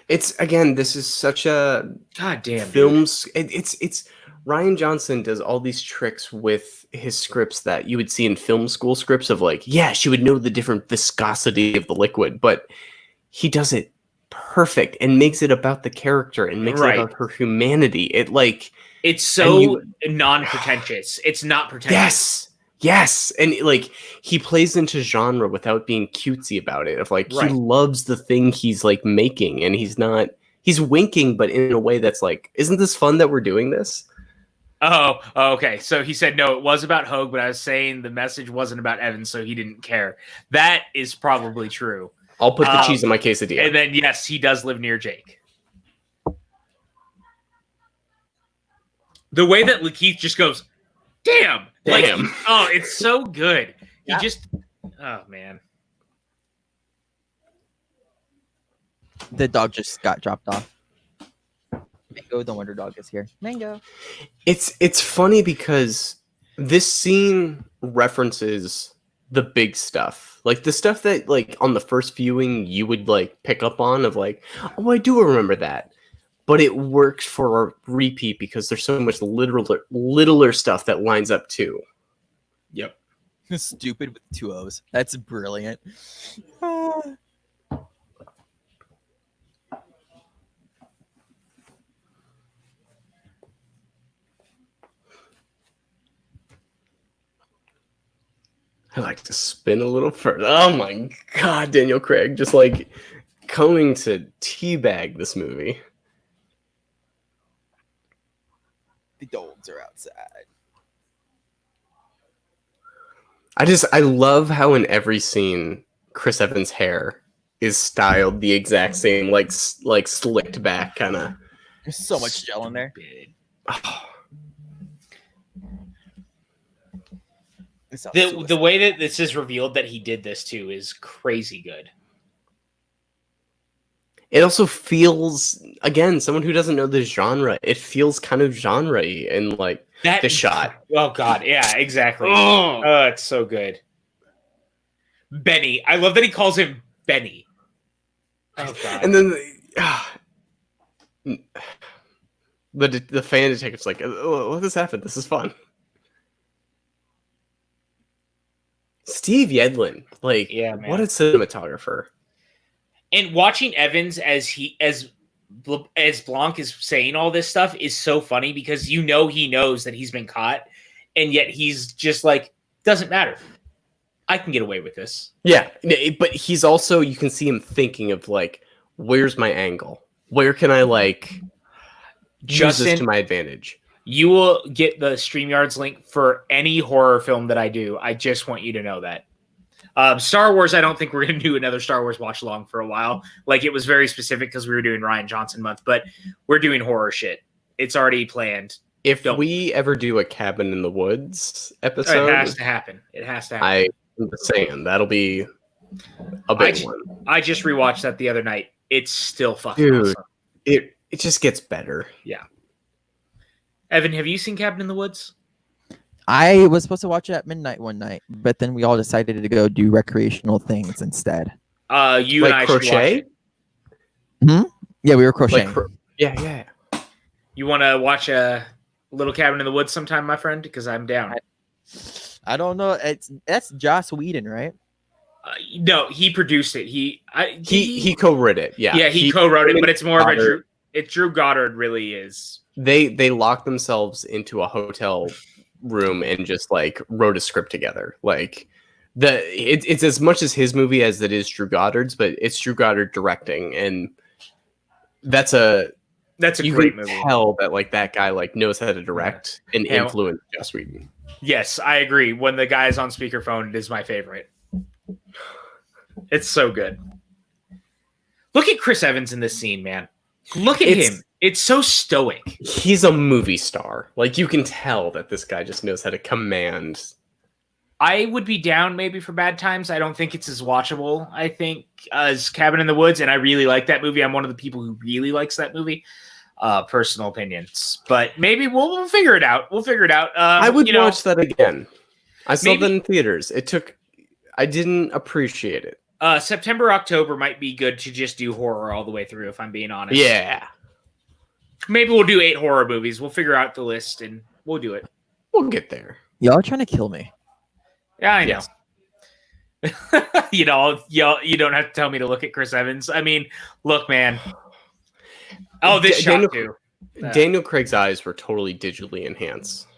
It's again, this is such a God damn. films. It's Rian Johnson does all these tricks with his scripts that you would see in film school scripts of like, yeah, she would know the different viscosity of the liquid, but he does it perfect and makes it about the character and makes Right. it about her humanity. It's so And non-pretentious. It's not pretentious. Yes. And like he plays into genre without being cutesy about it. Of like Right. he loves the thing he's like making and he's winking, but in a way that's like, isn't this fun that we're doing this? Oh, okay. So he said, no, it was about Hogue, but I was saying the message wasn't about Evan, so he didn't care. That is probably true. I'll put the cheese in my quesadilla. And then, yes, he does live near Jake. The way that Lakeith just goes, damn. Damn. Like, oh, it's so good. Yeah. He just, oh, man. The dog just got dropped off. Mango, the Wonder Dog is here. Mango. It's funny because this scene references the big stuff. Like the stuff that like on the first viewing you would like pick up on of like, oh, I do remember that. But it works for a repeat because there's so much littler stuff that lines up too. Yep. Stupid with 2 O's. That's brilliant. I like to spin a little further. Oh my god, Daniel Craig just like coming to teabag this movie. The dogs are outside. I love how in every scene Chris Evans' hair is styled the exact same, like slicked back kind of. There's so much gel in there. The way that this is revealed that he did this too is crazy good. It also feels, again, someone who doesn't know the genre, it feels kind of genre-y and like That the shot. Oh god, yeah, exactly. Oh. Oh, it's so good. Benny. I love that he calls him Benny. Oh god. And then the fan detective's like, oh, what has happened? This is fun. Steve Yedlin, like, Yeah, man. what a cinematographer. And watching Evans as Blanc is saying all this stuff is so funny because you know he knows that he's been caught, and yet he's just like, doesn't matter. I can get away with this. Yeah, but he's also, you can see him thinking of like, where's my angle? Where can I like use this to my advantage? You will get the StreamYards link for any horror film that I do. I just want you to know that. Star Wars, I don't think we're going to do another Star Wars watch along for a while. Like, it was very specific because we were doing Rian Johnson month, but we're doing horror shit. It's already planned. If we ever do a Cabin in the Woods episode, It has to happen. It has to happen. I'm just saying that'll be a big one. I just rewatched that the other night. It's still fucking Dude, awesome. It just gets better. Yeah. Evan, have you seen Cabin in the Woods? I was supposed to watch it at midnight one night, but then we all decided to go do recreational things instead. You and I should watch crochet? it. Yeah, we were crocheting. Yeah. You want to watch a little Cabin in the Woods sometime, my friend? Because I'm down. I don't know. That's Joss Whedon, right? No, he produced it. He co-wrote it. Yeah, he co-wrote it, but it's more of a Drew Goddard really is. They locked themselves into a hotel room and just like wrote a script together. Like it's as much as his movie as it is Drew Goddard's, but it's Drew Goddard directing, and that's a great movie. Tell that like that guy like knows how to direct and influence Joss Whedon. Yes, I agree. When the guy is on speakerphone, it is my favorite. It's so good. Look at Chris Evans in this scene, man. Look at him. It's so stoic. He's a movie star. Like, you can tell that this guy just knows how to command. I would be down maybe for Bad Times. I don't think it's as watchable, I think, as Cabin in the Woods, and I really like that movie. I'm one of the people who really likes that movie. Personal opinions. But maybe we'll figure it out. I would watch that again. I saw that in theaters. I didn't appreciate it. September, October might be good to just do horror all the way through, if I'm being honest. Yeah. Maybe we'll do 8 horror movies. We'll figure out the list and we'll do it. We'll get there. Y'all are trying to kill me. Yeah, I know. Yes. You don't have to tell me to look at Chris Evans. I mean, look, man. Oh, this shot too. Daniel Craig's eyes were totally digitally enhanced.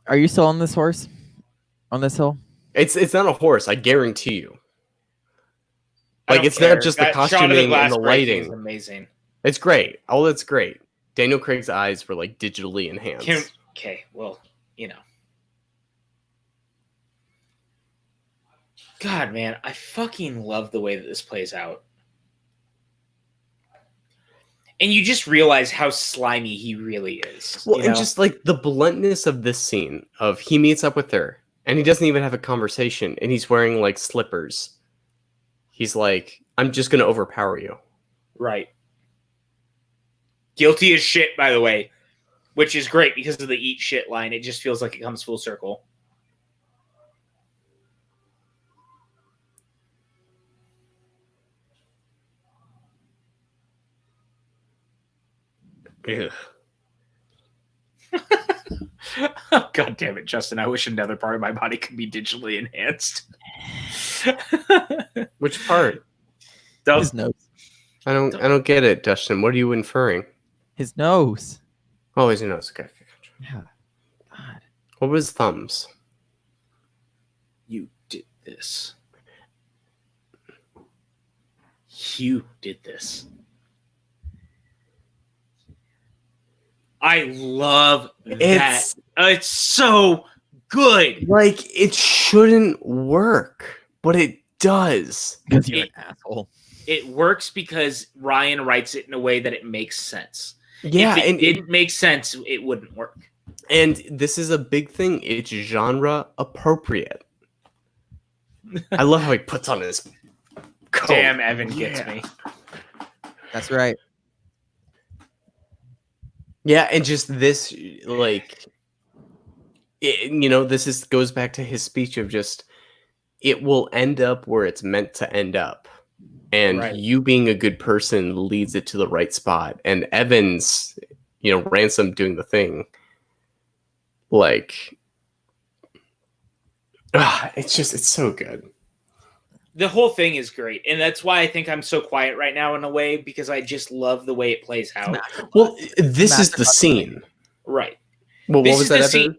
Are you still on this horse? On this hill? It's not a horse, I guarantee you. Like, it's not just the costuming and the lighting. Amazing. It's great. Oh, that's great. Daniel Craig's eyes were like digitally enhanced. Okay, well, God, man, I fucking love the way that this plays out. And you just realize how slimy he really is. Well, and just like the bluntness of this scene of he meets up with her and he doesn't even have a conversation and he's wearing like slippers. He's like, I'm just going to overpower you. Right. Guilty as shit, by the way, which is great because of the eat shit line. It just feels like it comes full circle. Ugh. God damn it, Justin. I wish another part of my body could be digitally enhanced. Which part? His nose. I don't get it, Dustin. What are you inferring? His nose. Oh, his nose. Okay. Yeah. God. What was thumbs? You did this. You did this. I love that. It's so good. Like, it shouldn't work, but it does. Because you're an asshole. It works because Ryan writes it in a way that it makes sense. Yeah, if it didn't make sense, it wouldn't work. And this is a big thing. It's genre appropriate. I love how he puts on his coat. Damn, Evan gets me. That's right. Yeah, and just this, like, this goes back to his speech of just, it will end up where it's meant to end up. And you being a good person leads it to the right spot. And Evans, Ransom doing the thing, like, it's so good. The whole thing is great. And that's why I think I'm so quiet right now in a way, because I just love the way it plays out. Well, this is the scene. Right. Well, what was that, Evan?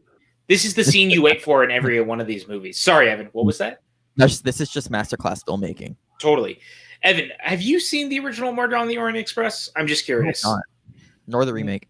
This is the scene you wait for in every one of these movies. Sorry, Evan. What was that? This is just masterclass filmmaking. Totally. Evan, have you seen the original Murder on the Orient Express? I'm just curious. Nor the remake.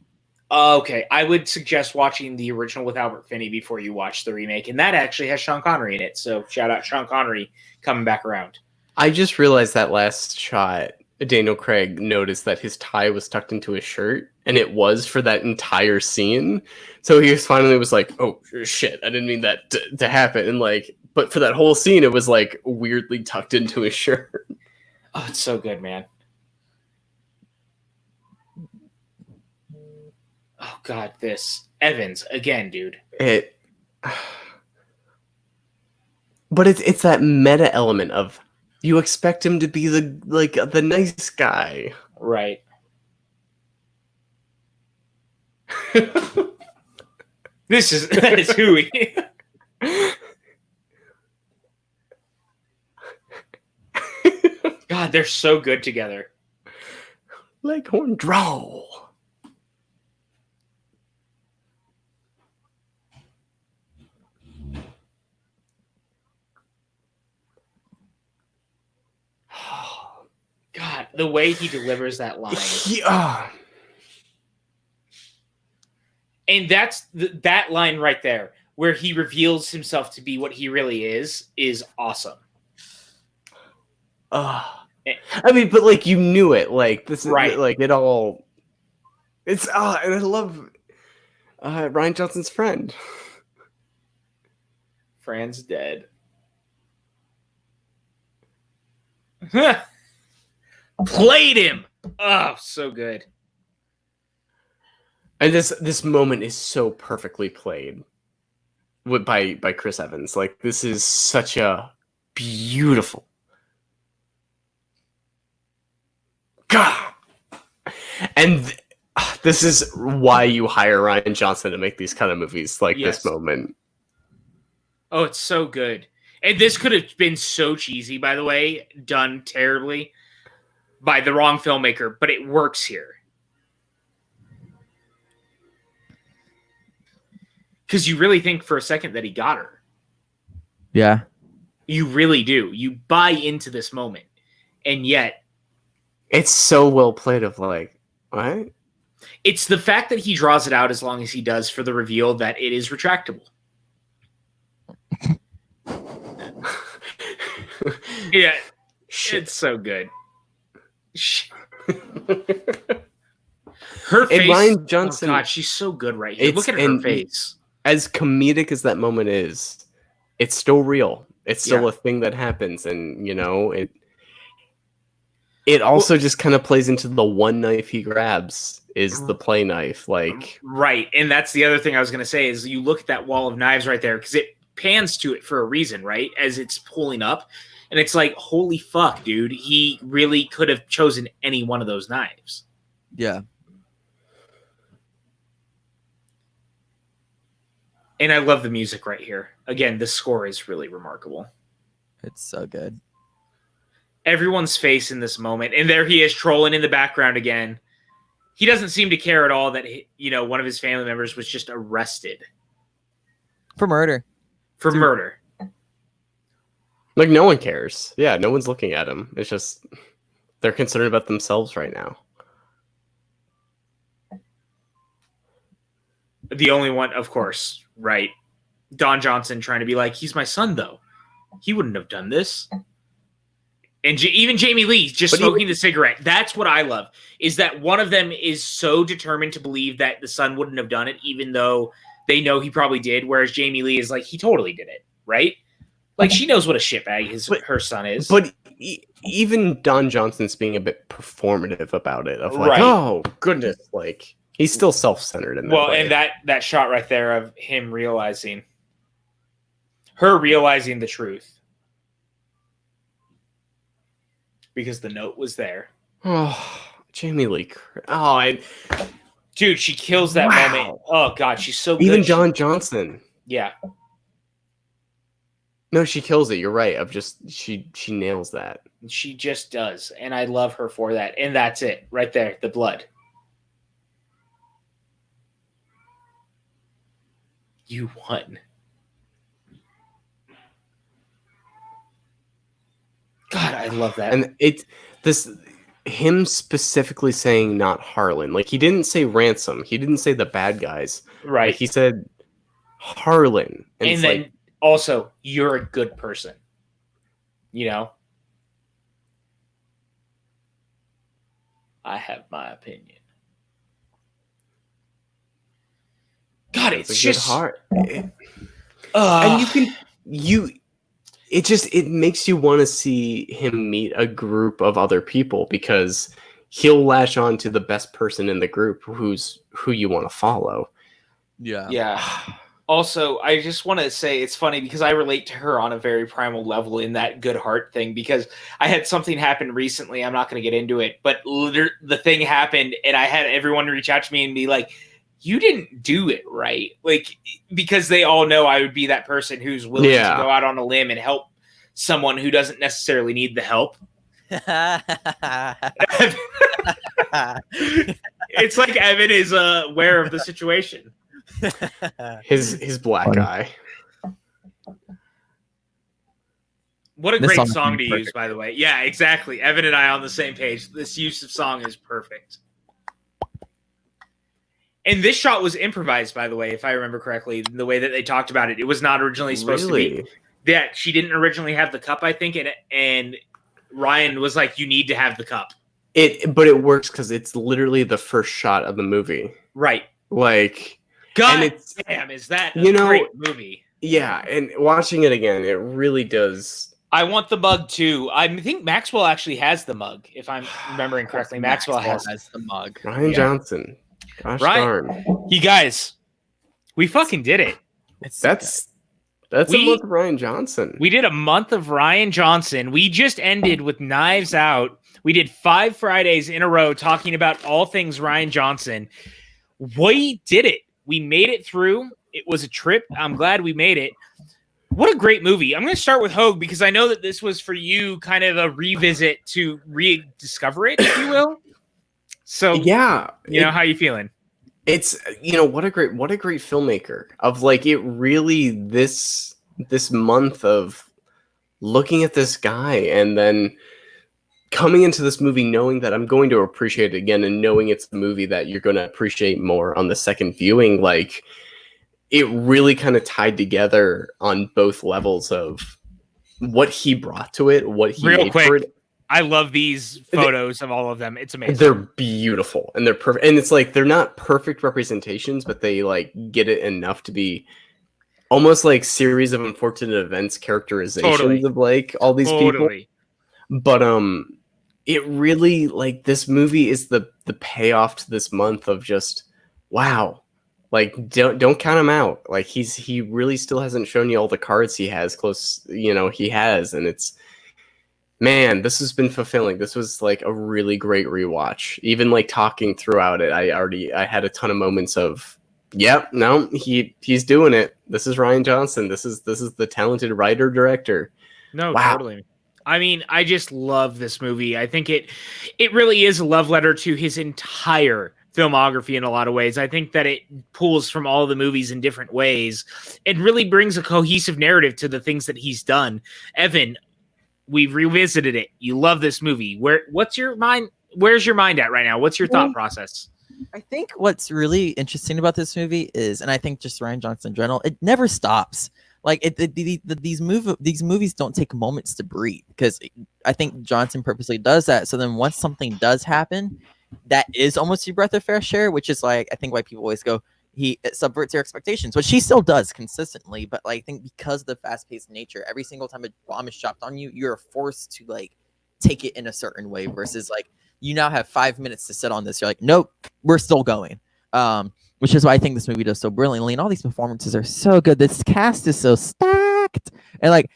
Okay. I would suggest watching the original with Albert Finney before you watch the remake. And that actually has Sean Connery in it. So shout out Sean Connery coming back around. I just realized that last shot, Daniel Craig noticed that his tie was tucked into his shirt, and it was for that entire scene. So he finally was like, oh, shit, I didn't mean that to happen. And like But for that whole scene, it was like weirdly tucked into his shirt. Oh, it's so good, man. Oh God, this Evans again, dude. But it's that meta element of you expect him to be the nice guy. Right. That is who he. God, they're so good together. Leghorn draw. God, the way he delivers that line. Yeah. And that's that line right there, where he reveals himself to be what he really is awesome. I mean, but like you knew it. Like this is right. Like it all. It's and I love Rian Johnson's friend. Fran's dead. Played him. Oh, so good. And this moment is so perfectly played by Chris Evans. Like this is such a beautiful. God. And this is why you hire Rian Johnson to make these kind of movies like this moment. Oh, it's so good. And this could have been so cheesy, by the way, done terribly by the wrong filmmaker, but it works here. Because you really think for a second that he got her. Yeah. You really do. You buy into this moment. And yet... it's so well played of like, what? It's the fact that he draws it out as long as he does for the reveal that it is retractable. Yeah. Shit. It's so good. Her face... and Rian Johnson... oh God, she's so good right here. Look at her face. As comedic as that moment is, it's still real. It's still a thing that happens, and you know it also just kind of plays into the one knife he grabs is the play knife, like right. And that's the other thing I was going to say is you look at that wall of knives right there because it pans to it for a reason, right? As it's pulling up, and it's like, holy fuck, dude! He really could have chosen any one of those knives. Yeah. And I love the music right here. Again, the score is really remarkable. It's so good. Everyone's face in this moment. And there he is trolling in the background again. He doesn't seem to care at all that, one of his family members was just arrested. For murder. For murder. Like, no one cares. Yeah, no one's looking at him. It's just, they're concerned about themselves right now. The only one, of course, right? Don Johnson trying to be like, he's my son, though. He wouldn't have done this. And even Jamie Lee just smoking the cigarette. That's what I love, is that one of them is so determined to believe that the son wouldn't have done it, even though they know he probably did, whereas Jamie Lee is like, he totally did it, right? Like, she knows what a shitbag her son is. But even Don Johnson's being a bit performative about it. Of like, right. Oh, goodness, like... he's still self-centered in that way. And that shot right there of him realizing the truth. Because the note was there. Oh, Jamie Lee. Dude, she kills that moment. Oh, God, she's so good. Even Don Johnson. Yeah. No, she kills it. You're right. She nails that. She just does. And I love her for that. And that's it. Right there. The blood. You won. God, I love that. And him specifically saying not Harlan. Like, he didn't say Ransom. He didn't say the bad guys. Right. Like, he said Harlan. And then like, also, you're a good person. I have my opinion. God, it's just hard. And it makes you want to see him meet a group of other people, because he'll latch on to the best person in the group who you want to follow. Yeah. Also, I just want to say it's funny because I relate to her on a very primal level in that good heart thing, because I had something happen recently. I'm not going to get into it, but the thing happened and I had everyone reach out to me and be like, you didn't do it right. Like, because they all know I would be that person who's willing to go out on a limb and help someone who doesn't necessarily need the help. It's like Evan is aware of the situation. His black eye. What a great song to use, by the way. Yeah, exactly. Evan and I on the same page. This use of song is perfect. And this shot was improvised, by the way, if I remember correctly, the way that they talked about it. It was not originally supposed to be. Yeah, she didn't originally have the cup, I think, and Ryan was like, you need to have the cup. But it works because it's literally the first shot of the movie. Right. Like, God damn, is that a great movie? Yeah, and watching it again, it really does. I want the mug too. I think Maxwell actually has the mug, if I'm remembering correctly. Maxwell has the mug. Rian Johnson. Gosh darn. You guys, we fucking did it. That's a month of Rian Johnson. We did a month of Rian Johnson. We just ended with Knives Out. We did 5 Fridays in a row talking about all things Rian Johnson. We did it. We made it through. It was a trip. I'm glad we made it. What a great movie. I'm going to start with Hogue because I know that this was for you kind of a revisit to rediscover it, if you will. So, yeah, how you feeling? It's, what a great filmmaker of like it really this month of looking at this guy and then coming into this movie knowing that I'm going to appreciate it again and knowing it's a movie that you're going to appreciate more on the second viewing. Like it really kind of tied together on both levels of what he brought to it, what he made for it. I love these photos of all of them. It's amazing. They're beautiful and they're perfect. And it's like, they're not perfect representations, but they like get it enough to be almost like series of unfortunate events characterizations of like all these people. But, it really like this movie is the payoff to this month of just, wow. Like don't count him out. Like he really still hasn't shown you all the cards he has he has. And it's, man, this has been fulfilling. This was like a really great rewatch. Even like talking throughout it, I had a ton of moments of, yep, no, he's doing it. This is Rian Johnson. This is the talented writer director. No, totally. I mean, I just love this movie. I think it really is a love letter to his entire filmography in a lot of ways. I think that it pulls from all the movies in different ways. It really brings a cohesive narrative to the things that he's done. Evan, we've revisited it. You love this movie. Where's your mind at right now? What's your thought process? I think what's really interesting about this movie is, and I think just Rian Johnson in general, it never stops. Like these movies don't take moments to breathe, because I think Johnson purposely does that. So then once something does happen, that is almost your breath of fresh air, which is like, I think why people always go, it subverts your expectations, which she still does consistently. But like, I think because of the fast-paced nature, every single time a bomb is dropped on you, you're forced to like take it in a certain way, versus like you now have 5 minutes to sit on this. You're like, nope, we're still going. Which is why I think this movie does so brilliantly, and all these performances are so good. This cast is so stacked, and like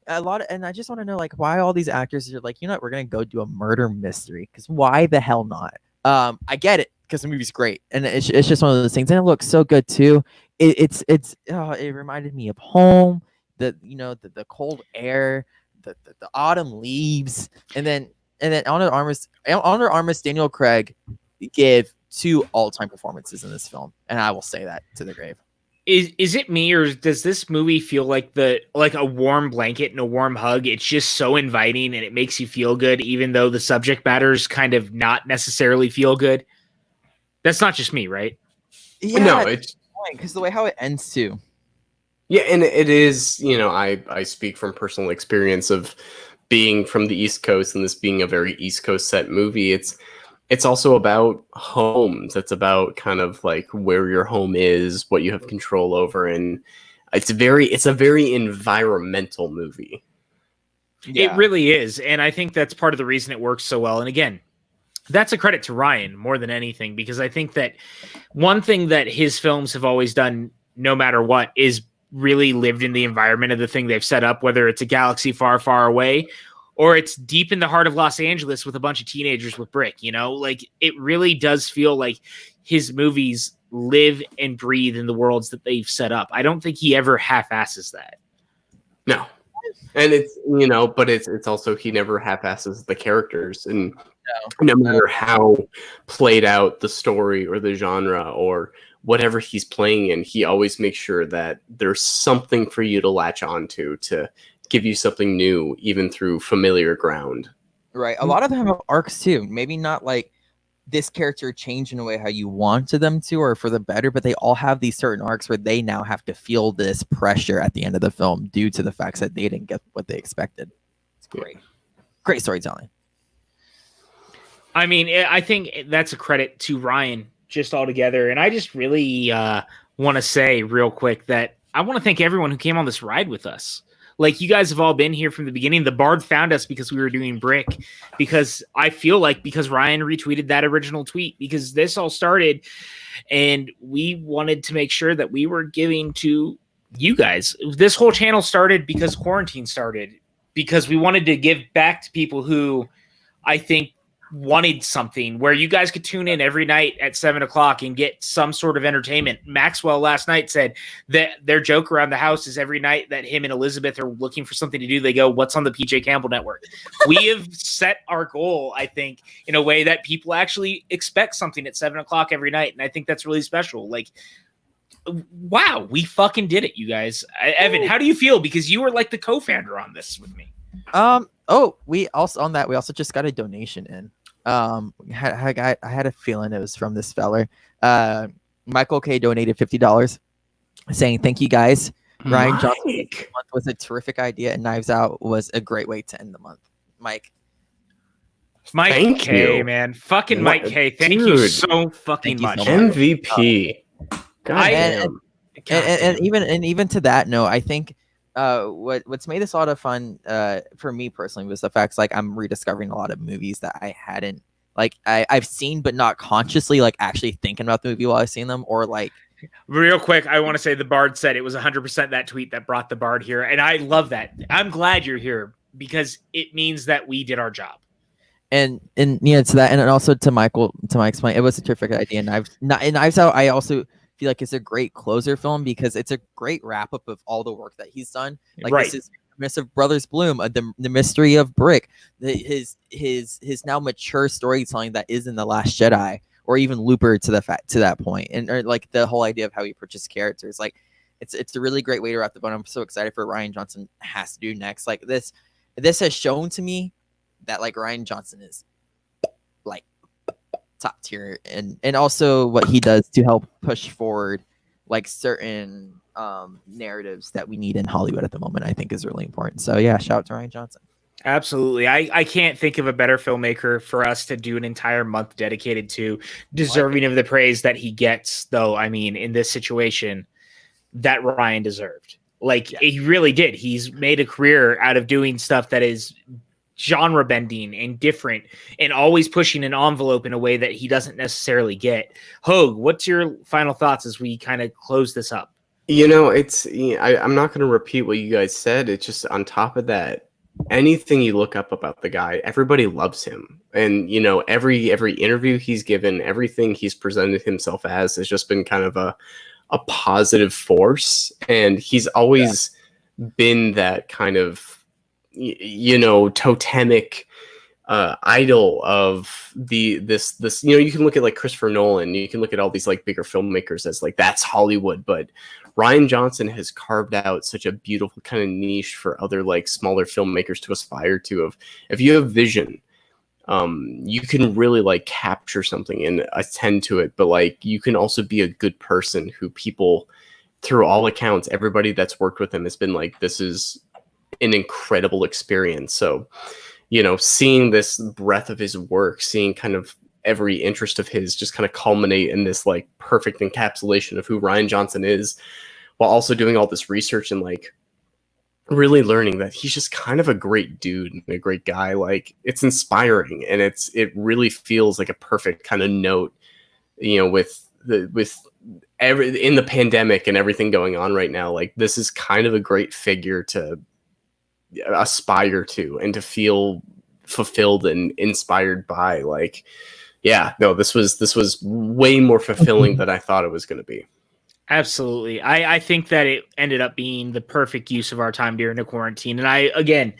and I just want to know like why all these actors are like, we're gonna go do a murder mystery, because why the hell not? I get it, because the movie's great, and it's just one of those things, and it looks so good too. It reminded me of home, the cold air, the autumn leaves, and then Honor Armis, Daniel Craig give 2 all-time performances in this film, and I will say that to the grave. Is it me, or does this movie feel like a warm blanket and a warm hug? It's just so inviting and it makes you feel good, even though the subject matter's kind of not necessarily feel good. That's not just me, right? Yeah, no, it's because the way how it ends too. Yeah, and it is, I speak from personal experience of being from the East Coast and this being a very East Coast set movie. It's also about homes. It's about kind of like where your home is, what you have control over. And it's a very environmental movie. It really is. And I think that's part of the reason it works so well. And again, that's a credit to Rian more than anything, because I think that one thing that his films have always done, no matter what, is really lived in the environment of the thing they've set up, whether it's a galaxy far, far away or it's deep in the heart of Los Angeles with a bunch of teenagers with brick, like it really does feel like his movies live and breathe in the worlds that they've set up. I don't think he ever half-asses that. No. And it's, but it's also, he never half-asses the characters. And no matter how played out the story or the genre or whatever he's playing in, he always makes sure that there's something for you to latch onto to give you something new, even through familiar ground. Right. A lot of them have arcs too. Maybe not like this character changed in a way how you wanted them to or for the better, but they all have these certain arcs where they now have to feel this pressure at the end of the film due to the fact that they didn't get what they expected. It's great. Great storytelling. I mean, I think that's a credit to Rian just altogether. And I just really want to say real quick that I want to thank everyone who came on this ride with us. Like, you guys have all been here from the beginning. The Bard found us because we were doing Brick, because I feel like because Rian retweeted that original tweet, because this all started and we wanted to make sure that we were giving to you guys. This whole channel started because quarantine started, because we wanted to give back to people who I think wanted something where you guys could tune in every night at 7:00 and get some sort of entertainment. Maxwell last night said that their joke around the house is every night that him and Elizabeth are looking for something to do, they go, "What's on the PJ Campbell network?" We have set our goal, I think, in a way that people actually expect something at 7:00 every night. And I think that's really special. Like, wow, we fucking did it, you guys. Evan, how do you feel? Because you were like the co-founder on this with me. We also just got a donation in. I had a feeling it was from this feller. Michael K donated $50 saying thank you guys. Rian Johnson was a terrific idea, and Knives Out was a great way to end the month. Mike K, man. Fucking Mike K. Thank you so fucking much. MVP. And even to that note, I think what's made this a lot of fun for me personally was the fact like I'm rediscovering a lot of movies that I hadn't I've seen but not consciously like actually thinking about the movie while I've seen them, or like real quick, I want to say the Bard said it was 100% that tweet that brought the Bard here, and I love that. I'm glad you're here because it means that we did our job. And to that, and also to Mike's point, it was a terrific idea. Knives Out, I also feel like it's a great closer film because it's a great wrap up of all the work that he's done. Like this is Miss of Brothers Bloom, the mystery of Brick, his now mature storytelling that is in The Last Jedi, or even Looper to that point, and or like the whole idea of how he approaches characters. Like it's a really great way to wrap the bone. I'm so excited for what Rian Johnson has to do next. Like this has shown to me that like Rian Johnson is like top tier, and also what he does to help push forward like certain narratives that we need in Hollywood at the moment, I think is really important. So yeah, shout out to Rian Johnson. Absolutely. I can't think of a better filmmaker for us to do an entire month dedicated to, deserving of the praise that he gets, though. I mean, in this situation, that Rian deserved. Like, he really did. He's made a career out of doing stuff that is genre bending and different and always pushing an envelope in a way that he doesn't necessarily get. Hogue, what's your final thoughts as we kind of close this up? I'm not going to repeat what you guys said. It's just on top of that, anything you look up about the guy, everybody loves him. And, every interview he's given, everything he's presented himself as has just been kind of a positive force. And he's always been that kind of, totemic idol of this, you can look at like Christopher Nolan, you can look at all these like bigger filmmakers as like, that's Hollywood. But Rian Johnson has carved out such a beautiful kind of niche for other like smaller filmmakers to aspire to. Of if you have vision, you can really like capture something and attend to it. But like, you can also be a good person who people, through all accounts, everybody that's worked with him has been like, this is an incredible experience. So, seeing this breadth of his work, seeing kind of every interest of his just kind of culminate in this like perfect encapsulation of who Rian Johnson is, while also doing all this research and like really learning that he's just kind of a great dude and a great guy. Like, it's inspiring, and it really feels like a perfect kind of note, with in the pandemic and everything going on right now. Like, this is kind of a great figure to aspire to and to feel fulfilled and inspired by. Like, yeah, no, this was way more fulfilling than I thought it was going to be. Absolutely. I think that it ended up being the perfect use of our time during the quarantine. And again,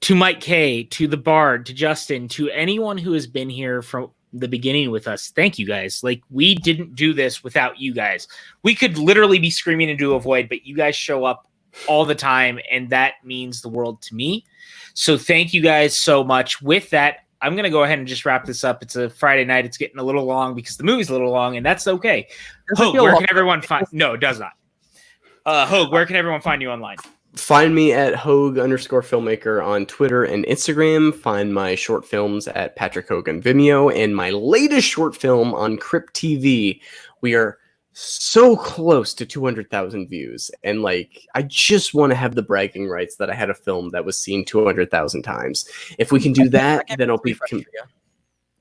to Mike K, to the Bard, to Justin, to anyone who has been here from the beginning with us, thank you guys. Like, we didn't do this without you guys. We could literally be screaming into a void, but you guys show up all the time, and that means the world to me. So thank you guys so much. With that, I'm going to go ahead and just wrap this up. It's a Friday night. It's getting a little long because the movie's a little long, and that's okay. Hogue, where can everyone find? No, it does not. Hogue, where can everyone find you online? Find me at Hogue_filmmaker on Twitter and Instagram. Find my short films at Patrick Hogue on Vimeo, and my latest short film on Crypt TV. We are so close to 200,000 views, and like, I just want to have the bragging rights that I had a film that was seen 200,000 times. If we can do that, then I'll be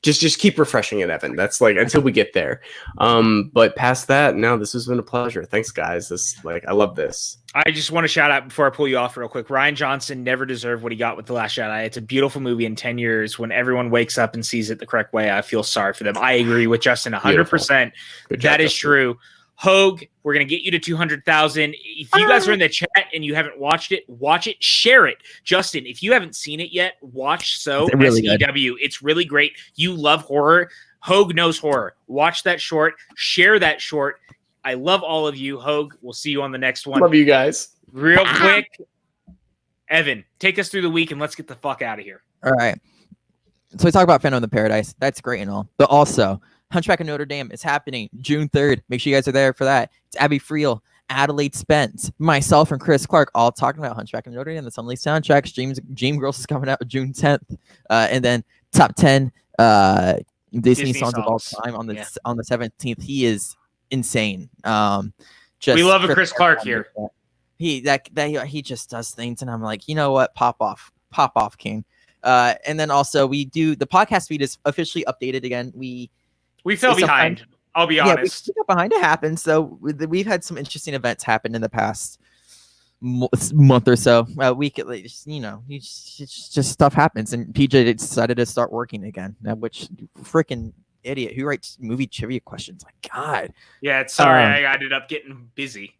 just keep refreshing it, Evan. That's like until we get there. But past that, no, this has been a pleasure. Thanks, guys. I love this. I just want to shout out before I pull you off real quick. Rian Johnson never deserved what he got with The Last Jedi. It's a beautiful movie. In 10 years, when everyone wakes up and sees it the correct way, I feel sorry for them. I agree with Justin 100%. That is true. Hogue, we're going to get you to 200,000. If you guys are in the chat and you haven't watched it, watch it, share it. Justin, if you haven't seen it yet, watch SEW. It's really great. You love horror. Hogue knows horror. Watch that short. Share that short. I love all of you. Hogue, we'll see you on the next one. Love you guys. Real quick, Evan, take us through the week and let's get the fuck out of here. All right. So we talk about Phantom of the Paradise. That's great and all. But also, Hunchback of Notre Dame is happening June 3rd. Make sure you guys are there for that. It's Abby Friel, Adelaide Spence, myself, and Chris Clark all talking about Hunchback of Notre Dame. The Summerly soundtracks. Dream Girls is coming out June 10th. And then top 10 Disney songs of all time on the 17th. He is insane. We love a Chris Clark here. He just does things, and I'm like, you know what? Pop off, King. And then also the podcast feed is officially updated again. We fell behind. I'll be honest. We got behind. It happens. So we've had some interesting events happen in the past month or so. Just stuff happens, and PJ decided to start working again. Which freaking idiot who writes movie trivia questions? My God. Yeah, sorry, I ended up getting busy.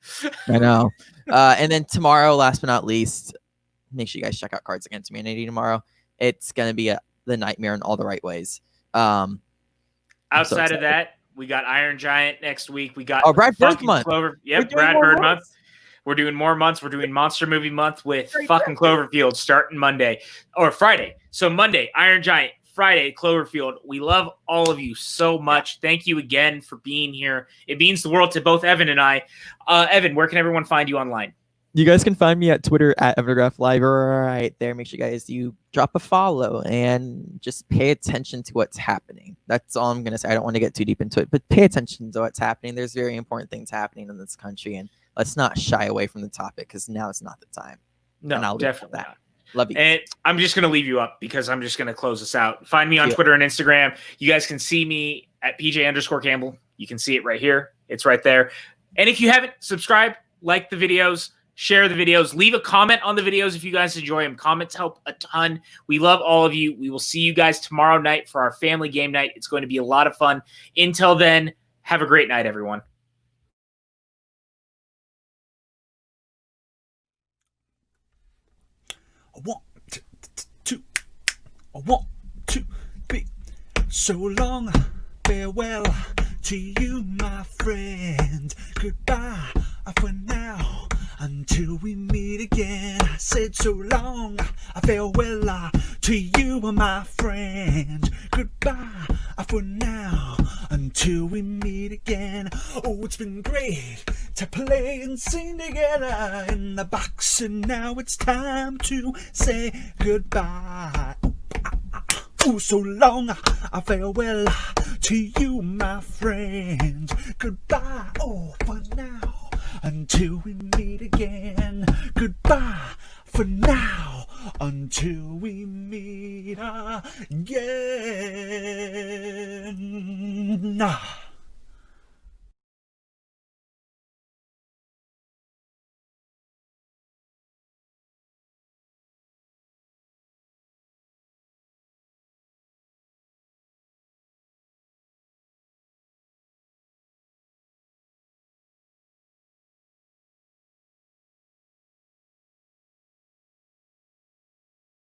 I know. And then tomorrow, last but not least, make sure you guys check out Cards Against Humanity tomorrow. It's gonna be the nightmare in all the right ways. Outside of that, we got Iron Giant next week. We got Brad Bird month. Yep, Brad Bird month. We're doing more months. We're doing Monster Movie Month with fucking Cloverfield starting Monday or Friday. So Monday, Iron Giant. Friday, Cloverfield. We love all of you so much. Thank you again for being here. It means the world to both Evan and I. Evan, where can everyone find you online? You guys can find me at Twitter at Degraff Live right there. Make sure you drop a follow and just pay attention to what's happening. That's all I'm going to say. I don't want to get too deep into it, but pay attention to what's happening. There's very important things happening in this country, and let's not shy away from the topic because now is not the time. No, definitely not. Love you. And I'm just going to leave you up because I'm just going to close this out. Find me on Twitter and Instagram. You guys can see me at PJ_Campbell. You can see it right here. It's right there. And if you haven't, subscribe, like the videos, share the videos, leave a comment on the videos if you guys enjoy them. Comments help a ton. We love all of you. We will see you guys tomorrow night for our family game night. It's going to be a lot of fun. Until then, have a great night, everyone. I want to be so long. Farewell to you, my friend. Goodbye for now. Until we meet again. I said so long. Farewell to you, my friend. Goodbye for now. Until we meet again. Oh, it's been great to play and sing together in the box, and now it's time to say goodbye. Oh, so long. Farewell to you, my friend. Goodbye. Oh, for now. until we meet again. Goodbye for now, until we meet again.